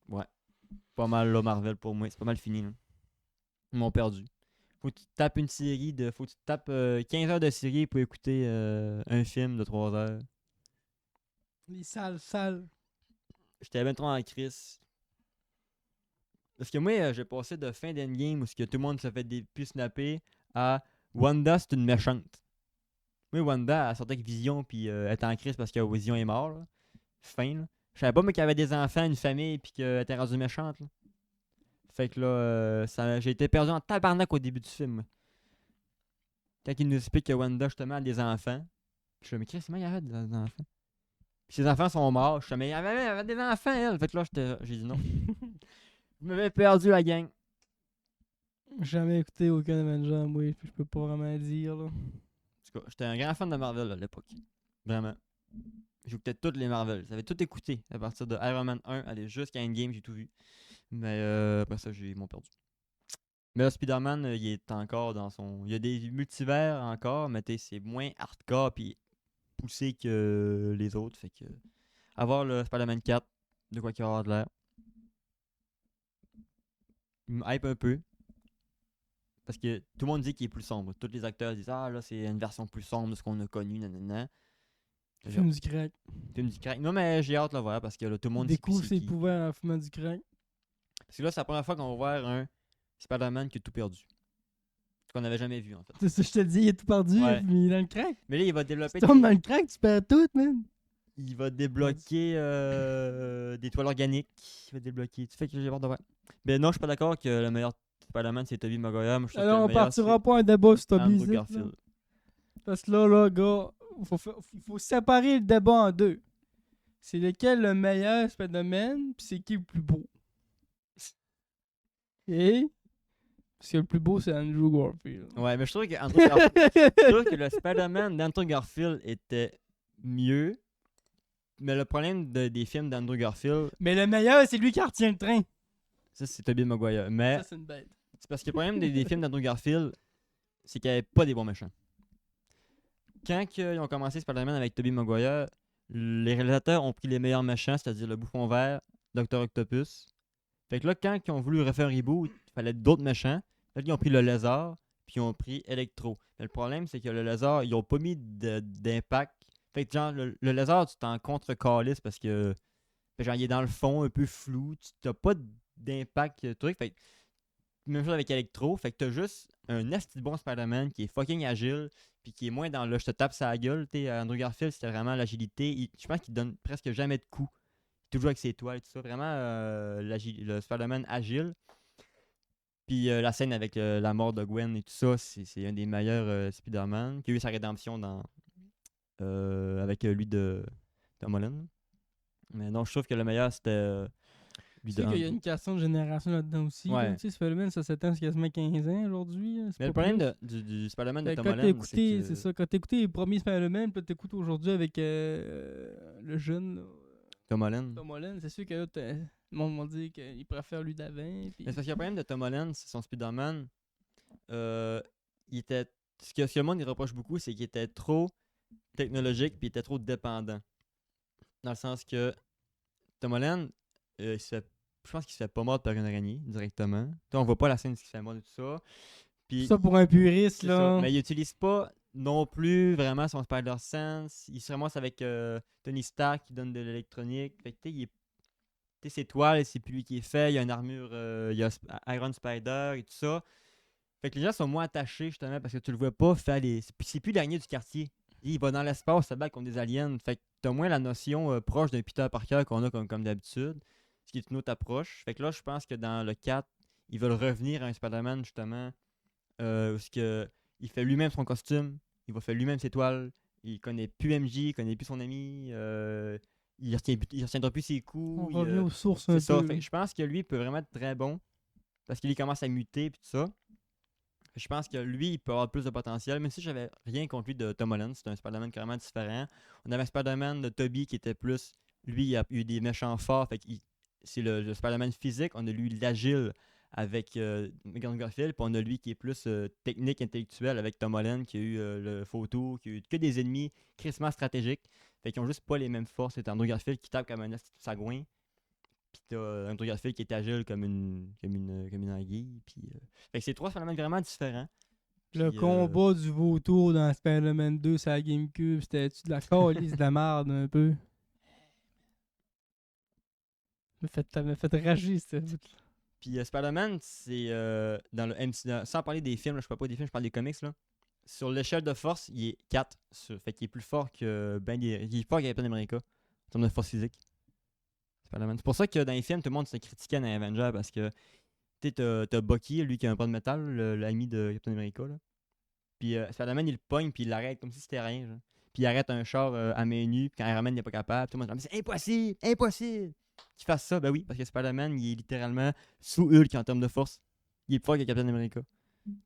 [SPEAKER 1] ouais. Pas mal, là, Marvel pour moi. C'est pas mal fini, là. Ils m'ont perdu. Faut que tu te tapes une série de. Faut que tu te tapes 15 heures de série pour écouter un film de 3 heures.
[SPEAKER 2] Les salles.
[SPEAKER 1] J'étais bien trop en crise. Parce que moi, j'ai passé de fin d'Endgame où ce que tout le monde se fait des plus snapper à Wanda, c'est une méchante. Moi, Wanda, elle sortait avec Vision, puis elle était en crise parce que Vision est mort. Là. Fin, là. Je savais pas, mais qu'elle avait des enfants, une famille, puis qu'elle était rendue méchante. Là. Fait que là, j'ai été perdu en tabarnak au début du film. Moi. Quand il nous explique que Wanda, justement, a des enfants. Je me dis, mais Chris, comment il y avait des enfants? Puis ses enfants sont morts. Je me dis, mais elle avait des enfants, elle. Fait que là, j'ai dit non. Je m'avais perdu la gang.
[SPEAKER 2] J'ai jamais écouté aucun Avenger, moi, puis je peux pas vraiment dire, là.
[SPEAKER 1] En tout cas, j'étais un grand fan de Marvel à l'époque. Vraiment. J'écoutais toutes les Marvel. J'avais tout écouté à partir de Iron Man 1, aller jusqu'à Endgame, j'ai tout vu. Mais après ça, ils m'ont perdu. Mais là, Spider-Man, il est encore dans son. Il y a des multivers encore, mais c'est moins hardcore puis poussé que les autres. Fait que. Avoir le Spider-Man 4, de quoi qu'il y aura de l'air. Il me hype un peu. Parce que tout le monde dit qu'il est plus sombre. Tous les acteurs disent ah là, c'est une version plus sombre de ce qu'on a connu, nanana.
[SPEAKER 2] Fume du crack.
[SPEAKER 1] Film du crack. Non, mais j'ai hâte de le voir parce que là, tout le monde sait plus
[SPEAKER 2] Découvre
[SPEAKER 1] c'est
[SPEAKER 2] ses
[SPEAKER 1] qui.
[SPEAKER 2] pouvoirs en fumant du crack.
[SPEAKER 1] Parce que là, c'est la première fois qu'on va voir un Spider-Man qui a tout perdu. Ce qu'on n'avait jamais vu, en fait.
[SPEAKER 2] C'est ça, je te dis, il est tout perdu,
[SPEAKER 1] Ouais.
[SPEAKER 2] il est dans le crack.
[SPEAKER 1] Mais là, il va
[SPEAKER 2] Tu
[SPEAKER 1] développer.
[SPEAKER 2] tombes dans le crack, tu perds tout, man.
[SPEAKER 1] Il va débloquer des toiles organiques. Il va débloquer. Tu fais que j'ai hâte de voir. Mais non, je suis pas d'accord que le meilleur Spider-Man, c'est Tobey Maguire. Moi, je trouve que
[SPEAKER 2] Alors,
[SPEAKER 1] le
[SPEAKER 2] on
[SPEAKER 1] meilleur,
[SPEAKER 2] partira
[SPEAKER 1] c'est
[SPEAKER 2] pas un débat sur Toby
[SPEAKER 1] Andrew
[SPEAKER 2] ici, là.
[SPEAKER 1] Garfield.
[SPEAKER 2] Parce que là, gars, il faut séparer le débat en deux. C'est lequel le meilleur Spider-Man, pis c'est qui le plus beau. Et parce que le plus beau, c'est Andrew Garfield.
[SPEAKER 1] Ouais, mais je trouve que je trouve que le Spider-Man d'Andrew Garfield était mieux. Mais le problème des films d'Andrew Garfield,
[SPEAKER 2] Mais le meilleur, c'est lui qui retient le train.
[SPEAKER 1] ça, c'est Tobey Maguire. Mais
[SPEAKER 2] Ça, c'est une bête.
[SPEAKER 1] c'est parce que le problème des films d'Andrew Garfield, c'est qu'il n'y avait pas des bons méchants. Quand ils ont commencé Spider-Man avec Tobey Maguire, les réalisateurs ont pris les meilleurs méchants, c'est-à-dire le Bouffon Vert, Dr. Octopus. Fait que là, quand ils ont voulu refaire un reboot, il fallait d'autres méchants. Fait qu'ils ont pris le Lézard, puis ils ont pris Electro. Mais le problème, c'est que le Lézard, ils ont pas mis d'impact. Fait que genre, le Lézard, tu t'en contre-calisses parce que genre, il est dans le fond, un peu flou. Tu n'as pas d'impact truc. Fait que, même chose avec Electro. Fait que t'as juste un esti de bon Spider-Man qui est fucking agile, puis qui est moins dans le je te tape sa gueule. T'sais, Andrew Garfield, c'était vraiment l'agilité. Je pense qu'il donne presque jamais de coups. Toujours avec ses toiles et tout ça. Vraiment, le Spider-Man agile. Puis la scène avec la mort de Gwen et tout ça, c'est un des meilleurs Spider-Man. Qui a eu sa rédemption avec lui de Tom Holland. Mais non, je trouve que le meilleur, c'était lui
[SPEAKER 2] Tu sais
[SPEAKER 1] de
[SPEAKER 2] qu'il y a
[SPEAKER 1] Andrew.
[SPEAKER 2] une question de génération là-dedans aussi. Là.
[SPEAKER 1] Ouais.
[SPEAKER 2] Tu sais, Spider-Man, ça s'étend quasiment 15 ans aujourd'hui. Là. C'est
[SPEAKER 1] Mais le
[SPEAKER 2] pas
[SPEAKER 1] problème
[SPEAKER 2] plus.
[SPEAKER 1] du Spider-Man de
[SPEAKER 2] Fait que
[SPEAKER 1] Tom
[SPEAKER 2] quand t'as
[SPEAKER 1] Holland, c'est
[SPEAKER 2] écouté,
[SPEAKER 1] que...
[SPEAKER 2] c'est ça, quand t'as écouté les premiers Spider-Man, puis t'écoutes aujourd'hui avec le jeune là,
[SPEAKER 1] Tom Holland.
[SPEAKER 2] Tom Holland, c'est sûr que là, le monde m'a dit qu'il préfère lui d'avant. Puis...
[SPEAKER 1] Mais c'est parce que le problème de Tom Holland, c'est son Spider-Man. Il était... Ce que le monde il reproche beaucoup, c'est qu'il était trop technologique puis il était trop dépendant. Dans le sens que Tom Holland, je pense qu'il se fait pas mordre par une araignée directement. Toi, on voit pas la scène qui se fait mordre et tout ça. Puis,
[SPEAKER 2] Ça pour un puriste,
[SPEAKER 1] c'est
[SPEAKER 2] là.
[SPEAKER 1] ça. Mais il utilise pas non plus vraiment son Spider-Sense. Il se ramasse avec Tony Stark qui donne de l'électronique. Fait que tu sais, ses toiles, c'est plus lui qui est fait. Il y a une armure, il y a Iron Spider et tout ça. Fait que les gens sont moins attachés justement parce que tu le vois pas faire les. C'est plus l'araignée du quartier. Il va dans l'espace, se bat contre des aliens. Fait que t'as moins la notion proche d'un Peter Parker qu'on a comme d'habitude. Ce qui est une autre approche. Fait que là, je pense que dans le 4, ils veulent revenir à un Spider-Man justement. Où il fait lui-même son costume. Il va faire lui-même ses toiles. Il connaît plus MJ, il connaît plus son ami. Il retiendra plus ses coups.
[SPEAKER 2] On revient aux sources un
[SPEAKER 1] C'est ça.
[SPEAKER 2] peu.
[SPEAKER 1] Fait
[SPEAKER 2] là.
[SPEAKER 1] que je pense que lui il peut vraiment être très bon. Parce qu'il commence à muter et tout ça. Je pense que lui, il peut avoir plus de potentiel. Même si j'avais rien contre lui de Tom Holland, c'est un Spider-Man carrément différent. On avait un Spider-Man de Tobey qui était plus. Lui, il a eu des méchants forts. Fait c'est le Spider-Man physique. On a lui l'agile avec Andrew Garfield. Puis on a lui qui est plus technique, intellectuel avec Tom Holland qui a eu le photo, qui a eu que des ennemis crissement stratégiques. Fait qu'ils ont juste pas les mêmes forces. T'as Andrew Garfield qui tape comme un sagouin. Pis t'as Andrew Garfield qui est agile comme une anguille. Fait que c'est 3 Spider-Man vraiment différents.
[SPEAKER 2] Le
[SPEAKER 1] Puis,
[SPEAKER 2] combat du vautour dans Spider-Man 2 sur la GameCube, c'était-tu de la calice de la merde un peu? M'a fait rager, ça.
[SPEAKER 1] Puis Spider-Man, c'est dans le MCU. Sans parler des films, là, je parle pas des films, je parle des comics. Là. Sur l'échelle de force, il est 4. Fait qu'il est plus fort que il est fort que Captain America en termes de force physique. Spider-Man. C'est pour ça que dans les films, tout le monde se critiquait dans Avengers parce que tu sais, t'as Bucky, lui qui a un pas de métal, l'ami de Captain America. Là. Puis Spider-Man, il le pogne, puis il l'arrête comme si c'était rien. Genre. Puis il arrête un char à main nue, puis quand Iron Man n'est pas capable, tout le monde dit c'est impossible, impossible qu'il fasse ça. Ben oui, parce que Spider-Man, il est littéralement sous Hulk en termes de force. Il est plus fort que Captain America,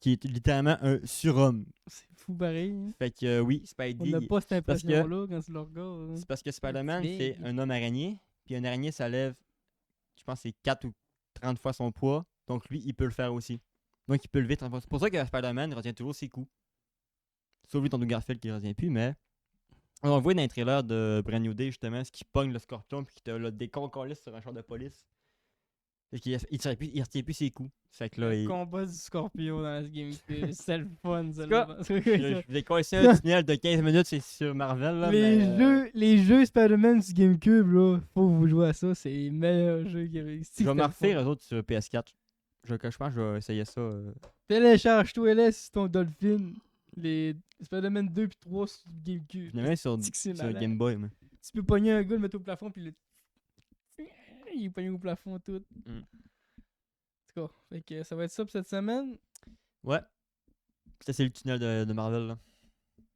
[SPEAKER 1] qui est littéralement un surhomme.
[SPEAKER 2] C'est fou pareil. Hein?
[SPEAKER 1] Fait que oui,
[SPEAKER 2] On
[SPEAKER 1] Spidey.
[SPEAKER 2] n'a pas cette
[SPEAKER 1] parce que-
[SPEAKER 2] impression-là quand tu le regardes. Hein.
[SPEAKER 1] C'est parce que Spider-Man,
[SPEAKER 2] Big.
[SPEAKER 1] c'est un homme araignée, puis un araignée, ça lève, je pense, c'est 4 ou 30 fois son poids. Donc lui, il peut le faire aussi. Donc il peut lever 30 fois. C'est pour ça que Spider-Man retient toujours ses coups. Sauf lui, ton Garfield qui retient plus, mais. On le voit dans les trailers de Brand New Day, justement, ce qui pogne le scorpion, puis qui te le déconcolisse sur un char de police. Fait qu'il il retient plus ses coups. Fait que là,
[SPEAKER 2] Le
[SPEAKER 1] il.
[SPEAKER 2] combat du scorpion dans ce GameCube, c'est le fun, ça.
[SPEAKER 1] cas, Je vous ai collé un tunnel de 15 minutes, c'est sur Marvel. Là,
[SPEAKER 2] Les jeux Spider-Man sur GameCube, là, faut que vous jouez à ça, c'est les meilleurs jeux qu'il y avait.
[SPEAKER 1] Je vais me refaire eux autres sur PS4. Je pense que je vais essayer ça.
[SPEAKER 2] Télécharge-toi là sur ton Dolphin. Les Spider-Man 2 puis 3 sur GameCube.
[SPEAKER 1] Je l'ai même sur
[SPEAKER 2] C'est malade.
[SPEAKER 1] Game Boy. Mais.
[SPEAKER 2] Tu peux pogner un gars, le mettre au plafond, puis il est pogné au plafond tout.
[SPEAKER 1] Mm.
[SPEAKER 2] En tout cas, fait que ça va être ça pour cette semaine.
[SPEAKER 1] Ouais. Ça, c'est le tunnel de Marvel. Là.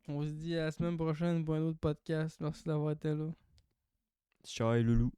[SPEAKER 2] On se dit à la semaine prochaine pour un autre podcast. Merci d'avoir été là.
[SPEAKER 1] Ciao, loulou.